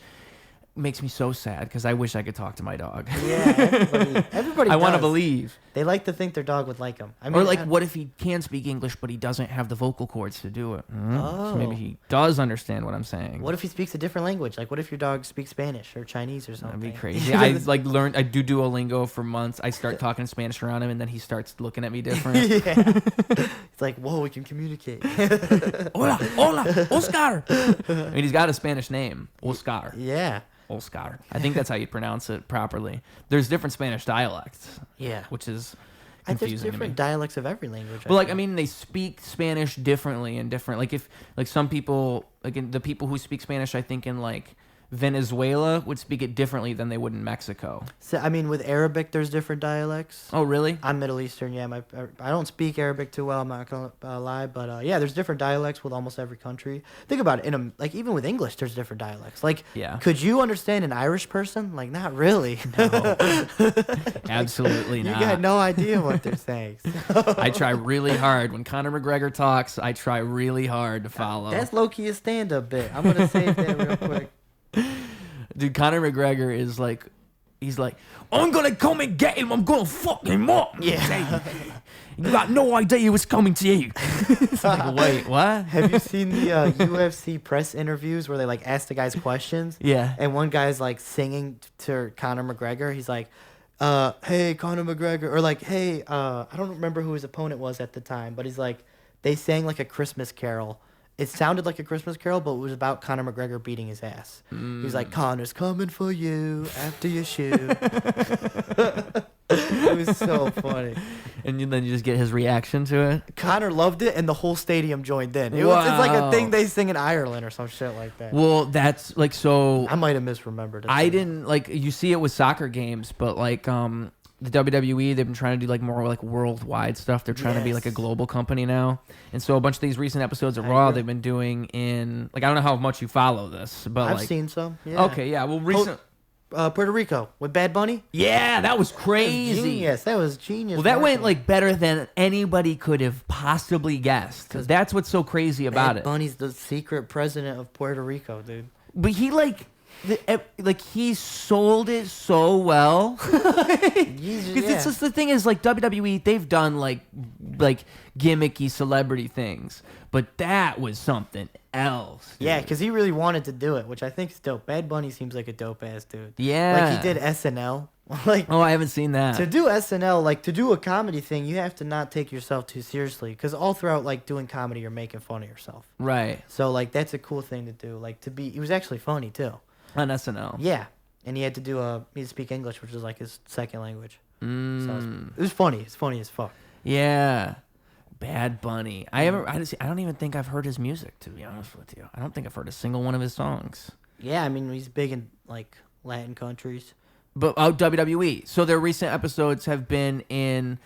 Speaker 1: makes me so sad because I wish I could talk to my dog.
Speaker 2: Yeah. Everybody.
Speaker 1: I want to
Speaker 2: does.
Speaker 1: believe.
Speaker 2: They like to think their dog would like them. I mean,
Speaker 1: Or like, what if he can speak English but he doesn't have the vocal cords to do it? So maybe
Speaker 2: Oh.
Speaker 1: he does understand what I'm saying.
Speaker 2: What if he speaks a different language? Like, what if your dog speaks Spanish or Chinese or something?
Speaker 1: That'd be crazy. I like learned. I do Duolingo for months. I start talking Spanish around him, and then he starts looking at me different.
Speaker 2: Yeah. It's like, whoa, we can communicate.
Speaker 1: Hola, Oscar. I mean, he's got a Spanish name, Oscar.
Speaker 2: Yeah.
Speaker 1: Oscar. I think that's how you pronounce it properly. There's different Spanish dialects,
Speaker 2: Yeah.
Speaker 1: which is
Speaker 2: There's
Speaker 1: confusing to me.
Speaker 2: different dialects of every language.
Speaker 1: Well, like I
Speaker 2: think.
Speaker 1: mean, they speak Spanish differently and different. Like if like some people, like the people who speak Spanish, I think in like Venezuela would speak it differently than they would in Mexico.
Speaker 2: So, I mean, with Arabic, there's different dialects.
Speaker 1: Oh, really?
Speaker 2: I'm Middle Eastern, yeah. I don't speak Arabic too well. I'm not gonna lie, but yeah, there's different dialects with almost every country. Think about it. Like even with English, there's different dialects. Like,
Speaker 1: Yeah.
Speaker 2: could you understand an Irish person? Like, not really.
Speaker 1: No, absolutely
Speaker 2: You
Speaker 1: not.
Speaker 2: got no idea what they're saying.
Speaker 1: I try really hard when Conor McGregor talks. I try really hard to follow.
Speaker 2: That's low key a stand up bit. I'm gonna save that real quick.
Speaker 1: Dude, Conor McGregor is like, he's like, I'm gonna come and get him. I'm gonna fuck him up.
Speaker 2: Yeah.
Speaker 1: You got no idea what's coming to you. It's like, wait, what?
Speaker 2: Have you seen the UFC press interviews where they like ask the guys questions?
Speaker 1: Yeah.
Speaker 2: And one guy's like singing to Conor McGregor. He's like, "Hey, Conor McGregor," or like, "Hey," I don't remember who his opponent was at the time, but he's like, they sang like a Christmas carol. It sounded like a Christmas carol, but it was about Conor McGregor beating his ass. He was like, Conor's coming for you after you shoot. It was so funny.
Speaker 1: And then you just get his reaction to it.
Speaker 2: Conor loved it, and the whole stadium joined in. It's like a thing they sing in Ireland or some shit like that.
Speaker 1: Well, that's like so.
Speaker 2: I might have misremembered it.
Speaker 1: I didn't like you see it with soccer games, but like the WWE, they've been trying to do like more like worldwide stuff. They're trying to be like a global company now, and so a bunch of these recent episodes of Raw they've been doing in like I don't know how much you follow this, but
Speaker 2: I've
Speaker 1: like,
Speaker 2: seen some. Yeah.
Speaker 1: Okay, yeah. Well, recent.
Speaker 2: Puerto Rico with Bad Bunny.
Speaker 1: Yeah, that was crazy.
Speaker 2: Genius. That was genius.
Speaker 1: Well, that went like better than anybody could have possibly guessed. Because that's what's so crazy about it.
Speaker 2: Bad Bunny's the secret president of Puerto Rico, dude.
Speaker 1: But he he sold it so well. Because it's just the thing is like WWE, they've done like gimmicky celebrity things, but that was something else. Dude.
Speaker 2: Yeah, because he really wanted to do it, which I think is dope. Bad Bunny seems like a dope ass dude.
Speaker 1: Yeah,
Speaker 2: like he did SNL. Like,
Speaker 1: oh, I haven't seen that.
Speaker 2: To do SNL, like to do a comedy thing, you have to not take yourself too seriously, because all throughout like doing comedy, you're making fun of yourself.
Speaker 1: Right.
Speaker 2: So like that's a cool thing to do. Like he was actually funny too.
Speaker 1: On SNL.
Speaker 2: Yeah, and he had to speak English, which is like his second language. So it was funny. It's funny as fuck.
Speaker 1: Yeah. Bad Bunny. I don't even think I've heard his music, to be honest with you. I don't think I've heard a single one of his songs.
Speaker 2: Yeah, I mean he's big in like Latin countries.
Speaker 1: But WWE. So their recent episodes have been in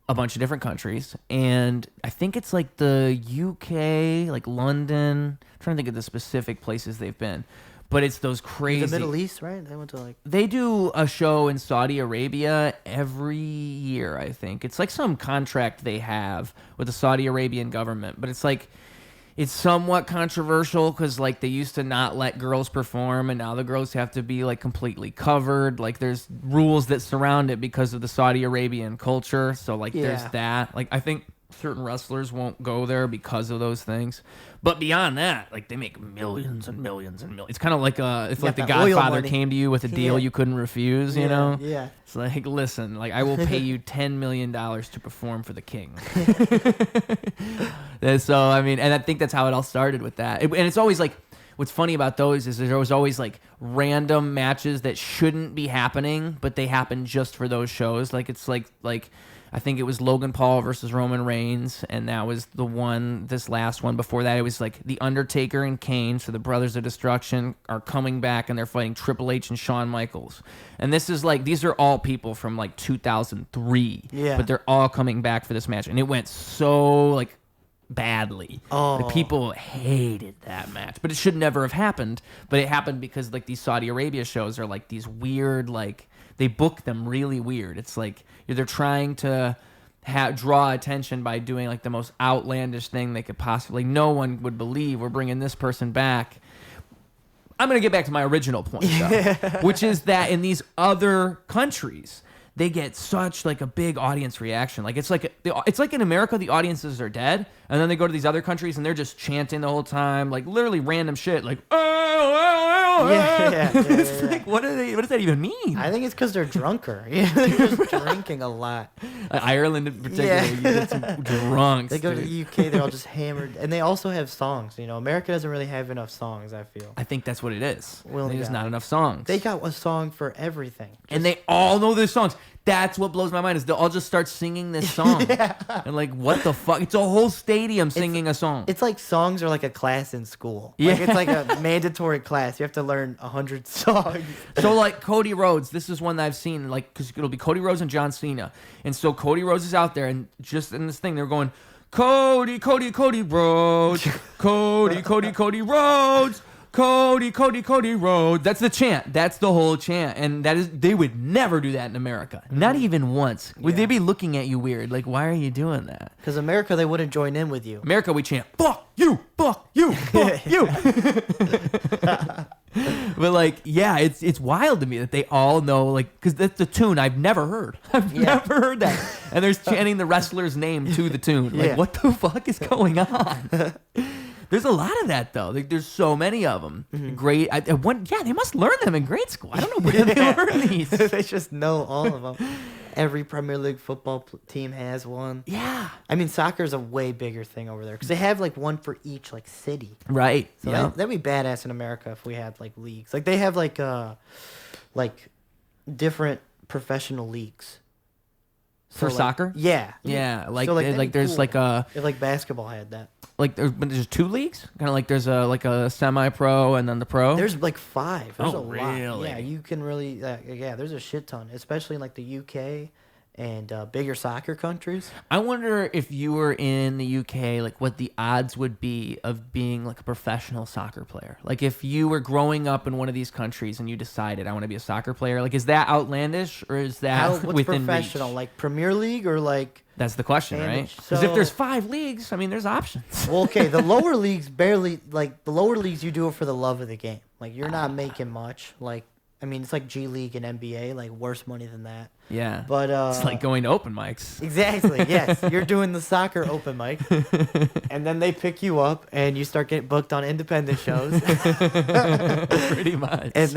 Speaker 1: a bunch of different countries, and I think it's like the UK, like London. I'm trying to think of the specific places they've been. But it's those crazy...
Speaker 2: The Middle East, right? They went to like...
Speaker 1: They do a show in Saudi Arabia every year, I think. It's like some contract they have with the Saudi Arabian government. But it's like... It's somewhat controversial because like they used to not let girls perform, and now the girls have to be like completely covered. Like there's rules that surround it because of the Saudi Arabian culture. So like there's that. Like I think certain wrestlers won't go there because of those things. But beyond that, like they make millions and millions and millions. It's kind of like it's like the Godfather came to you with a deal you couldn't refuse, you know?
Speaker 2: Yeah.
Speaker 1: It's like, listen, like I will pay you $10 million to perform for the king. And so, I mean, and I think that's how it all started with that. And it's always like, what's funny about those is there was always like random matches that shouldn't be happening, but they happen just for those shows. Like it's like I think it was Logan Paul versus Roman Reigns, and that was the one, this last one. Before that, it was like The Undertaker and Kane, so the Brothers of Destruction are coming back, and they're fighting Triple H and Shawn Michaels. And this is like, these are all people from like 2003, but they're all coming back for this match. And it went so like badly. The people hated that match, but it should never have happened. But it happened because like these Saudi Arabia shows are like these weird, like they book them really weird. It's like they're trying to draw attention by doing like the most outlandish thing they could possibly. No one would believe we're bringing this person back. I'm going to get back to my original point, though, which is that in these other countries, they get such like a big audience reaction. Like it's like in America, the audiences are dead, and then they go to these other countries and they're just chanting the whole time, like literally random shit, like It's like, what does that even mean?
Speaker 2: I think it's because they're drunker. They're just drinking a lot.
Speaker 1: Ireland in particular, you get some drunks.
Speaker 2: They go to the UK, they're all just hammered, and they also have songs. You know, America doesn't really have enough songs. I feel.
Speaker 1: I think that's what it is.
Speaker 2: Well,
Speaker 1: there's not enough songs.
Speaker 2: They got a song for everything,
Speaker 1: and they all know their songs. That's what blows my mind is they'll all just start singing this song. And like, what the fuck? It's a whole stadium singing a song.
Speaker 2: It's like songs are like a class in school. Like it's like a mandatory class. You have to learn 100 songs.
Speaker 1: So like Cody Rhodes, this is one that I've seen, like, because it'll be Cody Rhodes and John Cena. And so Cody Rhodes is out there, and just in this thing, they're going, Cody, Cody, Cody Rhodes, Cody, Cody, Cody Rhodes. Cody, Cody, Cody Rhodes. That's the chant. That's the whole chant. And that is, they would never do that in America. Not even once. Would they be looking at you weird? Like, why are you doing that?
Speaker 2: Because America, they wouldn't join in with you.
Speaker 1: America, we chant, fuck you, fuck you, fuck you. But like, yeah, it's wild to me that they all know, like, because that's the tune I've never heard. I've never heard that. And they're chanting the wrestler's name to the tune. Like, what the fuck is going on? There's a lot of that, though. Like, there's so many of them. Great. They must learn them in grade school. I don't know where they learn these.
Speaker 2: They just know all of them. Every Premier League football team has one.
Speaker 1: Yeah.
Speaker 2: I mean, soccer is a way bigger thing over there because they have like one for each like city.
Speaker 1: Right.
Speaker 2: So
Speaker 1: Yeah.
Speaker 2: that'd be badass in America if we had like leagues. Like they have like different professional leagues.
Speaker 1: For
Speaker 2: like,
Speaker 1: soccer?
Speaker 2: Yeah.
Speaker 1: Yeah. Like,
Speaker 2: So, that'd
Speaker 1: like
Speaker 2: be
Speaker 1: there's
Speaker 2: cool.
Speaker 1: like a
Speaker 2: If like basketball had that.
Speaker 1: like there's 2 leagues. Kind of like there's a semi-pro and then the pro.
Speaker 2: There's like 5. There's
Speaker 1: Oh,
Speaker 2: a lot.
Speaker 1: really?
Speaker 2: Yeah, you can really. Yeah, there's a shit ton, especially in like the UK and bigger soccer countries.
Speaker 1: I wonder if you were in the UK, like what the odds would be of being like a professional soccer player. Like if you were growing up in one of these countries and you decided I want to be a soccer player, like is that outlandish or is that
Speaker 2: What's
Speaker 1: within
Speaker 2: professional?
Speaker 1: reach?
Speaker 2: Like Premier League or like?
Speaker 1: That's the question,
Speaker 2: And
Speaker 1: right?
Speaker 2: it's
Speaker 1: Because if
Speaker 2: so-
Speaker 1: there's 5 leagues, I mean, there's options.
Speaker 2: Well, okay, the lower leagues barely like the lower leagues. You do it for the love of the game. Like you're not making much. Like I mean, it's like G League and NBA. Like worse money than that.
Speaker 1: Yeah.
Speaker 2: But
Speaker 1: it's like going to open mics.
Speaker 2: Exactly. Yes, you're doing the soccer open mic, and then they pick you up, and you start getting booked on independent shows,
Speaker 1: Pretty much.
Speaker 2: and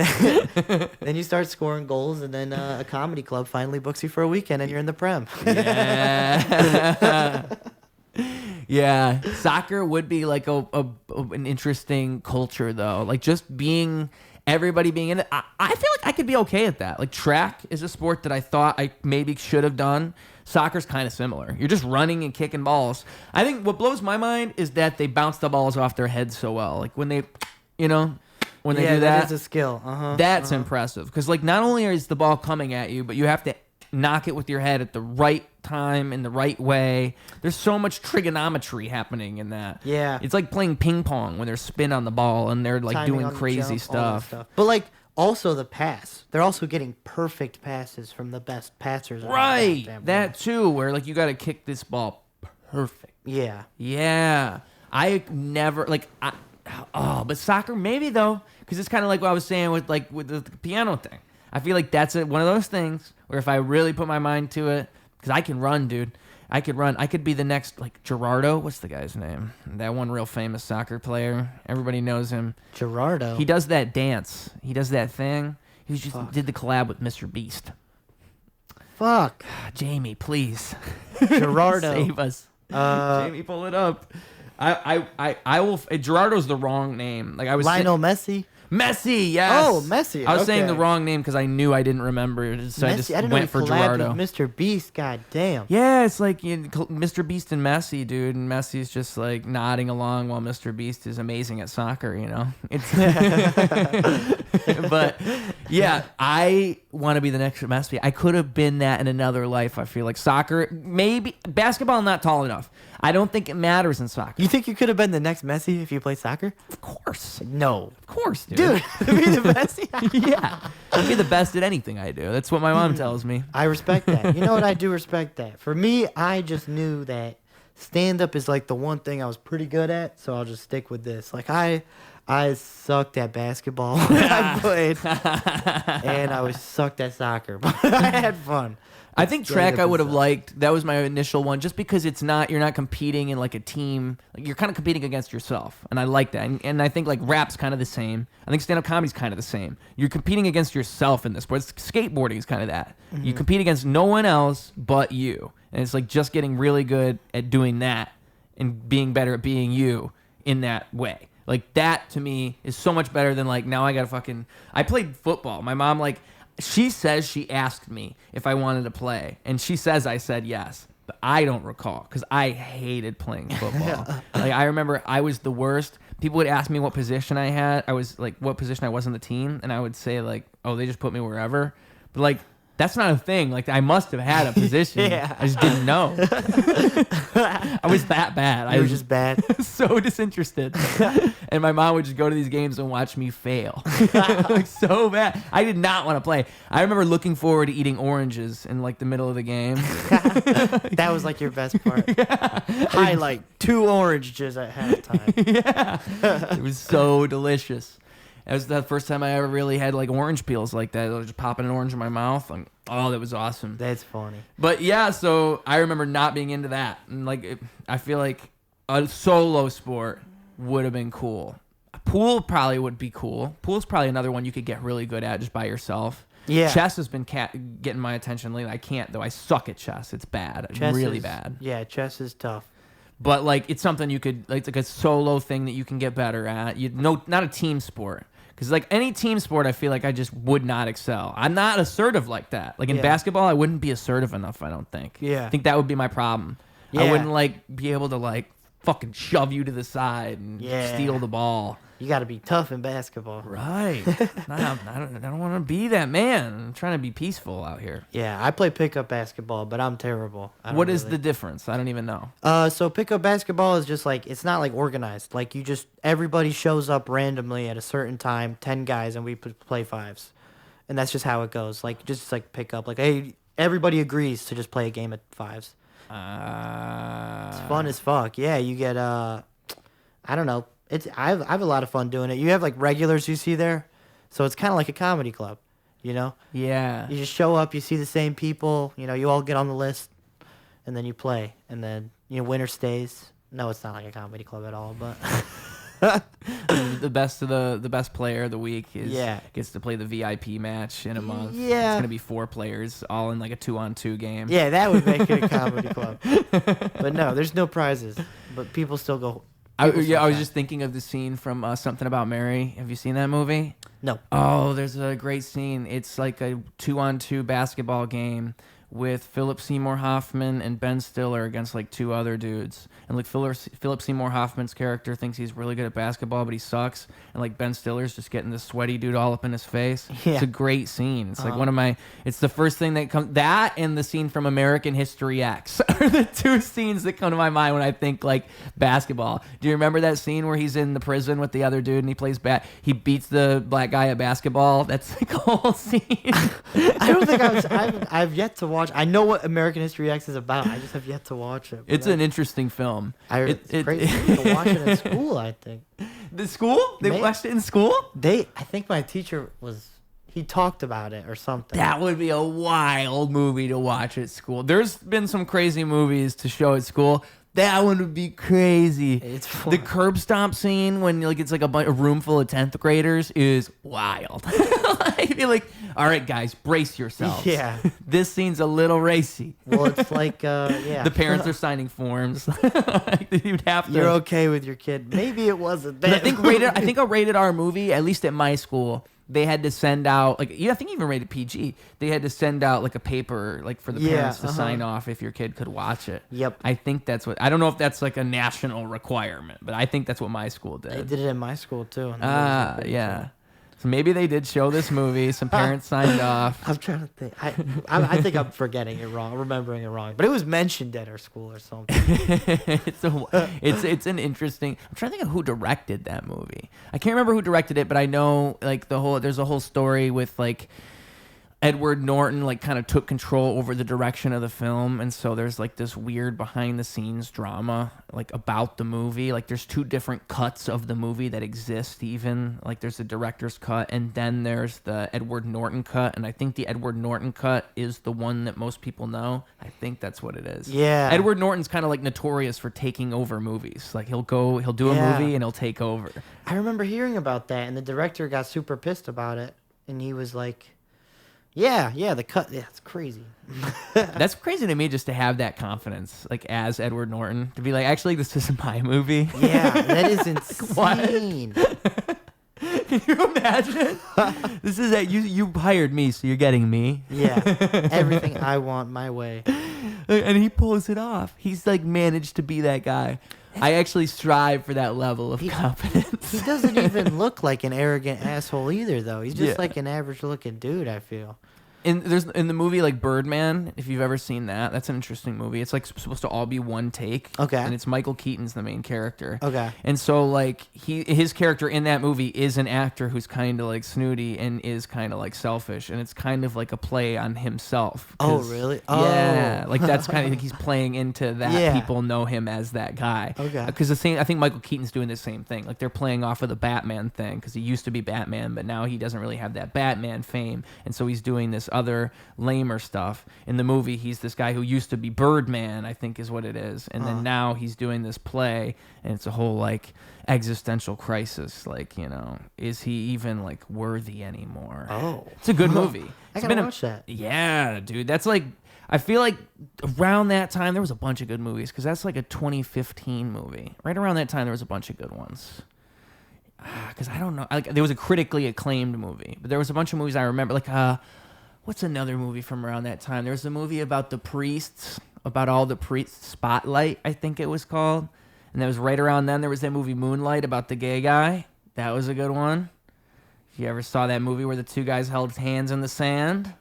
Speaker 2: then you start scoring goals, and then a comedy club finally books you for a weekend, and you're in the Prem.
Speaker 1: Yeah. Yeah. Soccer would be like an interesting culture, though. Like just being everybody being in it. I feel like I could be okay at that. Like track is a sport that I thought I maybe should have done. Soccer's kind of similar. You're just running and kicking balls. I think what blows my mind is that they bounce the balls off their heads so well. Like when they, when they do
Speaker 2: that is a skill.
Speaker 1: that's impressive. Because like not only is the ball coming at you, but you have to knock it with your head at the right time in the right way. There's so much trigonometry happening in that.
Speaker 2: Yeah.
Speaker 1: It's like playing ping pong when there's spin on the ball and they're like
Speaker 2: Timing
Speaker 1: doing
Speaker 2: on the
Speaker 1: crazy
Speaker 2: jump, all that
Speaker 1: stuff.
Speaker 2: But like also the pass, they're also getting perfect passes from the best passers. in the
Speaker 1: Right.
Speaker 2: goddamn
Speaker 1: That
Speaker 2: world.
Speaker 1: too, where like you got to kick this ball perfect.
Speaker 2: Yeah.
Speaker 1: Yeah. I never but soccer maybe though, because it's kind of like what I was saying with the piano thing. I feel like that's one of those things where if I really put my mind to it, because I can run, dude. I could run. I could be the next like Gerardo. What's the guy's name? That one real famous soccer player. Everybody knows him.
Speaker 2: Gerardo.
Speaker 1: He does that dance. He does that thing. He just did the collab with Mr. Beast.
Speaker 2: Fuck.
Speaker 1: Jamie, please.
Speaker 2: Gerardo.
Speaker 1: Save us. Jamie, pull it up. I will. Gerardo's the wrong name. Like I was.
Speaker 2: Lionel Messi.
Speaker 1: Messi, yes.
Speaker 2: Oh, Messi,
Speaker 1: I was saying the
Speaker 2: okay.
Speaker 1: wrong name because I knew I didn't remember it, so I just
Speaker 2: I didn't
Speaker 1: went
Speaker 2: know
Speaker 1: for
Speaker 2: he collabed
Speaker 1: Gerardo.
Speaker 2: with Mr. Beast. God damn.
Speaker 1: Yeah, it's like Mr. Beast and Messi, dude, and Messi's just like nodding along while Mr. Beast is amazing at soccer. It's. But yeah, I want to be the next Messi. I could have been that in another life. I feel like soccer, maybe basketball, not tall enough. I don't think it matters in soccer.
Speaker 2: You think you could have been the next Messi if you played soccer?
Speaker 1: Of course,
Speaker 2: No.
Speaker 1: of course, dude.
Speaker 2: Dude, be the Messi.
Speaker 1: Yeah, I'd be the best at anything I do. That's what my mom tells me.
Speaker 2: I respect that. You know what? I do respect that. For me, I just knew that stand-up is like the one thing I was pretty good at, so I'll just stick with this. Like I sucked at basketball when I played, and I was sucked at soccer, but I had fun.
Speaker 1: I think track
Speaker 2: Stand-up
Speaker 1: I
Speaker 2: is
Speaker 1: would have
Speaker 2: suck.
Speaker 1: liked. That was my initial one, just because you're not competing in like a team. Like, you're kind of competing against yourself, and I like that. And I think like rap's kind of the same. I think stand-up comedy's kind of the same. You're competing against yourself in this sport. Skateboarding is kind of that. You compete against no one else but you, and it's like just getting really good at doing that and being better at being you in that way. Like that to me is so much better than like now I gotta I played football. My mom she says she asked me if I wanted to play, and she says I said yes, but I don't recall because I hated playing football. Like I remember I was the worst. People would ask me what position I had. I was like, what position I was on the team, and I would say like, oh, they just put me wherever. But like that's not a thing. Like I must have had a position.
Speaker 2: Yeah.
Speaker 1: I just didn't know. I was that bad.
Speaker 2: I was just bad.
Speaker 1: So disinterested. And my mom would just go to these games and watch me fail. Like so bad. I did not want to play. I remember looking forward to eating oranges in like the middle of the game.
Speaker 2: That was like your best part. Highlight 2 oranges at halftime.
Speaker 1: Yeah. It was so delicious. That was the first time I ever really had like orange peels like that. I was just popping an orange in my mouth. And, oh, that was awesome.
Speaker 2: That's funny.
Speaker 1: But yeah, so I remember not being into that. And like, I feel like a solo sport would have been cool. A pool probably would be cool. Pool's probably another one you could get really good at just by yourself.
Speaker 2: Yeah.
Speaker 1: Chess has been getting my attention lately. I can't though. I suck at chess. It's bad.
Speaker 2: Chess
Speaker 1: really
Speaker 2: is-
Speaker 1: bad.
Speaker 2: Yeah, chess is tough.
Speaker 1: But like it's something you could like it's like a solo thing that you can get better at. Not a team sport. Because like any team sport, I feel like I just would not excel. I'm not assertive like that. Like in
Speaker 2: Yeah.
Speaker 1: basketball, I wouldn't be assertive enough. I don't think.
Speaker 2: Yeah.
Speaker 1: I think that would be my problem. I
Speaker 2: Yeah.
Speaker 1: wouldn't like be able to like fucking shove you to the side and
Speaker 2: Yeah.
Speaker 1: steal the ball.
Speaker 2: You got to be tough in basketball.
Speaker 1: Right. I don't want to be that man. I'm trying to be peaceful out here.
Speaker 2: Yeah, I play pickup basketball, but I'm terrible.
Speaker 1: What is the difference? I don't even know.
Speaker 2: So pickup basketball is just like, it's not like organized. Like everybody shows up randomly at a certain time, 10 guys, and we play fives. And that's just how it goes. Like, just like pick up. Like, hey, everybody agrees to just play a game at fives. It's fun as fuck. Yeah, you get, I don't know. I have a lot of fun doing it. You have like regulars you see there. So it's kind of like a comedy club, you know?
Speaker 1: Yeah.
Speaker 2: You just show up, you see the same people, you all get on the list, and then you play. And then, winner stays. No, it's not like a comedy club at all, but...
Speaker 1: the best player of the week gets to play the VIP match in a month.
Speaker 2: Yeah.
Speaker 1: It's gonna be 4 players all in like a 2-on-2 game.
Speaker 2: Yeah, that would make it a comedy club. But no, there's no prizes. But people still go...
Speaker 1: I was just thinking of the scene from Something About Mary. Have you seen that movie?
Speaker 2: No.
Speaker 1: Oh, there's a great scene. It's like a 2-on-2 basketball game with Philip Seymour Hoffman and Ben Stiller against like 2 other dudes. And like Philip Seymour Hoffman's character thinks he's really good at basketball, but he sucks. And like Ben Stiller's just getting this sweaty dude all up in his face.
Speaker 2: Yeah.
Speaker 1: It's a great scene. It's like it's the first thing that comes. That and the scene from American History X are the 2 scenes that come to my mind when I think like basketball. Do you remember that scene where he's in the prison with the other dude and he plays he beats the black guy at basketball? That's like a whole scene.
Speaker 2: I don't think I've yet to watch. I know what American History X is about. I just have yet to watch it.
Speaker 1: It's an interesting film.
Speaker 2: It's crazy. To watch it in school, I think.
Speaker 1: The school? They watched it in school?
Speaker 2: I think my teacher he talked about it or something.
Speaker 1: That would be a wild movie to watch at school. There's been some crazy movies to show at school. That one would be crazy.
Speaker 2: It's fun.
Speaker 1: The curb stomp scene when like it's like a room full of 10th graders is wild. I'd be like, all right, guys, brace yourselves.
Speaker 2: Yeah.
Speaker 1: This scene's a little racy.
Speaker 2: Well, it's like, yeah.
Speaker 1: The parents are signing forms. Like, you'd have to.
Speaker 2: You're okay with your kid. Maybe it wasn't.
Speaker 1: But I think a rated R movie, at least at my school, they had to send out I think even rated PG. They had to send out like a paper like for the parents to sign off if your kid could watch it.
Speaker 2: Yep.
Speaker 1: I think that's what I don't know if that's like a national requirement, but I think that's what my school did.
Speaker 2: They did it in my school too.
Speaker 1: Yeah. So maybe they did show this movie. Some parents signed off.
Speaker 2: I'm trying to think. I think I'm forgetting it wrong, remembering it wrong. But it was mentioned at our school or something.
Speaker 1: It's an interesting. I'm trying to think of who directed that movie. I can't remember who directed it, but I know like there's a whole story with like Edward Norton like kind of took control over the direction of the film, and so there's like this weird behind the scenes drama like about the movie. Like there's 2 different cuts of the movie that exist even. Like there's the director's cut and then there's the Edward Norton cut, and I think the Edward Norton cut is the one that most people know. I think that's what it is.
Speaker 2: Yeah.
Speaker 1: Edward Norton's kind of like notorious for taking over movies. Like he'll do a movie and he'll take over.
Speaker 2: I remember hearing about that, and the director got super pissed about it, and he was like, Yeah, the cut. Yeah, it's crazy.
Speaker 1: That's crazy to me just to have that confidence, like as Edward Norton, to be like, actually, this isn't my movie.
Speaker 2: Yeah, that is insane.
Speaker 1: Can you imagine? This is that you hired me, so you're getting me.
Speaker 2: Yeah, everything I want my way.
Speaker 1: And he pulls it off. He's like managed to be that guy. I actually strive for that level of confidence.
Speaker 2: He doesn't even look like an arrogant asshole either, though. He's just like an average-looking dude, I feel.
Speaker 1: In the movie like Birdman, if you've ever seen that, that's an interesting movie. It's like supposed to all be one take.
Speaker 2: Okay.
Speaker 1: And it's Michael Keaton's the main character.
Speaker 2: Okay.
Speaker 1: And so like his character in that movie is an actor who's kind of like snooty and is kind of like selfish, and it's kind of like a play on himself.
Speaker 2: Oh, really?
Speaker 1: Yeah.
Speaker 2: Oh.
Speaker 1: Like that's kind of like he's playing into that.
Speaker 2: Yeah.
Speaker 1: People know him as that guy.
Speaker 2: Okay.
Speaker 1: Because I think Michael Keaton's doing the same thing. Like they're playing off of the Batman thing because he used to be Batman, but now he doesn't really have that Batman fame, and so he's doing this this other lamer stuff. In the movie, he's this guy who used to be Birdman, I think is what it is. And then now he's doing this play, and it's a whole, like, existential crisis. Like, you know, is he even, like, worthy anymore?
Speaker 2: Oh.
Speaker 1: It's a good movie.
Speaker 2: I gotta watch that.
Speaker 1: Yeah, dude. That's, like, I feel like around that time, there was a bunch of good movies, because that's, like, a 2015 movie. Right around that time, there was a bunch of good ones. Because I don't know, like, there was a critically acclaimed movie, but there was a bunch of movies I remember, like what's another movie from around that time? There was a movie about the priests, about all the priests, Spotlight, I think it was called, and that was right around then. There was that movie Moonlight about the gay guy. That was a good one. If you ever saw that movie where the two guys held hands in the sand?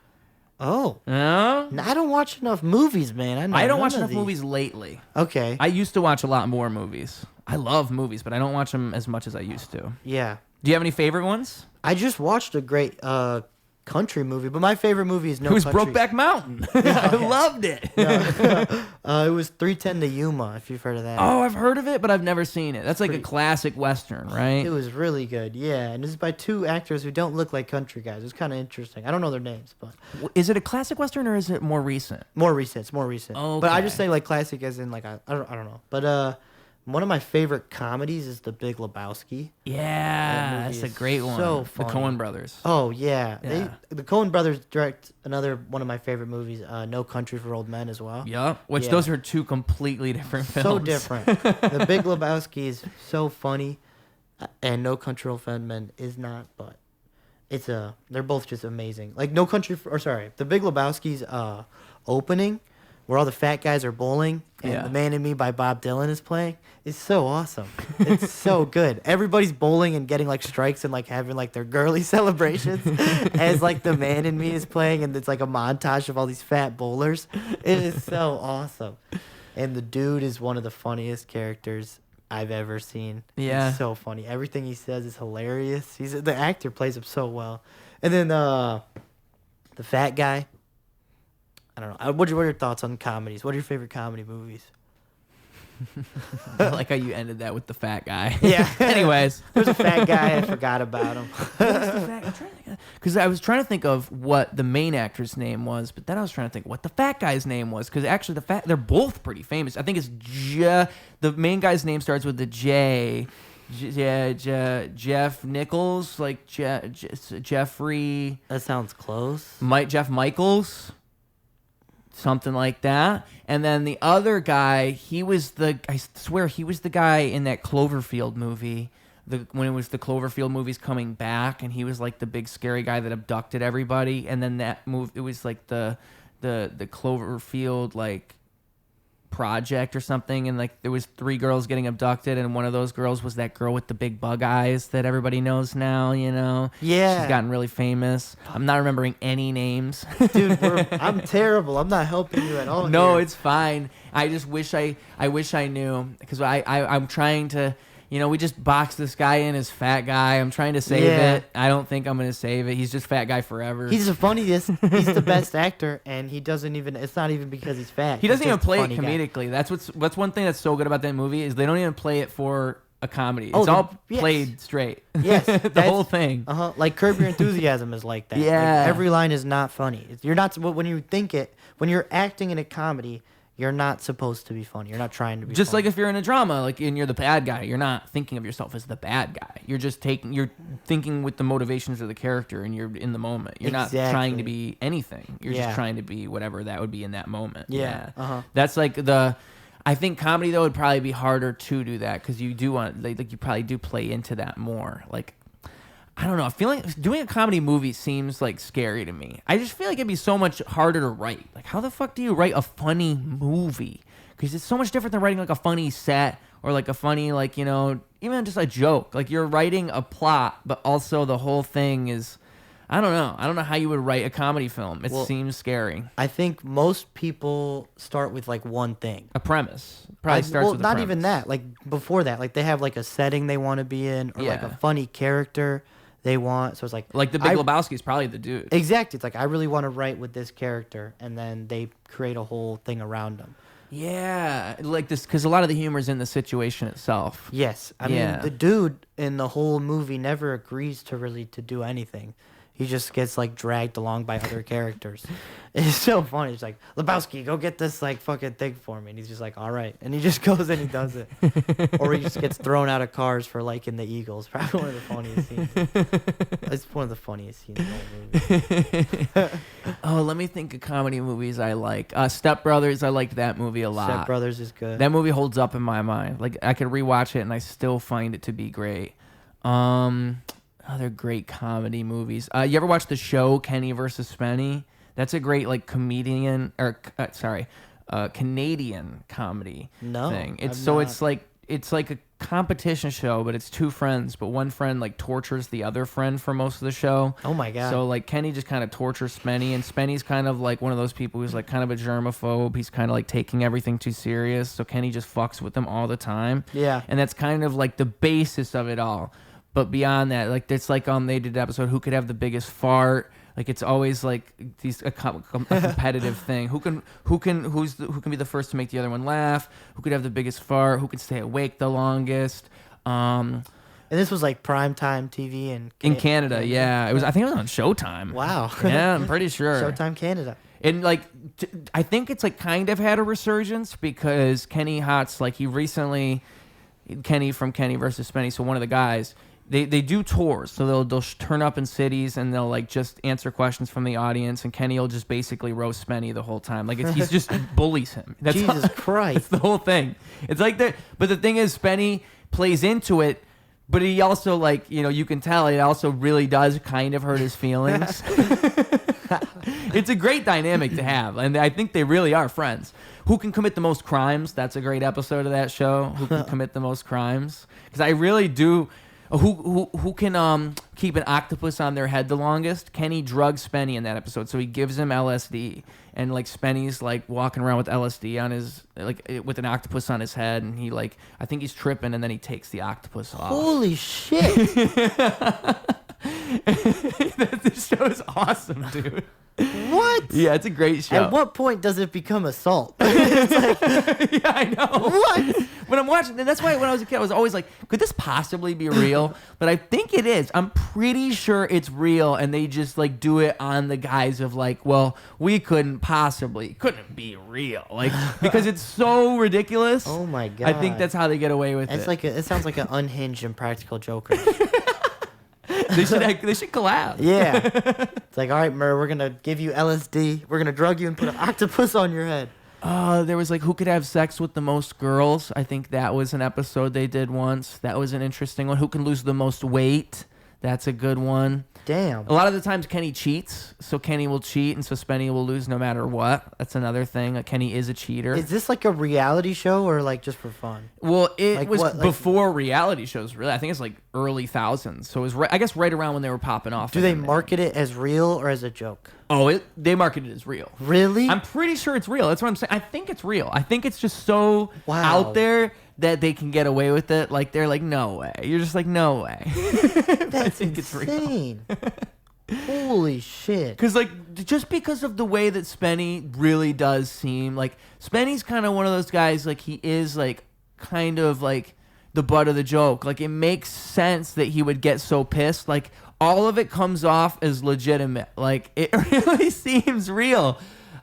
Speaker 2: Oh.
Speaker 1: No?
Speaker 2: I don't watch enough movies, man.
Speaker 1: I don't watch enough movies lately.
Speaker 2: Okay.
Speaker 1: I used to watch a lot more movies. I love movies, but I don't watch them as much as I used to.
Speaker 2: Yeah.
Speaker 1: Do you have any favorite ones?
Speaker 2: I just watched a great country movie, but my favorite movie is No
Speaker 1: It was
Speaker 2: Country.
Speaker 1: Brokeback Mountain. I loved it.
Speaker 2: It was 310 to Yuma, if you've heard of that.
Speaker 1: Oh, I've heard of it, but I've never seen it. That's like a classic Western, right?
Speaker 2: It was really good, yeah. And it's by two actors who don't look like country guys. It's kind of interesting. I don't know their names, but...
Speaker 1: Is it a classic Western or is it more recent?
Speaker 2: More recent. It's more recent.
Speaker 1: Okay.
Speaker 2: But I just say like classic as in like, I don't know. But one of my favorite comedies is The Big Lebowski.
Speaker 1: Yeah,
Speaker 2: movie
Speaker 1: that's a
Speaker 2: is
Speaker 1: great one.
Speaker 2: so
Speaker 1: The
Speaker 2: funny.
Speaker 1: Coen brothers.
Speaker 2: Oh, yeah.
Speaker 1: Yeah.
Speaker 2: The Coen brothers direct another one of my favorite movies, No Country for Old Men as well.
Speaker 1: Yep, which
Speaker 2: Yeah.
Speaker 1: those are two completely different films.
Speaker 2: So different. The Big Lebowski is so funny, and No Country for Old Men is not, but they're both just amazing. Like The Big Lebowski's opening, where all the fat guys are bowling, and
Speaker 1: Yeah.
Speaker 2: The Man in Me by Bob Dylan is playing, is so awesome. It's so good. Everybody's bowling and getting like strikes and like having like their girly celebrations as like The Man in Me is playing, and it's like a montage of all these fat bowlers. It is so awesome. And the dude is one of the funniest characters I've ever seen.
Speaker 1: Yeah.
Speaker 2: He's so funny. Everything he says is hilarious. The actor plays him so well. And then the fat guy, I don't know. What are your thoughts on comedies? What are your favorite comedy movies?
Speaker 1: I like how you ended that with the fat guy.
Speaker 2: Yeah.
Speaker 1: Anyways.
Speaker 2: There's a fat guy. I forgot about him.
Speaker 1: Because I was trying to think of what the main actor's name was, but then I was trying to think what the fat guy's name was. Because actually, they're both pretty famous. I think it's the main guy's name starts with the J. Jeff Nichols, like Jeffrey.
Speaker 2: That sounds close.
Speaker 1: Jeff Michaels. Something like that. And then the other guy, I swear he was the guy in that Cloverfield movie, when it was the Cloverfield movies coming back, and he was like the big scary guy that abducted everybody. And then that move, it was like the Cloverfield like project or something, and like there was 3 girls getting abducted, and one of those girls was that girl with the big bug eyes that everybody knows now, you know.
Speaker 2: Yeah.
Speaker 1: She's gotten really famous. I'm not remembering any names.
Speaker 2: Dude, I'm terrible. I'm not helping you at all.
Speaker 1: No,
Speaker 2: here.
Speaker 1: it's fine. I just wish I knew, because I'm trying to, you know, we just boxed this guy in as fat guy. I'm trying to save it. I don't think I'm going to save it. He's just fat guy forever.
Speaker 2: He's the funniest. He's the best actor, and he doesn't even. It's not even because he's fat.
Speaker 1: He doesn't
Speaker 2: He's
Speaker 1: even
Speaker 2: just a
Speaker 1: play it
Speaker 2: funny guy.
Speaker 1: comedically. That's one thing that's so good about that movie is they don't even play it for a comedy.
Speaker 2: Oh,
Speaker 1: It's all
Speaker 2: yes.
Speaker 1: played straight.
Speaker 2: Yes,
Speaker 1: the whole thing.
Speaker 2: Like Curb Your Enthusiasm is like that.
Speaker 1: Yeah.
Speaker 2: Like, every line is not funny. You're not when you think it. When you're acting in a comedy, you're not supposed to be funny. You're not trying to be.
Speaker 1: Just
Speaker 2: funny.
Speaker 1: like if you're in a drama, like and you're the bad guy, you're not thinking of yourself as the bad guy. You're thinking with the motivations of the character, and you're in the moment. You're not trying to be anything. You're just trying to be whatever that would be in that moment.
Speaker 2: Yeah.
Speaker 1: That's like I think comedy though would probably be harder to do that, because you do want like you probably do play into that more. Like I don't know. I feel like doing a comedy movie seems like scary to me. I just feel like it'd be so much harder to write. Like, how the fuck do you write a funny movie? Because it's so much different than writing like a funny set or like a funny, like, you know, even just a joke. Like, you're writing a plot, but also the whole thing is, I don't know. I don't know how you would write a comedy film. It seems scary.
Speaker 2: I think most people start with like one thing.
Speaker 1: A premise. Probably starts with a
Speaker 2: not
Speaker 1: premise.
Speaker 2: even that. Like before that, like they have like a setting they want to be in, or like a funny character they want. So it's like
Speaker 1: The Big Lebowski is probably the dude.
Speaker 2: Exactly. It's like I really want to write with this character, and then they create a whole thing around them.
Speaker 1: Yeah, like this, because a lot of the humor is in the situation itself.
Speaker 2: Yes, I mean the dude in the whole movie never agrees to do anything. he just gets like dragged along by other characters. It's so funny. It's like, Lebowski, go get this like fucking thing for me. And he's just like, all right. And he just goes and he does it. Or he just gets thrown out of cars for liking the Eagles. Probably one of the funniest scenes. It's one of the funniest scenes in the whole movie.
Speaker 1: Oh, let me think of comedy movies I like. Step Brothers, I liked that movie a lot.
Speaker 2: Step Brothers is good.
Speaker 1: That movie holds up in my mind. Like, I could rewatch it and I still find it to be great. Other great comedy movies. You ever watch the show Kenny versus Spenny? That's a great like Canadian comedy
Speaker 2: No,
Speaker 1: thing.
Speaker 2: I've
Speaker 1: It's like a competition show, but it's two friends, but one friend like tortures the other friend for most of the show.
Speaker 2: Oh my god.
Speaker 1: So like Kenny just kind of tortures Spenny, and Spenny's kind of like one of those people who's like kind of a germaphobe. He's kind of like taking everything too serious. So Kenny just fucks with them all the time.
Speaker 2: Yeah.
Speaker 1: And that's kind of like the basis of it all. But beyond that, like it's like they did an episode, who could have the biggest fart? Like it's always like a competitive thing. Who can be the first to make the other one laugh? Who could have the biggest fart? Who could stay awake the longest?
Speaker 2: And this was like primetime TV
Speaker 1: in Canada. Yeah, it was. I think it was on Showtime.
Speaker 2: Wow.
Speaker 1: Yeah, I'm pretty sure.
Speaker 2: Showtime Canada.
Speaker 1: And like, I think it's like kind of had a resurgence because Kenny Hotz, like Kenny from Kenny versus Spenny, so one of the guys. They do tours, so they'll turn up in cities and they'll like just answer questions from the audience, and Kenny will just basically roast Spenny the whole time. Like he's just bullies him. That's
Speaker 2: Jesus Christ,
Speaker 1: that's the whole thing. It's like that, but the thing is, Spenny plays into it, but he also like you can tell it also really does kind of hurt his feelings. It's a great dynamic to have, and I think they really are friends. Who can commit the most crimes? That's a great episode of that show. Who can commit the most crimes? Because I really do. Who can keep an octopus on their head the longest? Kenny drugs Spenny in that episode, so he gives him LSD, and like Spenny's like walking around with LSD on his with an octopus on his head, and he like I think he's tripping, and then he takes the octopus off.
Speaker 2: Holy shit!
Speaker 1: This show is awesome, dude.
Speaker 2: What?
Speaker 1: Yeah, it's a great show.
Speaker 2: At what point does it become assault?
Speaker 1: Yeah, I know.
Speaker 2: What?
Speaker 1: When I'm watching, and that's why when I was a kid, I was always like, could this possibly be real? But I think it is. I'm pretty sure it's real, and they just like do it on the guise of like, well, we couldn't be real, like because it's so ridiculous.
Speaker 2: Oh my god!
Speaker 1: I think that's how they get away with it.
Speaker 2: It sounds like an unhinged and practical Joker.
Speaker 1: They should collab.
Speaker 2: Yeah. It's like, all right, Murr, we're going to give you LSD. We're going to drug you and put an octopus on your head.
Speaker 1: There was like, who could have sex with the most girls? I think that was an episode they did once. That was an interesting one. Who can lose the most weight? That's a good one.
Speaker 2: Damn.
Speaker 1: A lot of the times Kenny cheats, so Kenny will cheat, and so Spenny will lose no matter what. That's another thing. Like Kenny is a cheater.
Speaker 2: Is this like a reality show or like just for fun?
Speaker 1: Well, it
Speaker 2: Like
Speaker 1: was
Speaker 2: what, like-
Speaker 1: before reality shows, really. I think it's like early thousands. So it was, I guess, right around when they were popping off.
Speaker 2: Do they market it as real or as a joke?
Speaker 1: Oh, they market it as real.
Speaker 2: Really?
Speaker 1: I'm pretty sure it's real. That's what I'm saying. I think it's real. I think it's just so
Speaker 2: Wow.
Speaker 1: out there that they can get away with it. Like, they're like, no way. You're just like, no way. I think it's real.
Speaker 2: insane. Holy shit.
Speaker 1: Because, like, just because of the way that Spenny really does seem, like, Spenny's kind of one of those guys, like, he is, like, kind of, like, the butt of the joke. Like, it makes sense that he would get so pissed. Like, all of it comes off as legitimate. Like, it really seems real.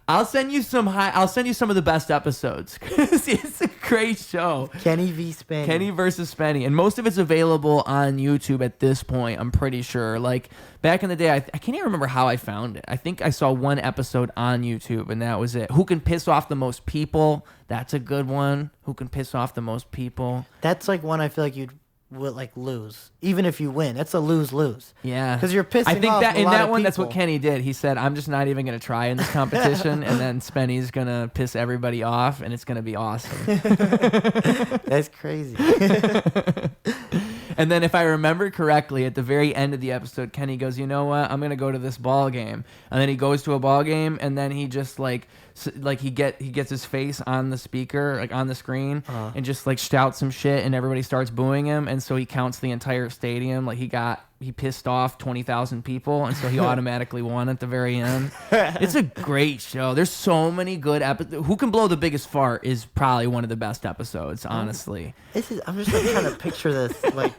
Speaker 1: I'll send you some of the best episodes because it's a great show.
Speaker 2: Kenny v. Spenny.
Speaker 1: Kenny versus Spenny, and most of it's available on YouTube at this point. I'm pretty sure. Like back in the day, I can't even remember how I found it. I think I saw one episode on YouTube, and that was it. Who can piss off the most people? That's a good one. Who can piss off the most people?
Speaker 2: That's like one I feel like you'd would like lose, even if you win. That's a lose-lose.
Speaker 1: Yeah,
Speaker 2: because you're pissing.
Speaker 1: I think
Speaker 2: off
Speaker 1: that
Speaker 2: a
Speaker 1: in
Speaker 2: lot
Speaker 1: that
Speaker 2: of
Speaker 1: one, that's what
Speaker 2: people.
Speaker 1: Kenny did. He said, "I'm just not even going to try in this competition," and then Spenny's going to piss everybody off, and it's going to be awesome.
Speaker 2: That's crazy.
Speaker 1: And then, if I remember correctly, at the very end of the episode, Kenny goes, "You know what? I'm gonna go to this ball game." And then he goes to a ball game, and then he just he gets his face on the speaker, like on the screen, and just like shouts some shit, and everybody starts booing him. And so he counts the entire stadium. Like he pissed off 20,000 people, and so he automatically won at the very end. It's a great show. There's so many good episodes. Who Can Blow the Biggest Fart is probably one of the best episodes, honestly.
Speaker 2: I'm just like trying to picture this. Like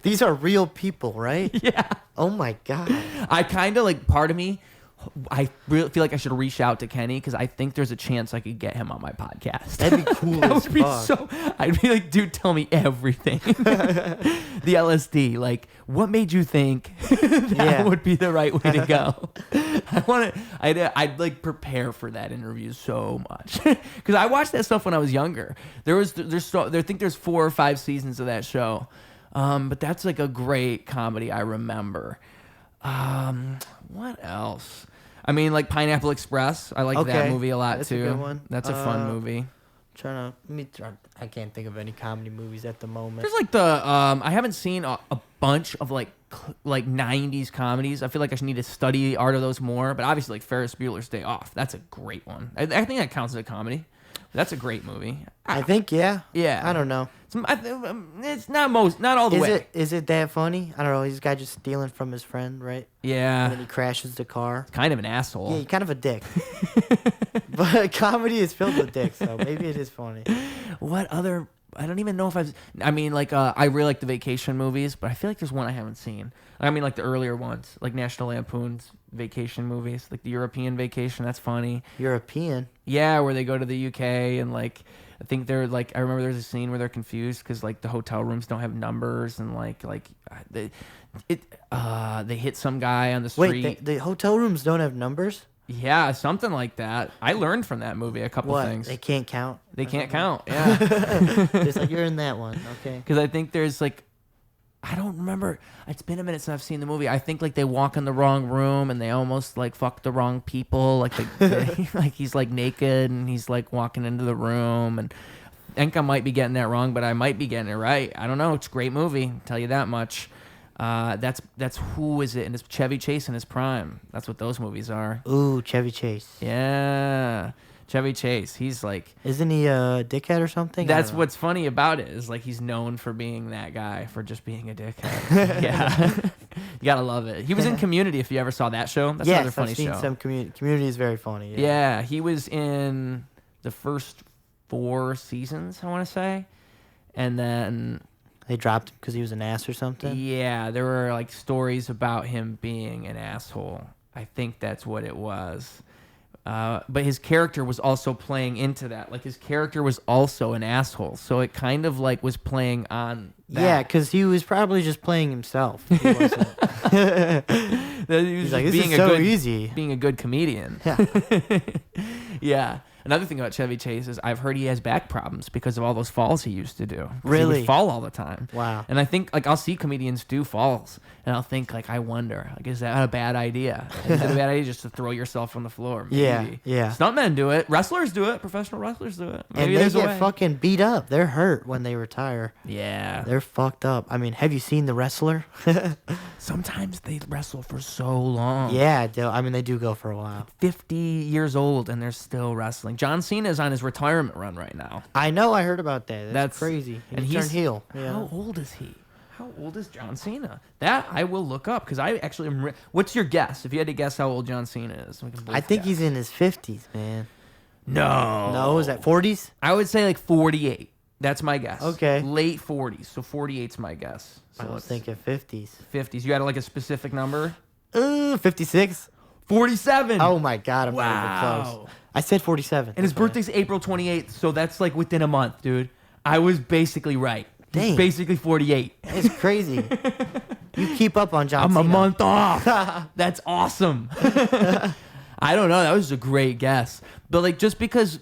Speaker 2: These are real people, right?
Speaker 1: Yeah.
Speaker 2: Oh my God.
Speaker 1: I kind of like, part of me, I really feel like I should reach out to Kenny because I think there's a chance I could get him on my podcast.
Speaker 2: That'd be cool
Speaker 1: That
Speaker 2: as
Speaker 1: would be
Speaker 2: fuck.
Speaker 1: so. I'd be like, dude, tell me everything. The LSD, like, what made you think that would be the right way to go? I'd like prepare for that interview so much because I watched that stuff when I was younger. I think there's 4 or 5 seasons of that show, but that's like a great comedy I remember. What else? I mean, like Pineapple Express. I like that movie a lot
Speaker 2: That's
Speaker 1: too.
Speaker 2: a good one.
Speaker 1: That's a fun movie.
Speaker 2: I can't think of any comedy movies at the moment.
Speaker 1: There's like I haven't seen a bunch of like 90s comedies. I feel like I should need to study the art of those more. But obviously, like Ferris Bueller's Day Off. That's a great one. I think that counts as a comedy. That's a great movie.
Speaker 2: I think, yeah.
Speaker 1: Yeah.
Speaker 2: I don't know.
Speaker 1: It's not all the way.
Speaker 2: Is it that funny? I don't know. He's this guy just stealing from his friend, right? And then
Speaker 1: Yeah.
Speaker 2: he crashes the car.
Speaker 1: Kind of an asshole.
Speaker 2: Yeah, you're kind of a dick. But comedy is filled with dicks, so maybe it is funny.
Speaker 1: What other? I don't even know if I mean, like, I really like the vacation movies, but I feel like there's one I haven't seen. I mean, like the earlier ones, like National Lampoon's vacation movies, like the European Vacation. That's funny.
Speaker 2: European.
Speaker 1: Yeah, where they go to the UK and like, I think they're like, I remember there's a scene where they're confused because like the hotel rooms don't have numbers and they hit some guy on the street.
Speaker 2: Wait, the hotel rooms don't have numbers?
Speaker 1: Yeah, something like that. I learned from that movie a couple
Speaker 2: What?
Speaker 1: things.
Speaker 2: They can't count?
Speaker 1: They can't count. Yeah.
Speaker 2: It's like, you're in that one. Okay.
Speaker 1: Because I think there's like, I don't remember. It's been a minute since I've seen the movie. I think like they walk in the wrong room and they almost like fuck the wrong people. Like like he's like naked and he's like walking into the room. And I think I might be getting that wrong, but I might be getting it right. I don't know. It's a great movie. I'll tell you that much. That's who is it? And it's Chevy Chase in his prime. That's what those movies are.
Speaker 2: Ooh, Chevy Chase.
Speaker 1: Yeah. Chevy Chase, he's like...
Speaker 2: Isn't he a dickhead or something?
Speaker 1: That's what's funny about it, is like he's known for being that guy, for just being a dickhead. Yeah. You gotta love it. He was in Community, if you ever saw that show. That's another funny
Speaker 2: I've seen
Speaker 1: show.
Speaker 2: some Community is very funny.
Speaker 1: Yeah, he was in the first 4 seasons, I want to say. And then...
Speaker 2: They dropped him because he was an ass or something?
Speaker 1: Yeah, there were like stories about him being an asshole. I think that's what it was. But his character was also playing into that. Like his character was also an asshole. So it kind of like was playing on that.
Speaker 2: Yeah, because he was probably just playing himself. He wasn't.
Speaker 1: He's
Speaker 2: like, this is so easy.
Speaker 1: Being a good comedian.
Speaker 2: Yeah.
Speaker 1: Yeah. Another thing about Chevy Chase is I've heard he has back problems because of all those falls he used to do. 'Cause
Speaker 2: Really?
Speaker 1: He would fall all the time.
Speaker 2: Wow.
Speaker 1: And I think, like, I'll see comedians do falls, and I'll think, like, I wonder, like, is that a bad idea? Is it a bad idea just to throw yourself on the floor? Maybe.
Speaker 2: Yeah, yeah.
Speaker 1: Stuntmen do it. Wrestlers do it. Professional wrestlers do it. Maybe
Speaker 2: And they
Speaker 1: there's a
Speaker 2: get
Speaker 1: way.
Speaker 2: fucking beat up. They're hurt when they retire.
Speaker 1: Yeah.
Speaker 2: They're fucked up. I mean, have you seen The Wrestler?
Speaker 1: Sometimes they wrestle for so long.
Speaker 2: Yeah, I mean, they do go for a while.
Speaker 1: 50 years old, and they're still wrestling. John Cena is on his retirement run right now.
Speaker 2: I know. I heard about that. That's crazy.
Speaker 1: And
Speaker 2: He turned heel. Yeah.
Speaker 1: How old is he? How old is John Cena? That I will look up because I actually am. What's your guess? If you had to guess how old John Cena is, we can both
Speaker 2: I think
Speaker 1: guess.
Speaker 2: he's in his 50s, man.
Speaker 1: No.
Speaker 2: No, is that 40s?
Speaker 1: I would say like 48. That's my guess.
Speaker 2: Okay.
Speaker 1: Late 40s. So 48's my guess. So
Speaker 2: I was
Speaker 1: let's-
Speaker 2: thinking 50s.
Speaker 1: 50s. You had like a specific number?
Speaker 2: 56?
Speaker 1: 47.
Speaker 2: Oh my God, I'm not even
Speaker 1: Wow.
Speaker 2: close. I said 47.
Speaker 1: And his
Speaker 2: That's why.
Speaker 1: birthday's April 28th, so that's like within a month, dude. I was basically right. He's
Speaker 2: Dang.
Speaker 1: basically 48.
Speaker 2: It's crazy. You keep up on John
Speaker 1: I'm
Speaker 2: Cena.
Speaker 1: a month off. That's awesome. I don't know. That was a great guess. But like just because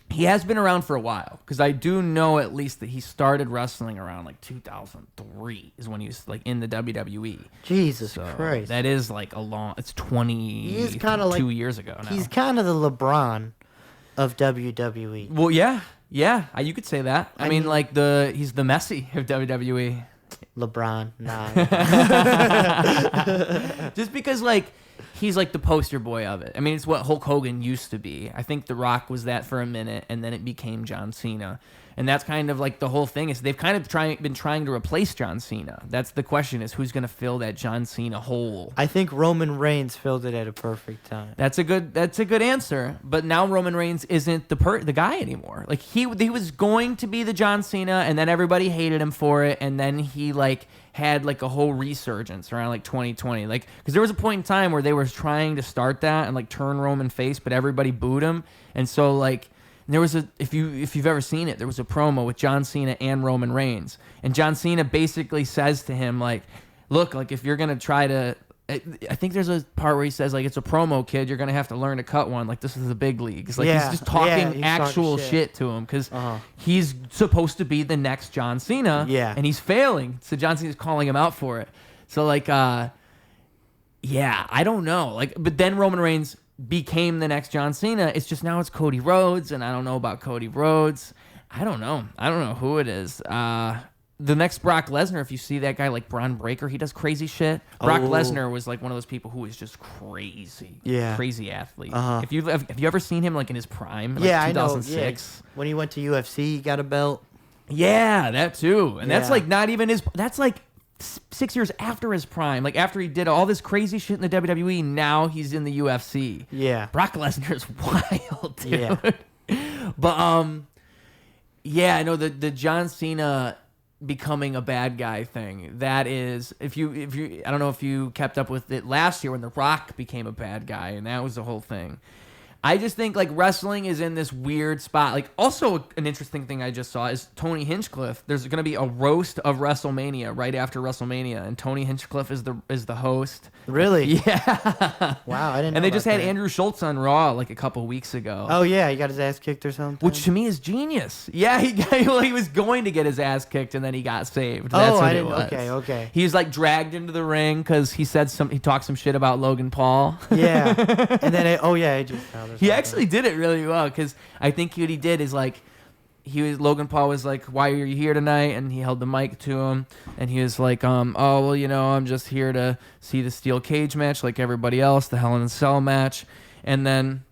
Speaker 1: he has been around for a while, because I do know at least that he started wrestling around like 2003 is when he was like in the WWE.
Speaker 2: Jesus
Speaker 1: So
Speaker 2: Christ.
Speaker 1: that is like a long. It's 22
Speaker 2: kinda like-
Speaker 1: years ago now.
Speaker 2: He's kind of the LeBron of WWE.
Speaker 1: Well, yeah, you could say that. I mean, like he's the Messi of WWE.
Speaker 2: LeBron, nah.
Speaker 1: Just because like he's like the poster boy of it. I mean, it's what Hulk Hogan used to be. I think The Rock was that for a minute, and then it became John Cena. And that's kind of like the whole thing is they've kind of been trying to replace John Cena. That's the question is who's going to fill that John Cena hole.
Speaker 2: I think Roman Reigns filled it at a perfect time.
Speaker 1: That's a good answer. But now Roman Reigns isn't the guy anymore. Like he was going to be the John Cena, and then everybody hated him for it, and then he like had like a whole resurgence around like 2020, like because there was a point in time where they were trying to start that and like turn Roman face, but everybody booed him, and so like there was if you've ever seen it, there was a promo with John Cena and Roman Reigns, and John Cena basically says to him like, look, like if you're gonna try to, I think there's a part where he says like, it's a promo, kid, you're gonna have to learn to cut one, like this is the big leagues, like he's just talking
Speaker 2: he's
Speaker 1: actual
Speaker 2: talking
Speaker 1: shit to him because he's supposed to be the next John Cena, and he's failing, so John Cena's calling him out for it. So like I don't know, like, but then Roman Reigns became the next John Cena. It's just now it's Cody Rhodes, and I don't know about Cody Rhodes. I don't know who it is. The next Brock Lesnar, if you see that guy like Braun Breaker, he does crazy shit. Brock Lesnar was like one of those people who was just crazy. Crazy athlete. Have you ever seen him like in his prime? Like 2006?
Speaker 2: Yeah. When he went to UFC, he got a belt.
Speaker 1: Yeah, that too. And that's like not even his, that's like 6 years after his prime. Like after he did all this crazy shit in the WWE, now he's in the UFC. Yeah. Brock Lesnar's wild, dude. Yeah. But I know the John Cena becoming a bad guy thing, that is, if you I don't know if you kept up with it last year when The Rock became a bad guy, and that was the whole thing. I just think like wrestling is in this weird spot. Like also an interesting thing I just saw is Tony Hinchcliffe. There's going to be a roast of WrestleMania right after WrestleMania, and Tony Hinchcliffe is the host.
Speaker 2: Really?
Speaker 1: Yeah.
Speaker 2: Wow, I didn't know
Speaker 1: And they just had
Speaker 2: that.
Speaker 1: Andrew Schulz on Raw like a couple weeks ago.
Speaker 2: Oh yeah, he got his ass kicked or something.
Speaker 1: Which to me is genius. Yeah, he was going to get his ass kicked and then he got saved. That's
Speaker 2: I
Speaker 1: what
Speaker 2: didn't.
Speaker 1: it was.
Speaker 2: Okay.
Speaker 1: He was like dragged into the ring because he talked some shit about Logan Paul.
Speaker 2: Yeah, and then
Speaker 1: he actually did it really well because I think what he did is like Logan Paul was like, why are you here tonight? And he held the mic to him and he was like, oh well, I'm just here to see the steel cage match like everybody else, the Hell in a Cell match. And then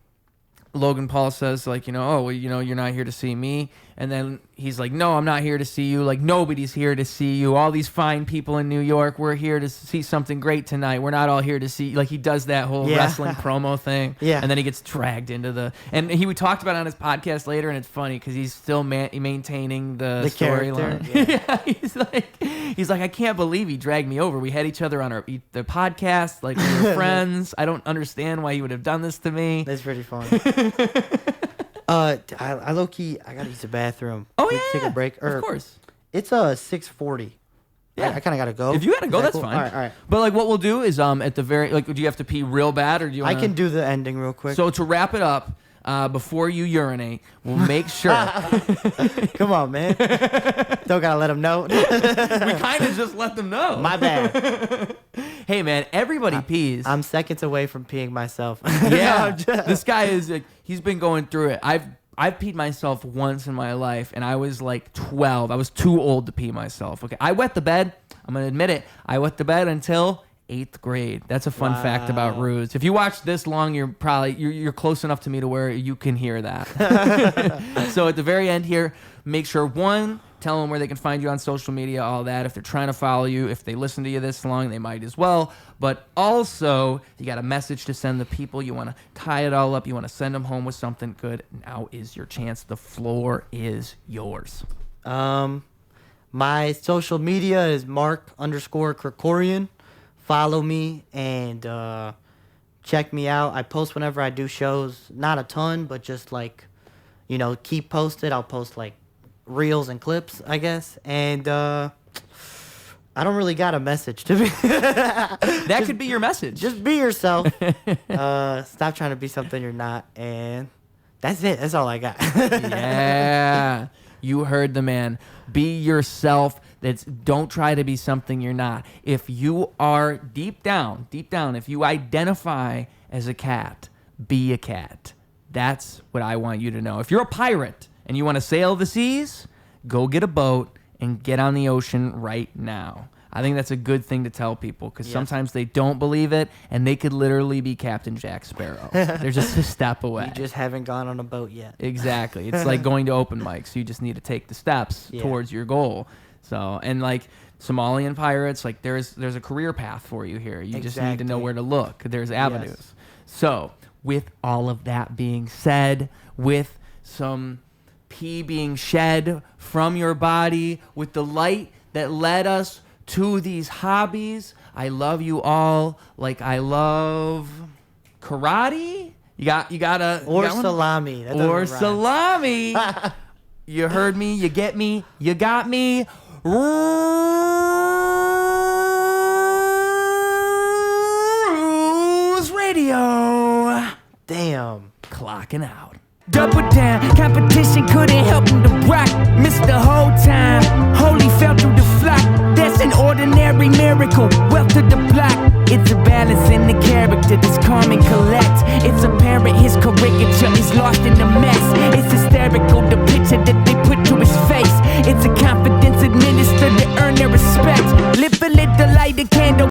Speaker 1: Logan Paul says like, oh well, you're not here to see me. And then he's like, no, I'm not here to see you. Like, nobody's here to see you. All these fine people in New York, we're here to see something great tonight. We're not all here to see. Like, he does that whole wrestling promo thing. Yeah. And then he gets dragged into and he talked about it on his podcast later, and it's funny because he's still maintaining the storyline. Yeah. he's like, I can't believe he dragged me over. We had each other on the podcast. Like, we were friends. I don't understand why he would have done this to me.
Speaker 2: That's pretty funny. I low-key, I gotta use the bathroom.
Speaker 1: Oh, yeah.
Speaker 2: Take a break.
Speaker 1: Of course.
Speaker 2: It's 6:40. Yeah. I kind of gotta go.
Speaker 1: If you gotta go, that's cool? Fine.
Speaker 2: All right.
Speaker 1: But like, what we'll do is at the very, like, do you have to pee real bad, or do you wanna...
Speaker 2: I can do the ending real quick.
Speaker 1: So to wrap it up, before you urinate, we'll make sure.
Speaker 2: Come on, man. Don't gotta let them know.
Speaker 1: We kind of just let them know.
Speaker 2: My bad.
Speaker 1: Hey, man, everybody pees.
Speaker 2: I'm seconds away from peeing myself.
Speaker 1: Yeah. This guy is, he's been going through it. I've peed myself once in my life, and I was like 12. I was too old to pee myself. Okay, I wet the bed. I'm going to admit it. I wet the bed until 8th grade. That's a fun fact about Ruse. If you watch this long, you're probably you're close enough to me to where you can hear that. So at the very end here, make sure, one, tell them where they can find you on social media, all that. If they're trying to follow you, if they listen to you this long, they might as well. But also, you got a message to send the people. You want to tie it all up. You want to send them home with something good. Now is your chance. The floor is yours.
Speaker 2: My social media is Mark_Krikorian. Follow me and check me out. I post whenever I do shows. Not a ton, but just like, keep posted. I'll post like reels and clips, I guess. And I don't really got a message to be.
Speaker 1: That could be your message.
Speaker 2: Just be yourself. Stop trying to be something you're not. And that's it. That's all I got.
Speaker 1: Yeah. You heard the man. Be yourself. Don't try to be something you're not. If you are deep down, if you identify as a cat, be a cat. That's what I want you to know. If you're a pirate and you want to sail the seas, go get a boat and get on the ocean right now. I think that's a good thing to tell people because sometimes they don't believe it, and they could literally be Captain Jack Sparrow. They're just a step away.
Speaker 2: You just haven't gone on a boat yet.
Speaker 1: Exactly. It's like going to open mics. You just need to take the steps towards your goal. So, and like Somalian pirates, like there's a career path for you here. You just need to know where to look. There's avenues. Yes. So, with all of that being said, with some pee being shed from your body, with the light that led us to these hobbies. I love you all like I love karate. You gotta
Speaker 2: Or salami. That doesn't
Speaker 1: or
Speaker 2: rhyme.
Speaker 1: salami. You heard me. You get me. You got me. Rules Radio.
Speaker 2: Damn.
Speaker 1: Clocking out.
Speaker 4: Double down, competition couldn't help him to rock. Missed the whole time, holy fell through the flock. That's an ordinary miracle, wealth to the block. It's a balance in the character that's calm and collect. It's apparent his caricature is lost in the mess.